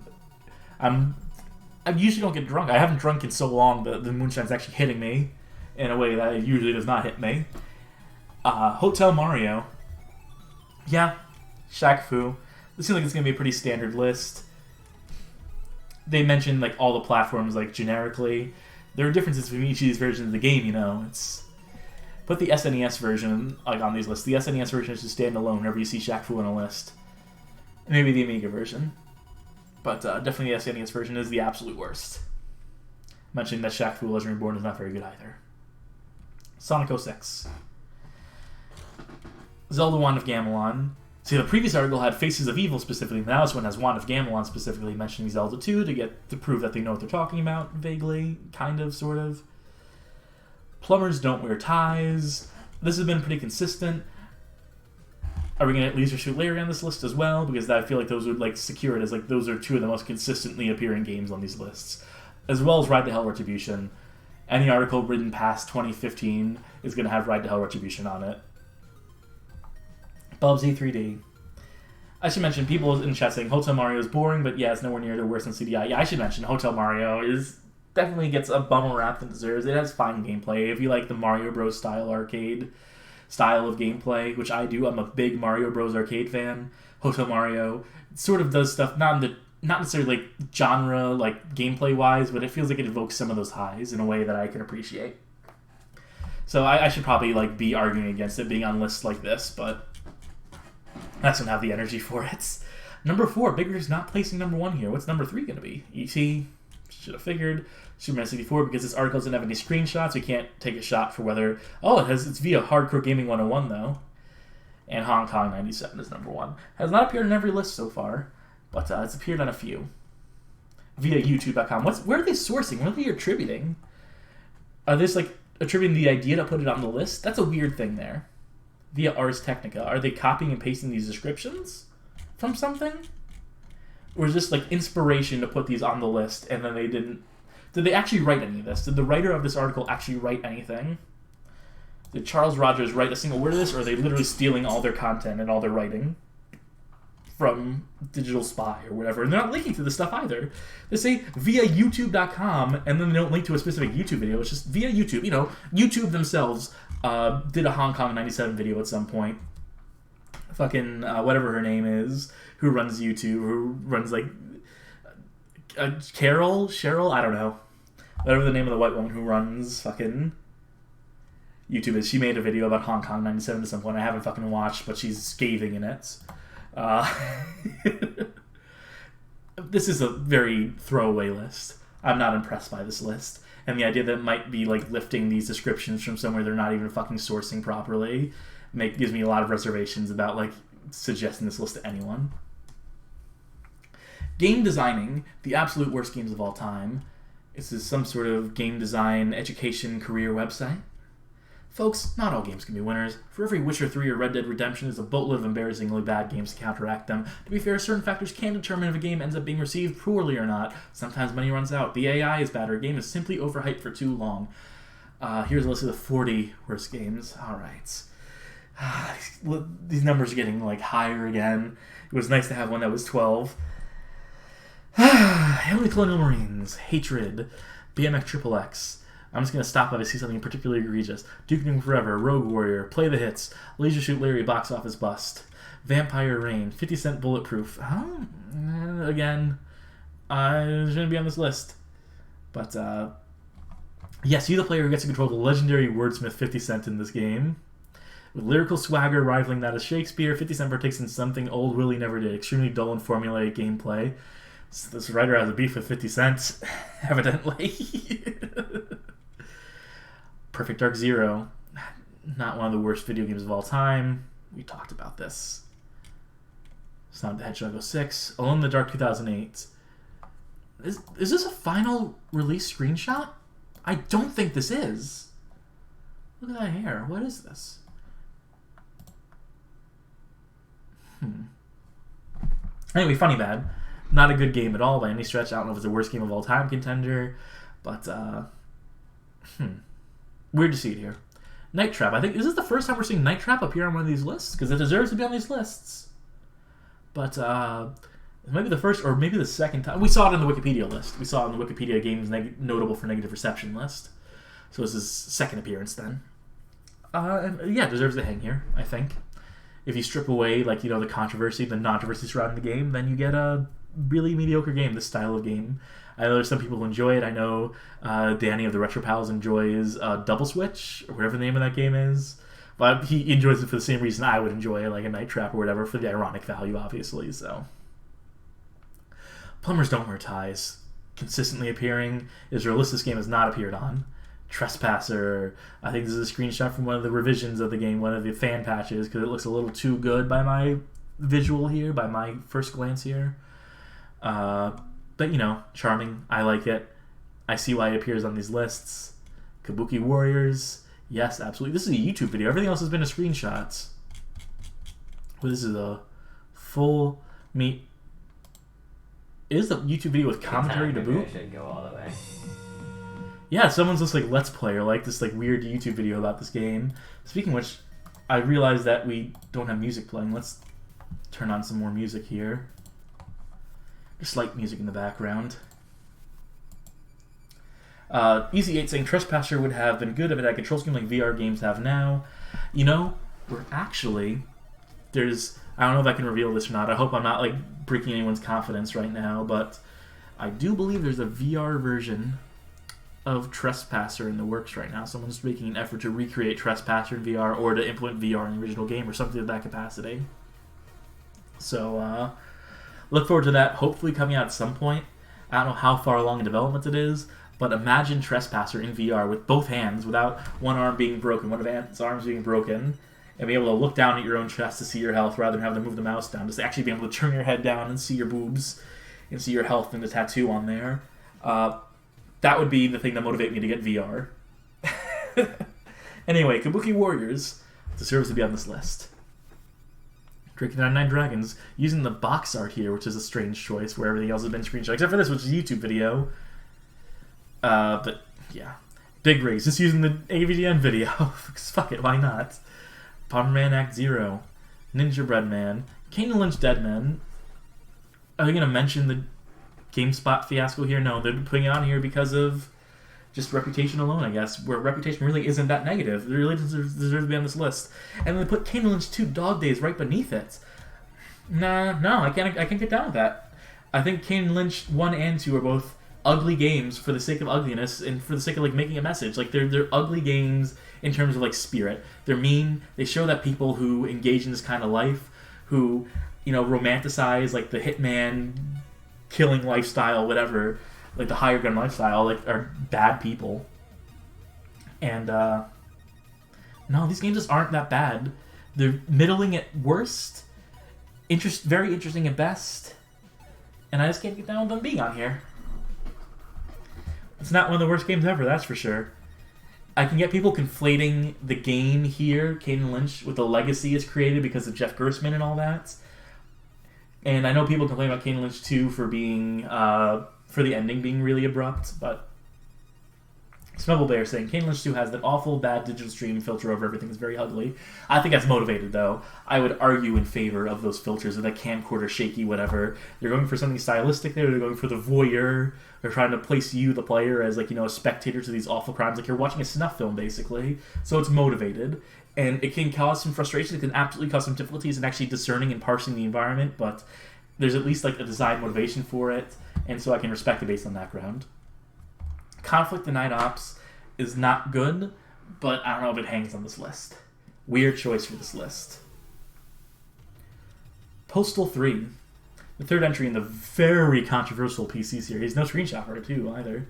I usually don't get drunk. I haven't drunk in so long that the moonshine's actually hitting me in a way that it usually does not hit me. Hotel Mario. Yeah, Shaq Fu. This seems like it's going to be a pretty standard list. They mentioned like all the platforms like generically. There are differences between each of these versions of the game, you know. It's put the SNES version like on these lists. The SNES version is just stand alone whenever you see Shaq Fu on a list. Maybe the Amiga version. But definitely the SNES version is the absolute worst. Mentioning that Shaq Fu Legend Reborn is not very good either. Sonic 06. Zelda Wand of Gamelon. See, the previous article had Faces of Evil specifically, now this one has Wand of Gamelon specifically, mentioning Zelda 2 to prove that they know what they're talking about, vaguely, kind of, sort of. Plumbers don't wear ties. This has been pretty consistent. Are we going to get Leisure Suit Larry on this list as well? Because I feel like those would like secure it as like those are two of the most consistently appearing games on these lists. As well as Ride to Hell Retribution. Any article written past 2015 is going to have Ride to Hell Retribution on it. Bubsy 3D. I should mention, people in chat saying Hotel Mario is boring, but yeah, it's nowhere near the worst on CDI. Yeah, I should mention Hotel Mario definitely gets a bummer rap than it deserves. It has fine gameplay. If you like the Mario Bros. Style arcade style of gameplay, which I do, I'm a big Mario Bros. Arcade fan. Hotel Mario sort of does stuff not necessarily like genre like gameplay wise, but it feels like it evokes some of those highs in a way that I can appreciate. So I should probably like be arguing against it being on lists like this, but I just don't have the energy for it. Number 4, Bigger's not placing number 1 here. What's number 3 going to be? E.T. Should have figured. Superman 64, because this article doesn't have any screenshots, we can't take a shot for whether... Oh, it's via Hardcore Gaming 101, though. And Hong Kong 97 is number 1. Has not appeared on every list so far, but it's appeared on a few. Via YouTube.com. Where are they sourcing? What are they attributing? Are they just, like, attributing the idea to put it on the list? That's a weird thing there. Via Ars Technica. Are they copying and pasting these descriptions from something? Or is this like inspiration to put these on the list and then they didn't... Did they actually write any of this? Did the writer of this article actually write anything? Did Charles Rogers write a single word of this, or are they literally stealing all their content and all their writing from Digital Spy or whatever? And they're not linking to this stuff either. They say via YouTube.com, and then they don't link to a specific YouTube video. It's just via YouTube. You know, YouTube themselves did a Hong Kong 97 video at some point. Fucking whatever her name is, who runs YouTube, who runs like Cheryl, I don't know. Whatever the name of the white woman who runs fucking YouTube is. She made a video about Hong Kong 97 at some point. I haven't fucking watched, but she's scathing in it. This is a very throwaway list. I'm not impressed by this list. And the idea that it might be like lifting these descriptions from somewhere they're not even fucking sourcing properly gives me a lot of reservations about like suggesting this list to anyone. Game designing, the absolute worst games of all time. This is some sort of game design education career website. Folks, not all games can be winners. For every Witcher 3 or Red Dead Redemption, there's a boatload of embarrassingly bad games to counteract them. To be fair, certain factors can determine if a game ends up being received poorly or not. Sometimes money runs out. The AI is bad, or a game is simply overhyped for too long. Here's a list of the 40 worst games. Alright. These numbers are getting like higher again. It was nice to have one that was 12. Heavenly Colonial Marines, Hatred, BMX Triple X. I'm just going to stop if I see something particularly egregious. Duke Nukem Forever, Rogue Warrior, Play the Hits, Leisure Suit Larry, Box Office Bust, Vampire Rain, 50 Cent Bulletproof. Again, it shouldn't be on this list. But, yes, you're the player who gets to control the legendary wordsmith 50 Cent in this game. With lyrical swagger rivaling that of Shakespeare, 50 Cent partakes in something old Willie never did. Extremely dull and formulaic gameplay. So this writer has a beef with 50 Cent, evidently. Perfect Dark Zero. Not one of the worst video games of all time. We talked about this. Sonic the Hedgehog 06. Alone in the Dark 2008. Is this a final release screenshot? I don't think this is. Look at that hair. What is this? Anyway, Funny Bad. Not a good game at all by any stretch. I don't know if it's the worst game of all time contender, but weird to see it here. Night Trap. I think, is this the first time we're seeing Night Trap appear on one of these lists? Because it deserves to be on these lists. But maybe the first or maybe the second time. We saw it on the Wikipedia list. We saw it on the Wikipedia games notable for negative reception list. So this is second appearance then. And yeah, deserves to hang here, I think. If you strip away, like, you know, the controversy, the non-controversy surrounding the game, then you get a really mediocre game, this style of game. I know there's some people who enjoy it. I know Danny of the Retro Pals enjoys Double Switch, or whatever the name of that game is. But he enjoys it for the same reason I would enjoy it, like a Night Trap or whatever, for the ironic value, obviously. So, Plumbers Don't Wear Ties, consistently appearing. Is there a list this game has not appeared on? Trespasser. I think this is a screenshot from one of the revisions of the game, one of the fan patches, because it looks a little too good by my visual here, by my first glance here. But, you know, charming. I like it. I see why it appears on these lists. Kabuki Warriors. Yes, absolutely. This is a YouTube video. Everything else has been a screenshot. Well, this is a full meat. It is a YouTube video with commentary to boot. I should go all the way. Yeah, someone's just like Let's Play or like this like weird YouTube video about this game. Speaking of which, I realized that we don't have music playing. Let's turn on some more music here. Just light music in the background. Easy8 saying Trespasser would have been good if it had control scheme like VR games have now. You know, we're actually... There's... I don't know if I can reveal this or not. I hope I'm not like breaking anyone's confidence right now, but I do believe there's a VR version of Trespasser in the works right now. Someone's making an effort to recreate Trespasser in VR or to implement VR in the original game or something of that capacity. So, look forward to that hopefully coming out at some point. I don't know how far along in development it is, but imagine Trespasser in VR with both hands, without one arm being broken, one of Ant's arms being broken, and be able to look down at your own chest to see your health rather than having to move the mouse down. Just actually being able to turn your head down and see your boobs and see your health and the tattoo on there. That would be the thing that motivated me to get VR. Anyway, Kabuki Warriors deserves to be on this list. Drinking 99 Dragons, using the box art here, which is a strange choice, where everything else has been screenshot, except for this, which is a YouTube video. But, yeah. Big Rigs, just using the AVGN video. Fuck it, why not? Pac-Man Act Zero. Ninja Breadman. Kane and Lynch Deadman. Are they going to mention the GameSpot fiasco here? No, they're putting it on here because of just reputation alone, I guess. Where reputation really isn't that negative. It really deserves to be on this list. And they put Kane and Lynch 2 Dog Days right beneath it. No, I can't get down with that. I think Kane and Lynch 1 and 2 are both ugly games for the sake of ugliness and for the sake of like making a message. Like they're ugly games in terms of like spirit. They're mean. They show that people who engage in this kind of life, who, you know, romanticize like the hitman killing lifestyle, whatever, like the higher gun lifestyle, like are bad people. And no, these games just aren't that bad. They're middling at worst, very interesting at best, and I just can't get down with them being on here. It's not one of the worst games ever, that's for sure. I can get people conflating the game here, Kane and Lynch, with the legacy it's created because of Jeff Gerstmann and all that. And I know people complain about Kane and Lynch 2 for being, for the ending being really abrupt, but Smuggle Bear saying Kane and Lynch 2 has that awful bad digital stream filter over everything. It's very ugly. I think that's motivated, though. I would argue in favor of those filters, of that camcorder shaky, whatever. They're going for something stylistic there. They're going for the voyeur. They're trying to place you, the player, as like, you know, a spectator to these awful crimes. Like you're watching a snuff film, basically. So it's motivated. And it can cause some frustration. It can absolutely cause some difficulties in actually discerning and parsing the environment. But there's at least like a design motivation for it. And so I can respect it based on that ground. Conflict the Night Ops is not good, but I don't know if it hangs on this list. Weird choice for this list. Postal 3. The third entry in the very controversial PC series. No screenshot for it, too, either.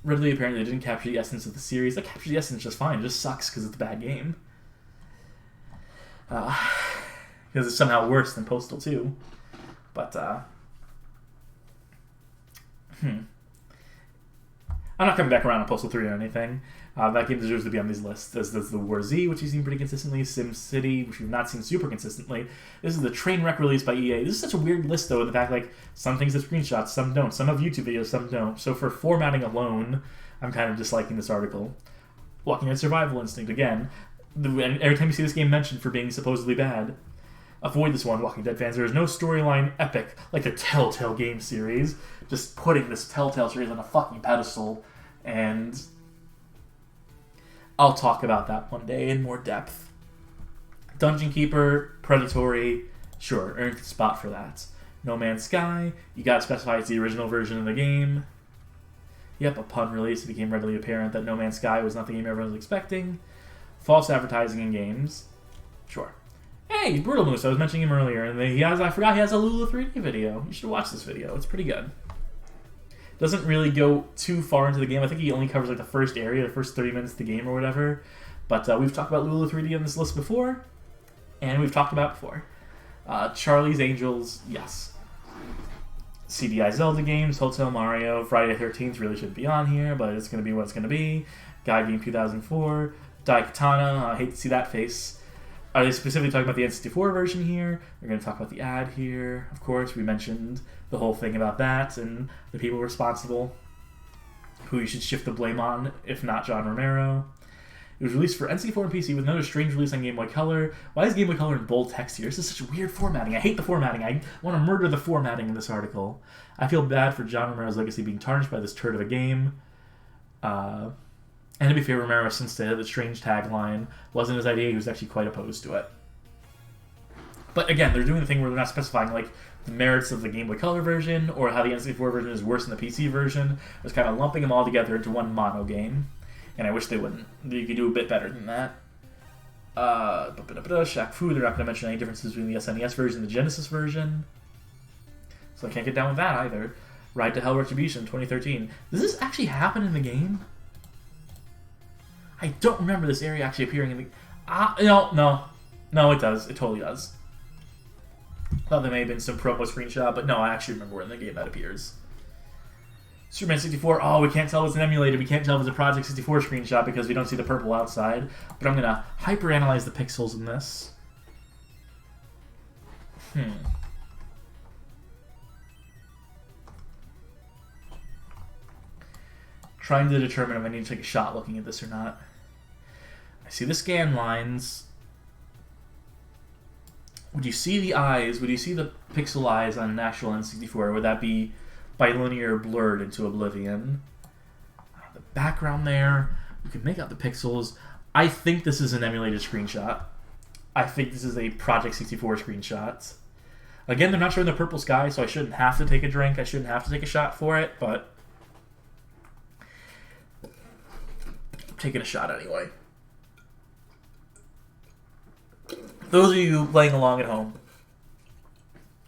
Readily apparent they didn't capture the essence of the series. They captured the essence just fine. It just sucks because it's a bad game. Because it's somehow worse than Postal 2. But, I'm not coming back around on Postal 3 or anything. That game deserves to be on these lists. As does the War Z, which you've seen pretty consistently. Sim City, which we've not seen super consistently. This is the train wreck release by EA. This is such a weird list, though, in the fact, like, some things have screenshots, some don't. Some have YouTube videos, some don't. So for formatting alone, I'm kind of disliking this article. Walking Dead Survival Instinct, again. Every time you see this game mentioned for being supposedly bad, avoid this one, Walking Dead fans. There is no storyline epic like the Telltale game series. Just putting this Telltale series on a fucking pedestal, and I'll talk about that one day in more depth. Dungeon Keeper, Predatory, sure, earned the spot for that. No Man's Sky, you gotta specify it's the original version of the game. Yep, upon release it became readily apparent that No Man's Sky was not the game everyone was expecting. False advertising in games, sure. Hey, Brutal Moose, I was mentioning him earlier, and I forgot he has a Lulu 3D video. You should watch this video, it's pretty good. Doesn't really go too far into the game. I think he only covers like the first area, the first 30 minutes of the game or whatever. But we've talked about Lulu 3D on this list before, and we've talked about it before. Charlie's Angels, yes. CDI Zelda games, Hotel Mario, Friday the 13th really shouldn't be on here, but it's going to be what it's going to be. Guy Game 2004, Daikatana, I hate to see that face. Are they specifically talking about the N64 version here? We're going to talk about the ad here. Of course, we mentioned the whole thing about that and the people responsible, who you should shift the blame on, if not John Romero. It was released for N64 and PC with another strange release on Game Boy Color. Why is Game Boy Color in bold text here? This is such weird formatting. I hate the formatting. I want to murder the formatting in this article. I feel bad for John Romero's legacy being tarnished by this turd of a game. And to be fair, Romero since stated the strange tagline wasn't his idea. He was actually quite opposed to it. But again, they're doing the thing where they're not specifying like the merits of the Game Boy Color version or how the N64 version is worse than the PC version. It's kind of lumping them all together into one mono game. And I wish they wouldn't. You could do a bit better than that. Shaq Fu, they're not going to mention any differences between the SNES version and the Genesis version. So I can't get down with that either. Ride to Hell Retribution 2013. Does this actually happen in the game? I don't remember this area actually appearing in the... No, it does. It totally does. Thought there may have been some promo screenshot, but no, I actually remember where in the game that appears. Superman 64, oh, we can't tell if it's an emulator. We can't tell if it's a Project 64 screenshot because we don't see the purple outside. But I'm going to hyper-analyze the pixels in this. Trying to determine if I need to take a shot looking at this or not. I see the scan lines. Would you see the eyes? Would you see the pixel eyes on an actual N64? Or would that be bilinear blurred into oblivion? The background there. You can make out the pixels. I think this is an emulated screenshot. I think this is a Project 64 screenshot. Again, they're not showing the purple sky, so I shouldn't have to take a drink. I shouldn't have to take a shot for it, but I'm taking a shot anyway. Those of you playing along at home,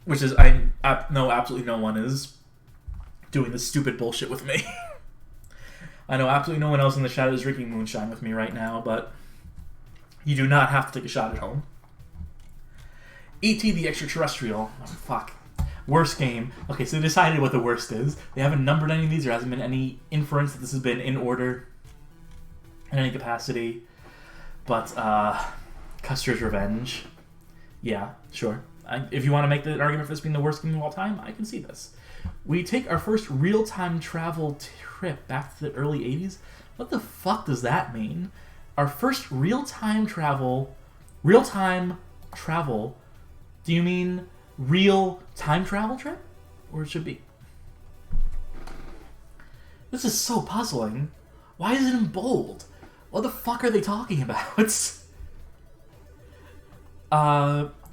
which is, I know absolutely no one is doing this stupid bullshit with me. I know absolutely no one else in the chat is drinking moonshine with me right now, but you do not have to take a shot at home. E.T. the Extraterrestrial. Oh, fuck. Worst game. Okay, so they decided what the worst is. They haven't numbered any of these. There hasn't been any inference that this has been in order in any capacity. But, Custer's Revenge. Yeah, sure. If you want to make the argument for this being the worst game of all time, I can see this. We take our first real-time travel trip back to the early 80s. What the fuck does that mean? Our first real-time travel... Real-time travel... Do you mean real time travel trip? Or it should be? This is so puzzling. Why is it in bold? What the fuck are they talking about?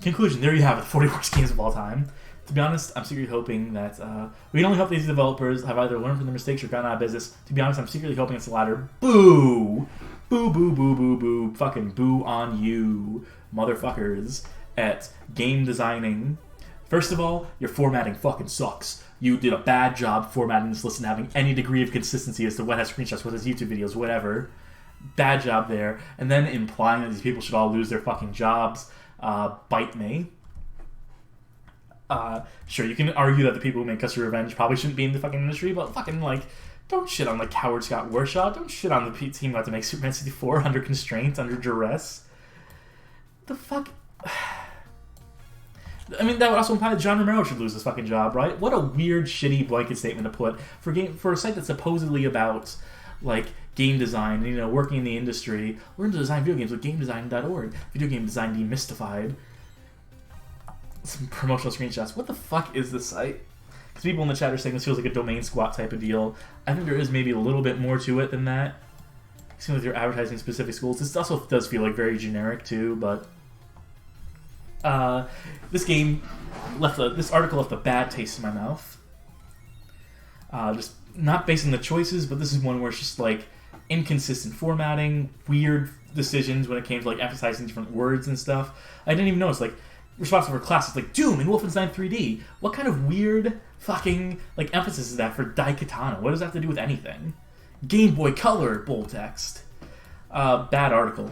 Conclusion. There you have it. 40 worst games of all time. To be honest, I'm secretly hoping that... we can only hope these developers have either learned from their mistakes or gone out of business. To be honest, I'm secretly hoping it's the latter. Boo! Boo, boo, boo, boo, boo. Fucking boo on you, motherfuckers, at game designing. First of all, your formatting fucking sucks. You did a bad job formatting this list and having any degree of consistency as to what has screenshots, what has YouTube videos, whatever. Bad job there. And then implying that these people should all lose their fucking jobs. Bite me. Sure, you can argue that the people who make Custer Revenge probably shouldn't be in the fucking industry, but fucking, like, don't shit on, like, Howard Scott Warshaw. Don't shit on the team about to make Superman 64 under constraints, under duress. The fuck... I mean, that would also imply that John Romero should lose his fucking job, right? What a weird, shitty blanket statement to put for a site that's supposedly about, like, game design, you know, working in the industry. Learn to design video games with GameDesign.org. Video Game Design Demystified. Some promotional screenshots. What the fuck is this site? Because people in the chat are saying this feels like a domain squat type of deal. I think there is maybe a little bit more to it than that. It seems like you're advertising specific schools. This also does feel like very generic too, but... this article left a bad taste in my mouth. Just not based on the choices, but this is one where it's just like inconsistent formatting, weird decisions when it came to like emphasizing different words and stuff. I didn't even notice, like, responsible for classes like Doom and Wolfenstein 3D. What kind of weird fucking like emphasis is that for Daikatana? What does that have to do with anything? Game Boy Color, bold text. Bad article.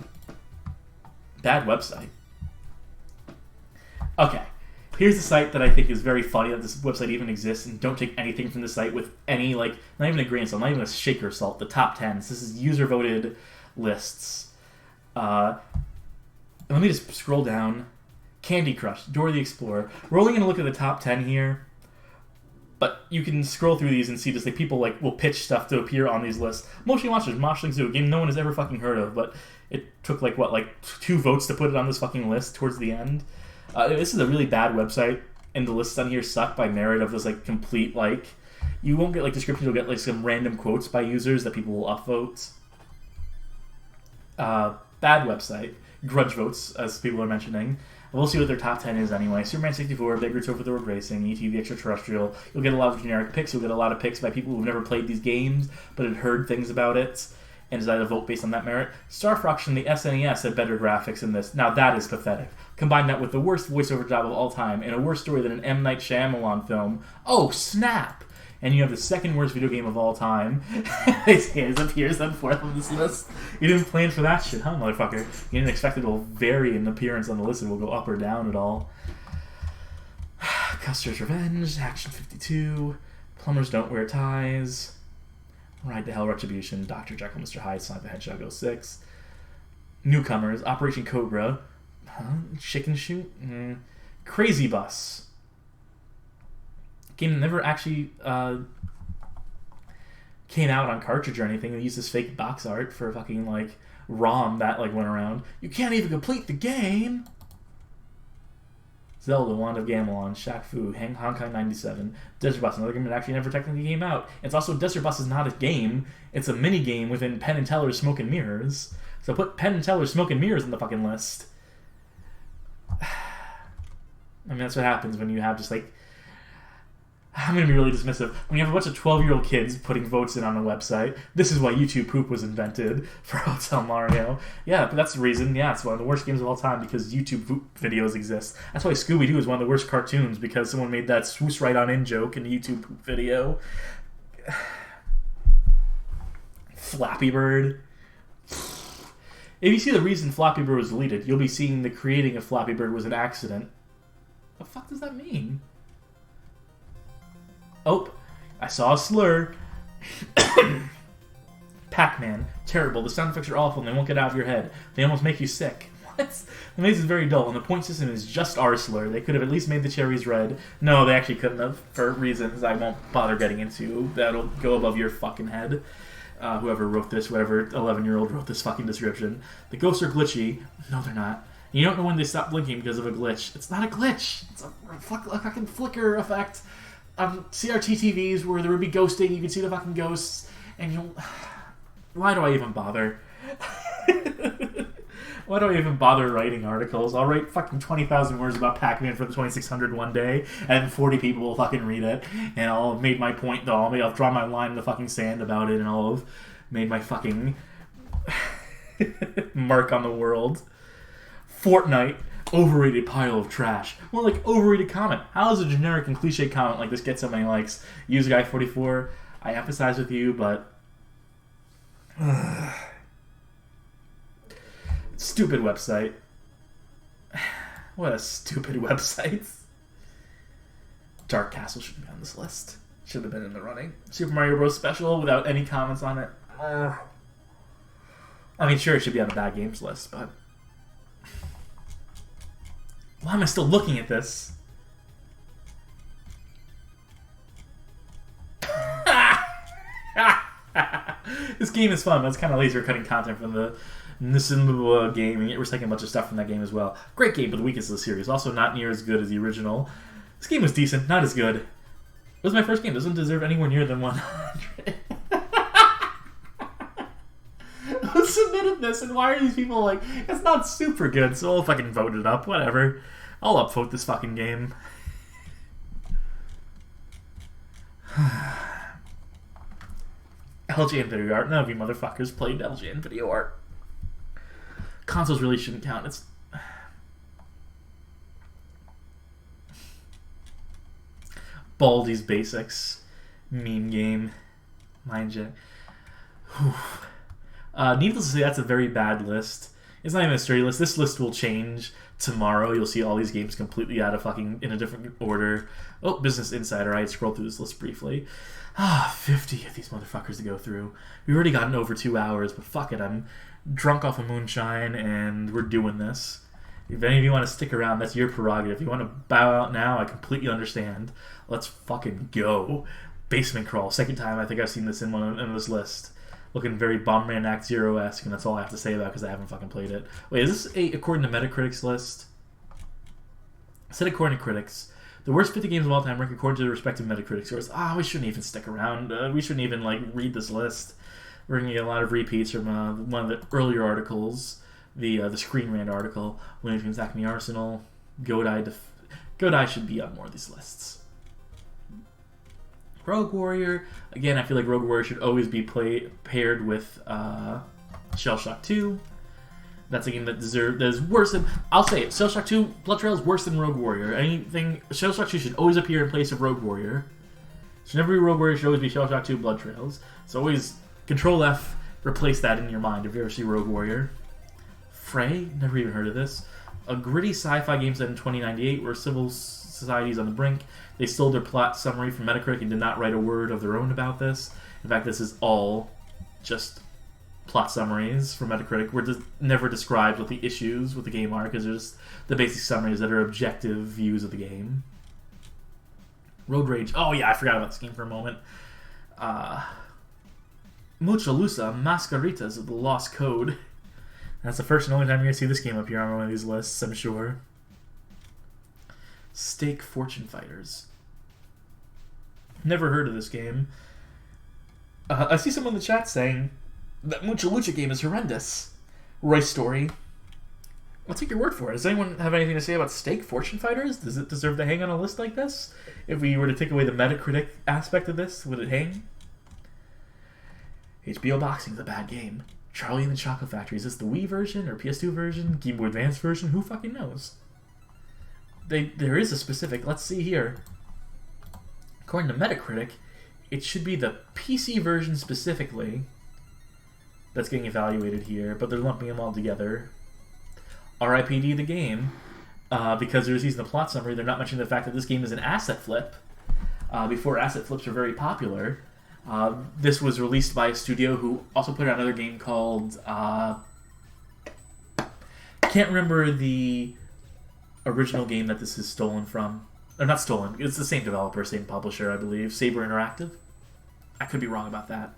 Bad website. Okay, here's the site that I think is very funny that this website even exists, and don't take anything from the site with any, like, not even a grain of salt, not even a shaker of salt. The top 10s. This is user-voted lists. Let me just scroll down. Candy Crush, Dora the Explorer. We're only going to look at the top 10 here, but you can scroll through these and see just, like, people, like, will pitch stuff to appear on these lists. Motion Monsters, Moshling Zoo, a game no one has ever fucking heard of, but it took, like, what, like, 2 votes to put it on this fucking list towards the end. This is a really bad website, and the lists on here suck by merit of this, like, complete, like... You won't get, like, descriptions, you'll get, like, some random quotes by users that people will upvote. Bad website. Grudge votes, as people are mentioning. We'll see what their top 10 is anyway. Superman 64, Big Roots Over the Road Racing, ETV Extraterrestrial. You'll get a lot of generic picks. You'll get a lot of picks by people who've never played these games, but had heard things about it, and decided to vote based on that merit. Star Fox and the SNES had better graphics in this. Now that is pathetic. Combine that with the worst voiceover job of all time, and a worse story than an M. Night Shyamalan film. Oh, snap! And you have the second worst video game of all time. His hands appears on fourth on this list. You didn't plan for that shit, huh, motherfucker? You didn't expect it will vary in appearance on the list. It will go up or down at all. Custer's Revenge, Action 52, Plumbers Don't Wear Ties, Ride to Hell Retribution, Dr. Jekyll Mr Hyde, Sonic the Hedgehog 06, Newcomers, Operation Cobra, Chicken Shoot, Crazy Bus. Game that never actually came out on cartridge or anything. They used this fake box art for a fucking, like, ROM that, like, went around. You can't even complete the game! Zelda, Wand of Gamelon, Shaq Fu, Honkai 97, Desert Bus, another game that actually never technically came out. It's also, Desert Bus is not a game, it's a mini-game within Penn and Teller's Smoke and Mirrors. So put Penn and Teller's Smoke and Mirrors in the fucking list. I mean, that's what happens when you have just, like... I'm going to be really dismissive. When you have a bunch of 12-year-old kids putting votes in on a website, this is why YouTube poop was invented for Hotel Mario. Yeah, but that's the reason. Yeah, it's one of the worst games of all time because YouTube poop videos exist. That's why Scooby-Doo is one of the worst cartoons because someone made that swoosh right on in joke in a YouTube poop video. Flappy Bird. If you see the reason Flappy Bird was deleted, you'll be seeing the creating of Flappy Bird was an accident. What the fuck does that mean? Oh, I saw a slur. Pac-Man. Terrible. The sound effects are awful and they won't get out of your head. They almost make you sick. What? The maze is very dull and the point system is just our slur. They could have at least made the cherries red. No, they actually couldn't have, for reasons I won't bother getting into. That'll go above your fucking head. Whoever wrote this, whatever 11-year-old wrote this fucking description. The ghosts are glitchy. No, they're not. You don't know when they stop blinking because of a glitch. It's not a glitch. It's a fucking flicker effect. CRT TVs where there would be ghosting, you can see the fucking ghosts, and you'll... Why do I even bother? Why do I even bother writing articles? I'll write fucking 20,000 words about Pac-Man for the 2600 one day, and 40 people will fucking read it, and I'll have made my point, though. I'll draw my line in the fucking sand about it, and I'll have made my fucking... Mark on the world. Fortnite, overrated pile of trash. More like overrated comment. How is a generic and cliche comment like this get so many likes? User Guy 44, I empathize with you, but stupid website. What a stupid website. Dark Castle shouldn't be on this list. Should have been in the running. Super Mario Bros. Special without any comments on it. I mean, sure, it should be on the bad games list, but why am I still looking at this? This game is fun, but it's kind of laser cutting content from the Nissan game, and yet we're taking a bunch of stuff from that game as well. Great game, but the weakest of the series. Also not near as good as the original. This game was decent, not as good. It was my first game. Doesn't deserve anywhere near than 100. Who submitted this, and why are these people like, it's not super good, so I'll fucking vote it up. Whatever. I'll upvote this fucking game. LJN video art. None of you motherfuckers played LJN video art. Consoles really shouldn't count. It's Baldi's Basics. Meme game. Mindjet. Needless to say, that's a very bad list. It's not even a straight list. This list will change tomorrow. You'll see all these games completely out of fucking in a different order. Oh, Business Insider. I scrolled through this list briefly. 50 of these motherfuckers to go through. We've already gotten over 2 hours, but fuck it. I'm drunk off of moonshine, and we're doing this. If any of you want to stick around, that's your prerogative. If you want to bow out now, I completely understand. Let's fucking go. Basement Crawl. Second time I think I've seen this in this list. Looking very Bomberman Act Zero-esque, and that's all I have to say about it because I haven't fucking played it. Wait, is this according to Metacritic's list? I said according to critics. The worst 50 games of all time ranked according to the respective Metacritic scores. We shouldn't even stick around. We shouldn't even read this list. We're going to get a lot of repeats from one of the earlier articles, the Screen Rant article, Winning Teams Attacking the Arsenal, Godai should be on more of these lists. Rogue Warrior, again, I feel like Rogue Warrior should always be paired with Shell Shock 2. That's a game that is worse than... I'll say it, Shell Shock 2, Blood Trail is worse than Rogue Warrior. Shell Shock 2 should always appear in place of Rogue Warrior. Should never be Rogue Warrior, should always be Shell Shock 2, Blood Trails. So always Control F, replace that in your mind if you ever see Rogue Warrior. Frey, never even heard of this. A gritty sci-fi game set in 2098 where civil society is on the brink. They stole their plot summary from Metacritic and did not write a word of their own about this. In fact, this is all just plot summaries from Metacritic, where it never describes what the issues with the game are, because there's the basic summaries that are objective views of the game. Road Rage. Oh yeah, I forgot about this game for a moment. Mucha Lusa, Mascaritas of the Lost Code. That's the first and only time you're going to see this game up here on one of these lists, I'm sure. Stake Fortune Fighters. Never heard of this game. I see someone in the chat saying that Mucha Lucha game is horrendous. Roy's Story. I'll take your word for it. Does anyone have anything to say about Stake Fortune Fighters? Does it deserve to hang on a list like this? If we were to take away the Metacritic aspect of this, would it hang? HBO Boxing is a bad game. Charlie and the Chocolate Factory. Is this the Wii version or PS2 version? Game Boy Advance version? Who fucking knows? There is a specific... Let's see here. According to Metacritic, it should be the PC version specifically that's getting evaluated here, but they're lumping them all together. RIPD the game, because they're using the plot summary, they're not mentioning the fact that this game is an asset flip. Before asset flips were very popular. This was released by a studio who also put out another game called... can't remember the original game that this is stolen from. Or not stolen, it's the same developer, same publisher, I believe. Saber Interactive? I could be wrong about that.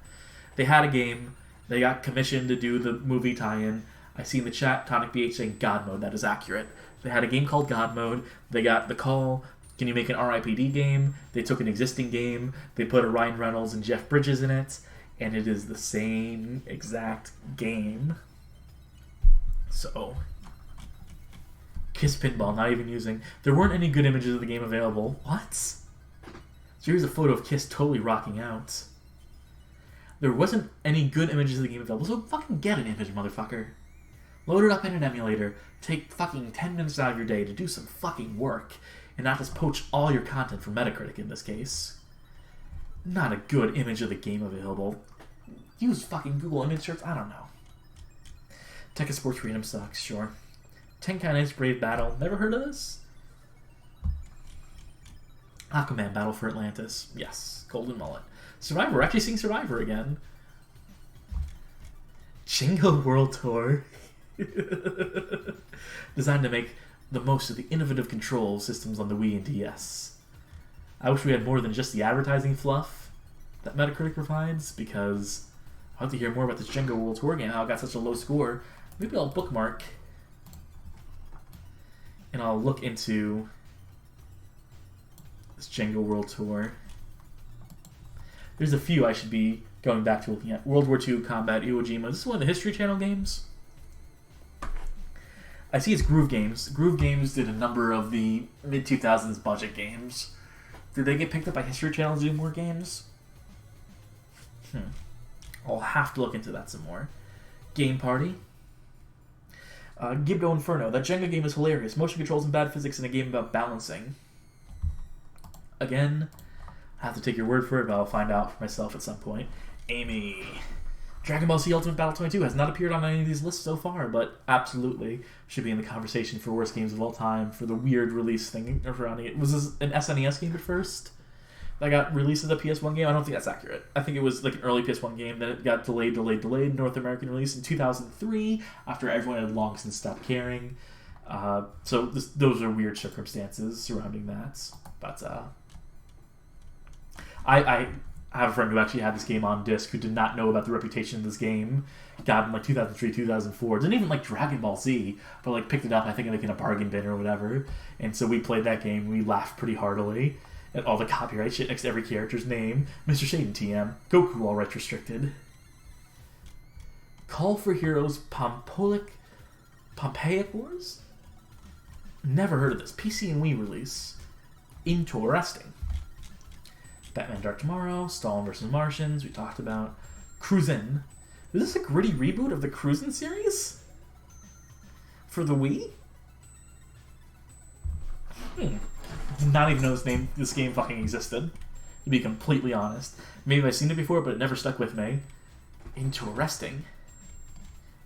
They had a game, they got commissioned to do the movie tie-in. I see in the chat, Tonic BH saying God Mode, that is accurate. They had a game called God Mode, they got the call, can you make an RIPD game? They took an existing game, they put a Ryan Reynolds and Jeff Bridges in it, and it is the same exact game. So... Kiss Pinball, not even using... There weren't any good images of the game available. What? So here's a photo of Kiss totally rocking out. There wasn't any good images of the game available, so fucking get an image, motherfucker. Load it up in an emulator, take fucking 10 minutes out of your day to do some fucking work, and not just poach all your content from Metacritic in this case. Not a good image of the game available. Use fucking Google image search, I don't know. Tekka Sports Freedom sucks, sure. Tenkan Brave Battle, never heard of this? Aquaman Battle for Atlantis, yes. Golden Mullet. Survivor, we're actually seeing Survivor again. Jenga World Tour. Designed to make the most of the innovative control systems on the Wii and DS. I wish we had more than just the advertising fluff that Metacritic provides, because I'd like to hear more about this Jenga World Tour game, how it got such a low score. Maybe I'll bookmark and I'll look into this Jenga World Tour. There's a few I should be going back to looking at. World War II Combat Iwo Jima. This is one of the History Channel games. I see it's Groove Games. Groove Games did a number of the mid-2000s budget games. Did they get picked up by History Channel to do more games? I'll have to look into that some more. Game Party. Gibbo Inferno. That Jenga game is hilarious. Motion controls and bad physics in a game about balancing. Again, I have to take your word for it, but I'll find out for myself at some point. Amy. Dragon Ball Z Ultimate Battle 22 has not appeared on any of these lists so far, but absolutely should be in the conversation for worst games of all time for the weird release thing around it. Was this an SNES game at first that got released as a PS1 game? I don't think that's accurate. I think it was like an early PS1 game, then it got delayed, North American release in 2003 after everyone had long since stopped caring. So those are weird circumstances surrounding that. But I have a friend who actually had this game on disc who did not know about the reputation of this game. Got it in like 2003, 2004. Didn't even like Dragon Ball Z, but like picked it up, I think, like in a bargain bin or whatever. And so we played that game. We laughed pretty heartily at all the copyright shit next to every character's name. Mr. Shaden TM. Goku, all rights restricted. Call for Heroes Pompeiic Wars? Never heard of this. PC and Wii release. Interesting. Batman Dark Tomorrow, Stalin vs. Martians, we talked about. Cruisin'. Is this a gritty reboot of the Cruisin' series? For the Wii? Did not even know this game fucking existed, to be completely honest. Maybe I've seen it before, but it never stuck with me. Interesting.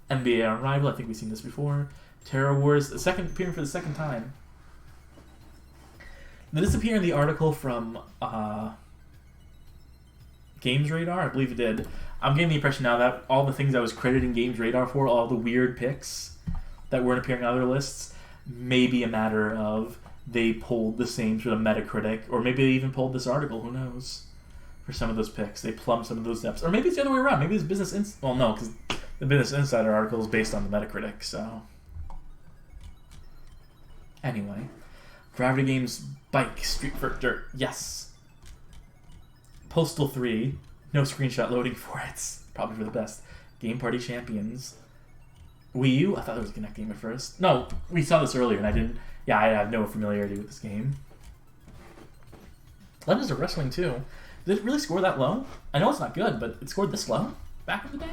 NBA Arrival, I think we've seen this before. Terror Wars, appearing for the second time. Did this appear in the article from Games Radar? I believe it did. I'm getting the impression now that all the things I was crediting Games Radar for, all the weird picks that weren't appearing on other lists, may be a matter of they pulled the same sort of Metacritic, or maybe they even pulled this article, who knows, for some of those picks. They plumbed some of those depths. Or maybe it's the other way around. Maybe it's well, no, because the Business Insider article is based on the Metacritic, so... Anyway. Gravity Games Bike Street for Dirt. Yes. Postal 3. No screenshot loading for it. Probably for the best. Game Party Champions. Wii U? I thought it was a Kinect game at first. No, we saw this earlier and I didn't... Yeah, I have no familiarity with this game. Legends of Wrestling 2. Did it really score that low? I know it's not good, but it scored this low back in the day?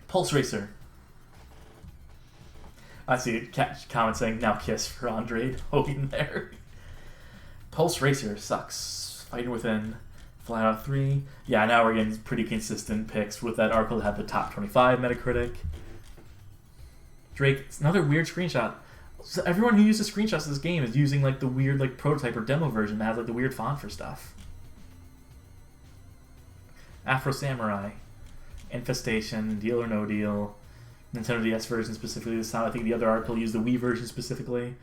Pulse Racer. I see a comment saying, now kiss for Andre Hogan there. Pulse Racer sucks. Fighting Within. Flat Out 3. Yeah, now we're getting pretty consistent picks with that article that had the top 25 Metacritic. Drake, it's another weird screenshot. So everyone who uses screenshots of this game is using like the weird like prototype or demo version that has like the weird font for stuff. Afro Samurai. Infestation, Deal or No Deal, Nintendo DS version specifically this time. I think the other article used the Wii version specifically.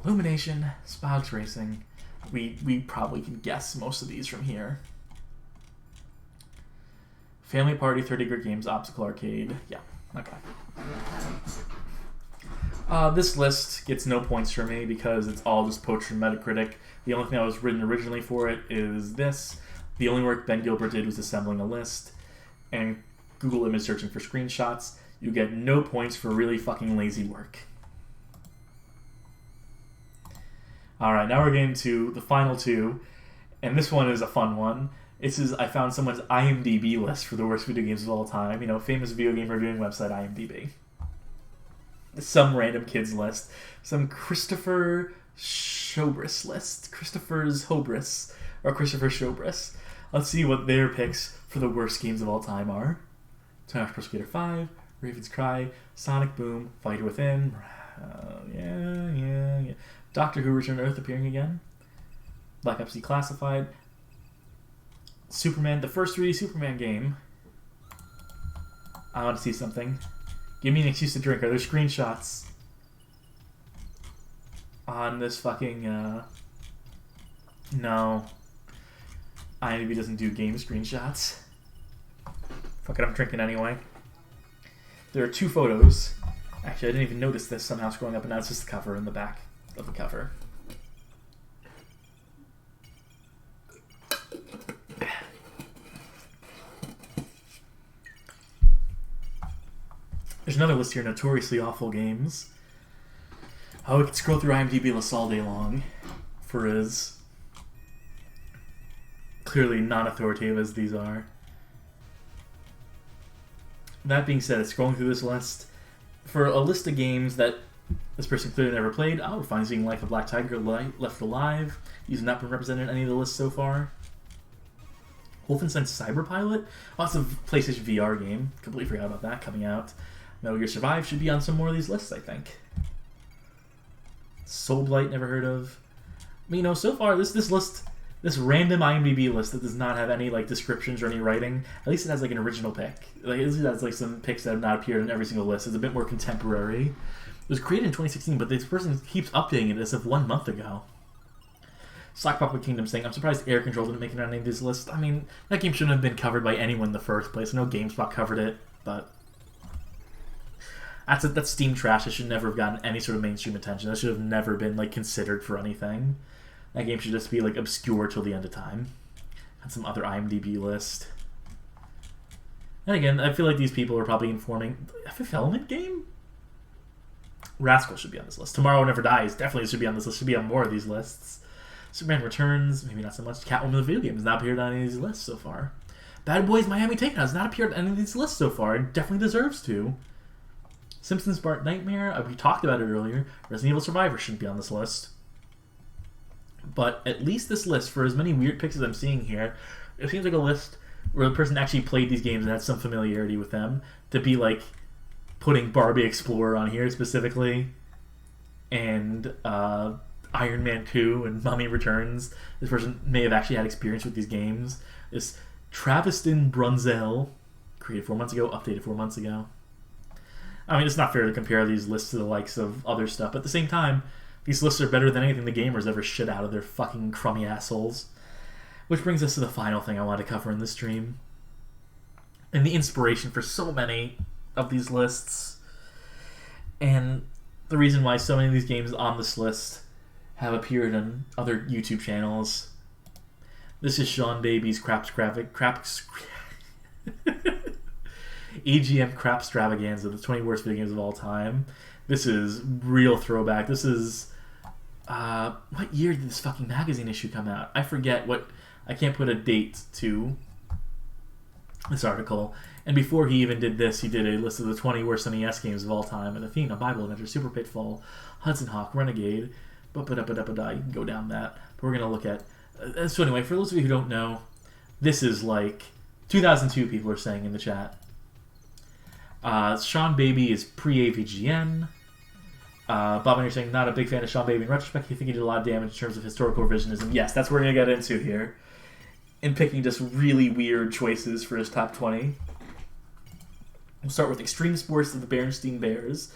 Illumination, Spogs Racing. We probably can guess most of these from here. Family Party, 30 Grit Games, Obstacle Arcade. Yeah, okay. This list gets no points for me because it's all just poached from Metacritic. The only thing that was written originally for it is this. The only work Ben Gilbert did was assembling a list and Google image searching for screenshots. You get no points for really fucking lazy work. Alright, now we're getting to the final two, and this one is a fun one. This is, I found someone's IMDb list for the worst video games of all time. You know, famous video game reviewing website IMDb. Some random kid's list. Some Christopher Showbris list. Christopher's Hobris. Or Christopher Showbris. Let's see what their picks for the worst games of all time are. Smash Bros. Skater 5, Raven's Cry, Sonic Boom, Fighter Within, yeah. Doctor Who Return to Earth appearing again. Black Ops Declassified. Superman, the first 3D Superman game. I want to see something. Give me an excuse to drink. Are there screenshots on this fucking, No. IMDb doesn't do game screenshots. Fuck it, I'm drinking anyway. There are 2 photos. Actually, I didn't even notice this somehow scrolling up, and now it's just the cover in the back of the cover. There's another list here, notoriously awful games. Oh, we could scroll through IMDb lists all day long for as clearly non-authoritative as these are. That being said, scrolling through this list, for a list of games that this person clearly never played, we're finally seeing Life of Black Tiger Left Alive. He's not been represented in any of the lists so far. Wolfenstein Cyberpilot? Oh, it's a PlayStation VR game. Completely forgot about that coming out. Metal Gear Survive should be on some more of these lists, I think. Soul Blight, never heard of. But, you know, so far, this list, this random IMDb list that does not have any, like, descriptions or any writing, at least it has, like, an original pick. Like, at least it has, like, some picks that have not appeared in every single list. It's a bit more contemporary. It was created in 2016, but this person keeps updating it as of 1 month ago. Slackpop Kingdom saying, I'm surprised Air Control didn't make it on any of these lists. I mean, that game shouldn't have been covered by anyone in the first place. I know GameSpot covered it, but that's Steam trash. It should never have gotten any sort of mainstream attention. That should have never been, like, considered for anything. That game should just be, like, obscure till the end of time. And some other IMDb list. And again, I feel like these people are probably informing... A Fifth Element game? Rascal should be on this list. Tomorrow Never Dies definitely should be on this list. Should be on more of these lists. Superman Returns, maybe not so much. Catwoman the video game has not appeared on any of these lists so far. Bad Boys Miami Takedown has not appeared on any of these lists so far. It definitely deserves to. Simpsons Bart Nightmare, we talked about it earlier. Resident Evil Survivor shouldn't be on this list. But at least this list, for as many weird picks as I'm seeing here, it seems like a list where the person actually played these games and had some familiarity with them. To be like putting Barbie Explorer on here specifically, and Iron Man 2 and Mummy Returns. This person may have actually had experience with these games. This Traviston Brunzel, created 4 months ago, updated 4 months ago. I mean, it's not fair to compare these lists to the likes of other stuff, but at the same time, these lists are better than anything the gamers ever shit out of their fucking crummy assholes. Which brings us to the final thing I want to cover in this stream. And the inspiration for so many of these lists. And the reason why so many of these games on this list have appeared on other YouTube channels. This is Sean Baby's EGM Crap Extravaganza, the 20 worst video games of all time. This is real throwback. This is... what year did this fucking magazine issue come out? I forget what... I can't put a date to this article. And before he even did this, he did a list of the 20 worst NES games of all time. And Athena, Bible Adventure, Super Pitfall, Hudson Hawk, Renegade. You can go down that. But we're going to look at... so anyway, for those of you who don't know, this is like... 2002 people are saying in the chat. Sean Baby is pre-AVGN. Bob, you're saying not a big fan of Sean Baby. In retrospect, you think he did a lot of damage in terms of historical revisionism. Yes, that's what we're going to get into here. In picking just really weird choices for his top 20. We'll start with Extreme Sports of the Berenstain Bears.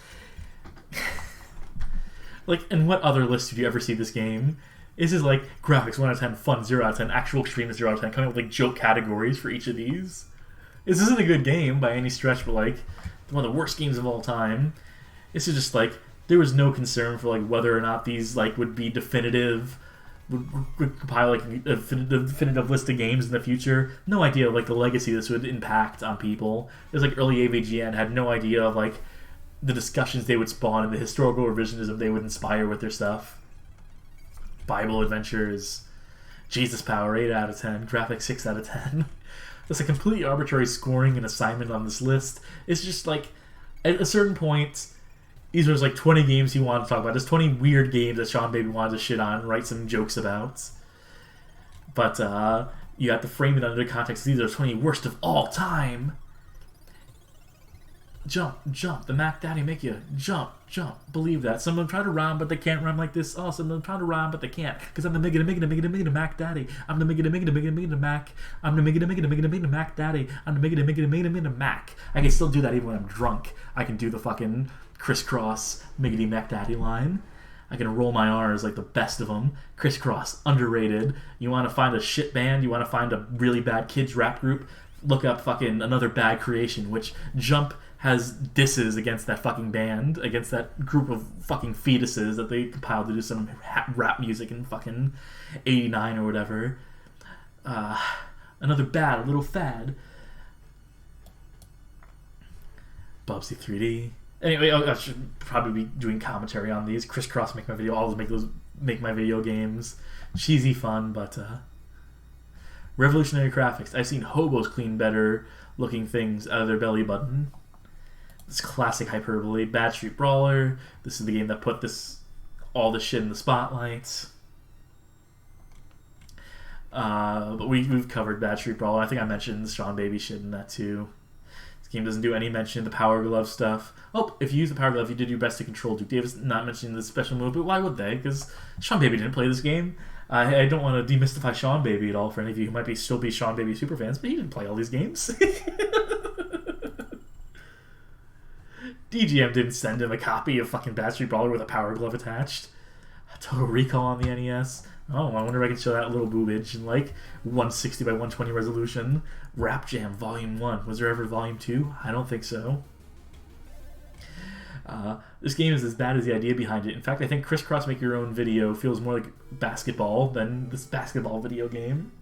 Like, in what other list did you ever see this game? This is like graphics 1 out of 10, fun 0 out of 10, actual extreme 0 out of 10, coming up with like joke categories for each of these. This isn't a good game by any stretch, but like one of the worst games of all time. This is just like there was no concern for like whether or not these like would be definitive, would compile like a definitive list of games in the future. No idea of like the legacy this would impact on people. It was like early AVGN had no idea of like the discussions they would spawn and the historical revisionism they would inspire with their stuff. Bible Adventures, Jesus Power 8 out of 10, Graphics 6 out of 10. There's a completely arbitrary scoring and assignment on this list. It's just like, at a certain point, these were like 20 games he wanted to talk about. There's 20 weird games that Sean Baby wanted to shit on and write some jokes about. But you have to frame it under the context. These are 20 worst of all time. Jump, jump. The Mac Daddy make you jump, jump. Believe that. Some of them try to rhyme, but they can't rhyme like this. Oh, some of them try to rhyme, but they can't. Because I'm the Migga Mac Daddy. I'm the Migga Mac. I'm the Migga Mac Daddy. I'm the Migga Mac. I can still do that even when I'm drunk. I can do the fucking crisscross Miggity Mac Daddy line. I can roll my R's like the best of them. Crisscross, underrated. You want to find a shit band? You want to find a really bad kids rap group? Look up fucking Another Bad Creation, which Jump has disses against that fucking band, against that group of fucking fetuses that they compiled to do some rap music in fucking 89 or whatever. Another Bad, a little fad. Bubsy 3D. Anyway, I should probably be doing commentary on these. Crisscross make my video. I'll make my video games cheesy fun, but revolutionary graphics. I've seen hobos clean better looking things out of their belly button. This classic hyperbole. Bad Street Brawler. This is the game that put all this shit in the spotlight. But we've covered Bad Street Brawler. I think I mentioned Sean Baby shit in that too. This game doesn't do any mention of the Power Glove stuff. Oh, if you use the Power Glove, you did your best to control Duke Davis. Not mentioning the special move, but why would they? Because Sean Baby didn't play this game. I don't want to demystify Sean Baby at all for any of you who might still be Sean Baby superfans, but he didn't play all these games. DGM didn't send him a copy of fucking Bad Street Brawler with a Power Glove attached. Total Recall on the NES. Oh, I wonder if I can show that little boobage in like 160 by 120 resolution. Rap Jam Volume 1. Was there ever Volume 2? I don't think so. This game is as bad as the idea behind it. In fact, I think Crisscross Make Your Own Video feels more like basketball than this basketball video game.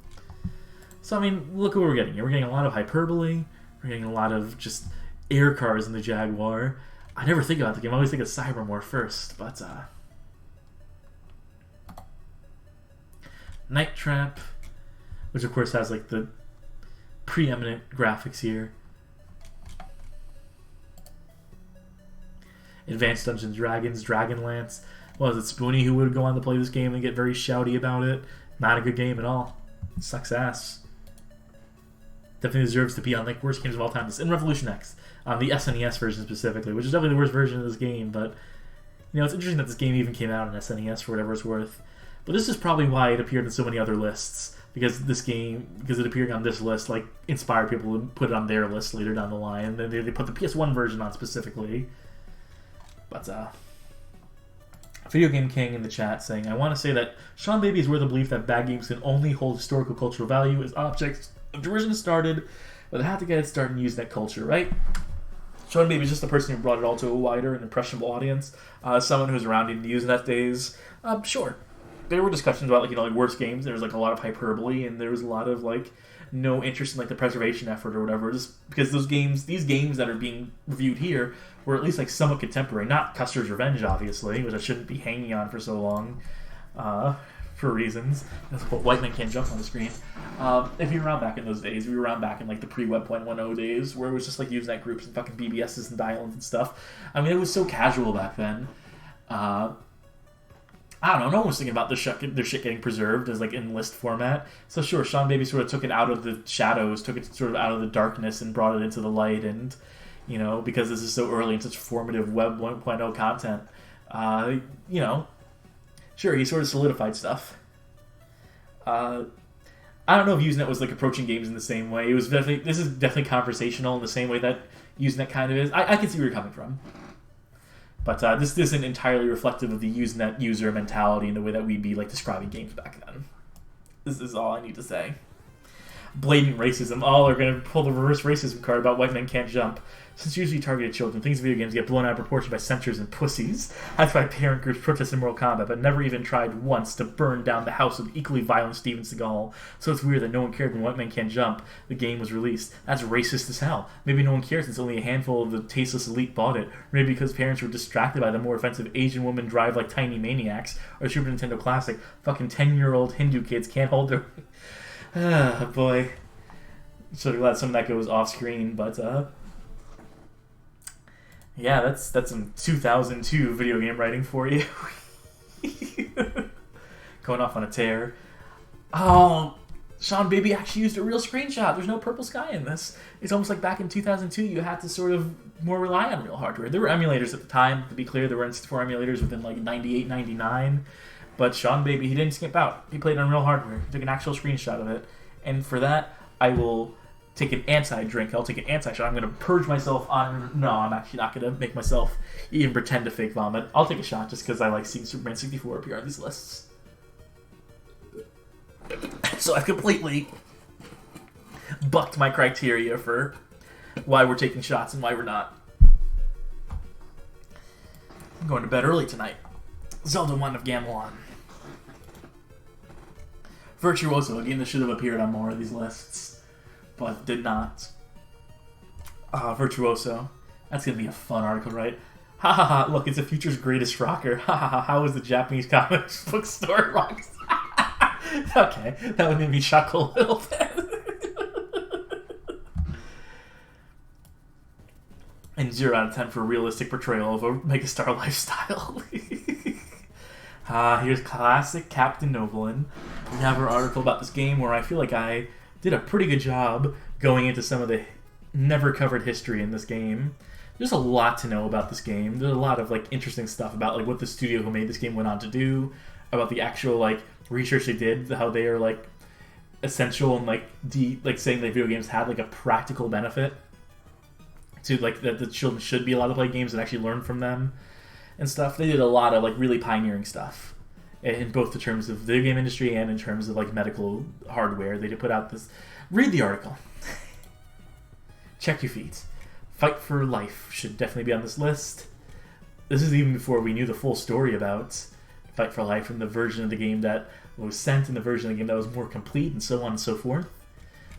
So, I mean, look at what we're getting here. We're getting a lot of hyperbole. We're getting a lot of just air cars in the Jaguar. I never think about the game. I always think of Cybermore first, but Night Trap, which of course has like the preeminent graphics here. Advanced Dungeons Dragons, Dragonlance. Was it Spoonie who would go on to play this game and get very shouty about it? Not a good game at all. Sucks ass. Definitely deserves to be on like worst games of all time. This in Revolution X, on the SNES version specifically, which is definitely the worst version of this game. But you know, it's interesting that this game even came out on SNES for whatever it's worth. But this is probably why it appeared in so many other lists, because it appearing on this list like inspired people to put it on their list later down the line. And then they put the PS1 version on specifically. But Video Game King in the chat saying, I want to say that Sean Baby is worth the belief that bad games can only hold historical cultural value as objects of derision started, but they have to get it started and use that culture, right? Sean Baby is just the person who brought it all to a wider and impressionable audience. Someone who's around in the Usenet days, sure. There were discussions about like worst games. There was like a lot of hyperbole, and there was a lot of like no interest in like the preservation effort or whatever. Just because these games that are being reviewed here were at least like somewhat contemporary. Not Custer's Revenge, obviously, which I shouldn't be hanging on for so long for reasons. That's what White Man Can't Jump on the screen. If you were around back in those days, we were around back in like the pre-Web 1.10 days, where it was just like Usenet groups and fucking BBSs and dial-ins and stuff. I mean, it was so casual back then. I don't know, no one was thinking about their shit getting preserved as like in list format. So sure, Sean Baby sort of took it out of the shadows, took it sort of out of the darkness and brought it into the light. And, you know, because this is so early and such formative Web 1.0 content, you know, sure, he sort of solidified stuff. I don't know if Usenet was like approaching games in the same way. This is definitely conversational in the same way that Usenet kind of is. I can see where you're coming from. But this isn't entirely reflective of the Usenet user mentality in the way that we'd be like describing games back then. This is all I need to say. blatant racism. All are going to pull the reverse racism card about white men can't jump. Since usually targeted children, things in video games get blown out of proportion by censors and pussies. That's why parent groups protest in Mortal Kombat, but never even tried once to burn down the house of equally violent Steven Seagal. So it's weird that no one cared when White Men Can't Jump, the game was released. That's racist as hell. Maybe no one cares since only a handful of the tasteless elite bought it. Or maybe because parents were distracted by the more offensive Asian women drive like tiny maniacs, or Super Nintendo Classic. Fucking 10-year-old Hindu kids can't hold their... Ah, boy. Sort of glad some of that goes off screen, but yeah, that's some 2002 video game writing for you. Going off on a tear. Oh, Sean Baby actually used a real screenshot. There's no purple sky in this. It's almost like back in 2002 you had to sort of more rely on real hardware. There were emulators at the time, to be clear. There were N64 emulators within like 98, 99. But Sean Baby, he didn't skip out. He played on real hardware. He took an actual screenshot of it. And for that, I will take an anti-drink. I'll take an anti-shot. I'm going to purge myself on... No, I'm actually not going to make myself even pretend to fake vomit. I'll take a shot just because I like seeing Superman 64 appear on these lists. So I've completely bucked my criteria for why we're taking shots and why we're not. I'm going to bed early tonight. Zelda 1 of Gamelon. Virtuoso, a game that should have appeared on more of these lists, but did not. Virtuoso. That's going to be a fun article, right? Ha ha ha, look, it's the future's greatest rocker. Ha ha ha, how is the Japanese comic book store rocks? Okay, that would make me chuckle a little bit. And 0 out of 10 for a realistic portrayal of a megastar lifestyle. Here's classic Captain Noblin. We have our article about this game where I feel like I did a pretty good job going into some of the never covered history in this game. There's a lot to know about this game. There's a lot of like interesting stuff about like what the studio who made this game went on to do, about the actual like research they did, how they are like essential and like saying that video games had like a practical benefit to like that the children should be allowed to play games and actually learn from them and stuff. They did a lot of like really pioneering stuff in both the terms of the video game industry and in terms of like medical hardware. They did put out this... Read the article. Check your feet. Fight for Life should definitely be on this list. This is even before we knew the full story about Fight for Life and the version of the game that was sent and the version of the game that was more complete and so on and so forth.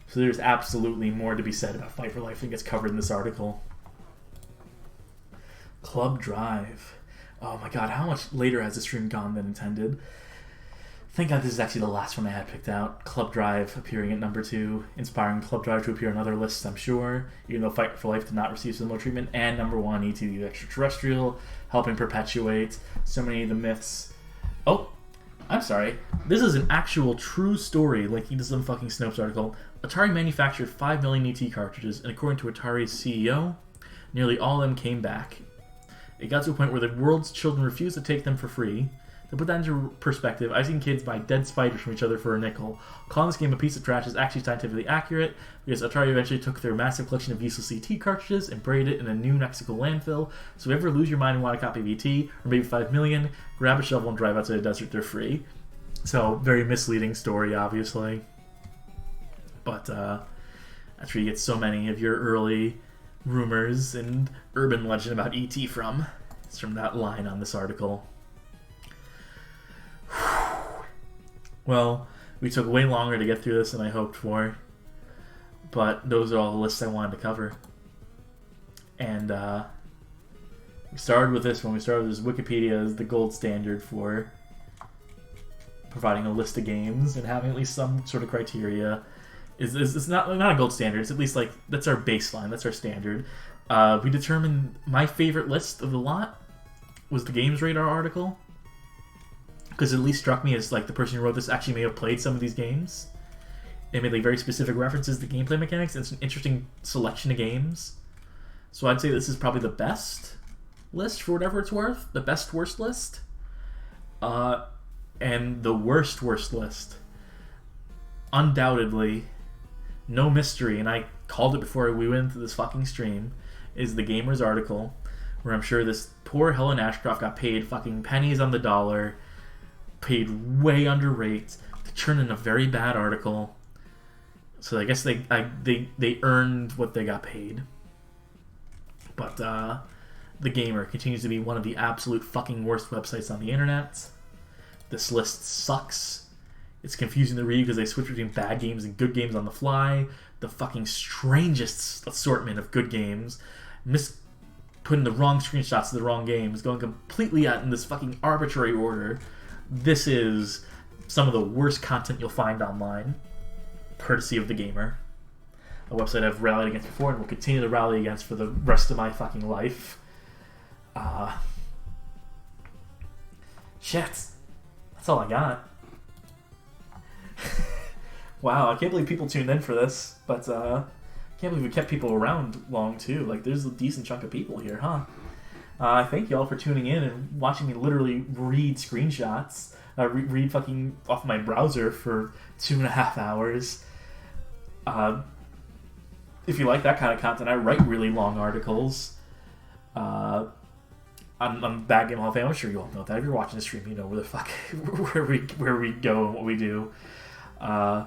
So there's absolutely more to be said about Fight for Life than gets covered in this article. Club Drive. Oh my god, how much later has this stream gone than intended? Thank god this is actually the last one I had picked out. Club Drive appearing at number 2, inspiring Club Drive to appear on other lists, I'm sure, even though Fight for Life did not receive similar treatment. And number 1, E.T. the Extraterrestrial, helping perpetuate so many of the myths. Oh, I'm sorry. This is an actual true story linking to some fucking Snopes article. Atari manufactured 5 million ET cartridges, and according to Atari's CEO, nearly all of them came back. It got to a point where the world's children refused to take them for free. To put that into perspective, I've seen kids buy dead spiders from each other for a nickel. Calling this game a piece of trash is actually scientifically accurate, because Atari eventually took their massive collection of useless ET cartridges and buried it in a New Mexico landfill. So if you ever lose your mind and want a copy of ET, or maybe 5 million, grab a shovel and drive out to the desert, they're free. So, very misleading story, obviously. But, that's where you get so many of your early rumors and urban legend about E.T. from. It's from that line on this article. Well, we took way longer to get through this than I hoped for, but those are all the lists I wanted to cover. And we started with this one. We started with this. Wikipedia is the gold standard for providing a list of games and having at least some sort of criteria. It's not a gold standard. It's at least like that's our baseline. That's our standard. We determined my favorite list of the lot was the Games Radar article, because it at least struck me as like the person who wrote this actually may have played some of these games. It made like very specific references to gameplay mechanics, and it's an interesting selection of games. So I'd say this is probably the best list for whatever it's worth. The best worst list, and the worst list. Undoubtedly, no mystery, and I called it before we went into this fucking stream, is the Gamers article, where I'm sure this poor Helen Ashcroft got paid fucking pennies on the dollar, paid way under rate to churn in a very bad article. So I guess they earned what they got paid. But The Gamer continues to be one of the absolute fucking worst websites on the internet. This list sucks. It's confusing to read because they switch between bad games and good games on the fly. The fucking strangest assortment of good games. Putting the wrong screenshots of the wrong games. Going completely out in this fucking arbitrary order. This is some of the worst content you'll find online. Courtesy of The Gamer. A website I've rallied against before and will continue to rally against for the rest of my fucking life. Shit. That's all I got. Wow, I can't believe people tuned in for this, but I can't believe we kept people around long too. Like, there's a decent chunk of people here, huh? Thank y'all for tuning in and watching me literally read screenshots. Read fucking off my browser for 2.5 hours. If you like that kind of content, I write really long articles. I'm Bad Game Hall of Fame. I'm sure you all know that. If you're watching the stream, you know where the fuck where we go and what we do. I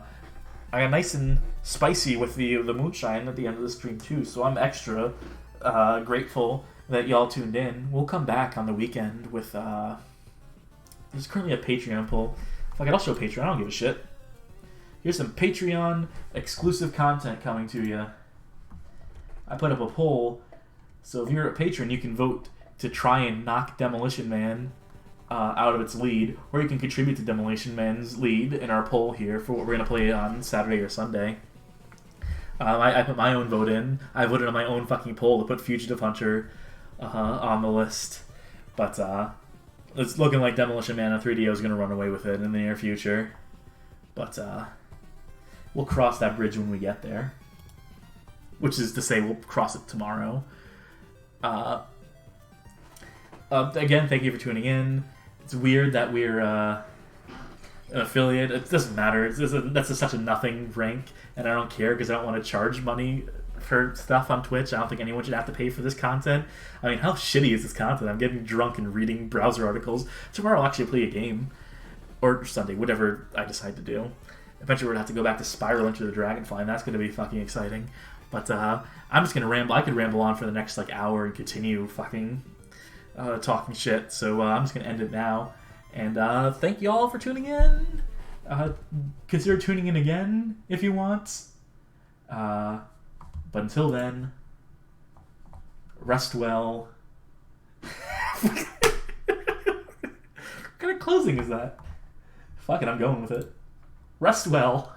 got nice and spicy with the moonshine at the end of the stream too, so I'm extra grateful that y'all tuned in. We'll come back on the weekend with there's currently a Patreon poll. Fuck it, I'll show Patreon. I don't give a shit. Here's some Patreon exclusive content coming to you. I put up a poll, so if you're a patron, you can vote to try and knock Demolition Man out of its lead, or you can contribute to Demolition Man's lead in our poll here for what we're going to play on Saturday or Sunday. I put my own vote in. I voted on my own fucking poll to put Fugitive Hunter on the list. But it's looking like Demolition Man on 3DO is going to run away with it in the near future. But we'll cross that bridge when we get there. Which is to say, we'll cross it tomorrow. Again, thank you for tuning in. It's weird that we're an affiliate. It doesn't matter. That's such a nothing rank, and I don't care because I don't want to charge money for stuff on Twitch. I don't think anyone should have to pay for this content. I mean, how shitty is this content? I'm getting drunk and reading browser articles. Tomorrow I'll actually play a game. Or Sunday, whatever I decide to do. Eventually we're going to have to go back to Spiral Into the Dragonfly, and that's going to be fucking exciting. But I'm just going to ramble. I could ramble on for the next hour and continue fucking talking shit. So I'm just going to end it now. And thank you all for tuning in. Consider tuning in again if you want. But until then, rest well. What kind of closing is that? Fuck it, I'm going with it. Rest well.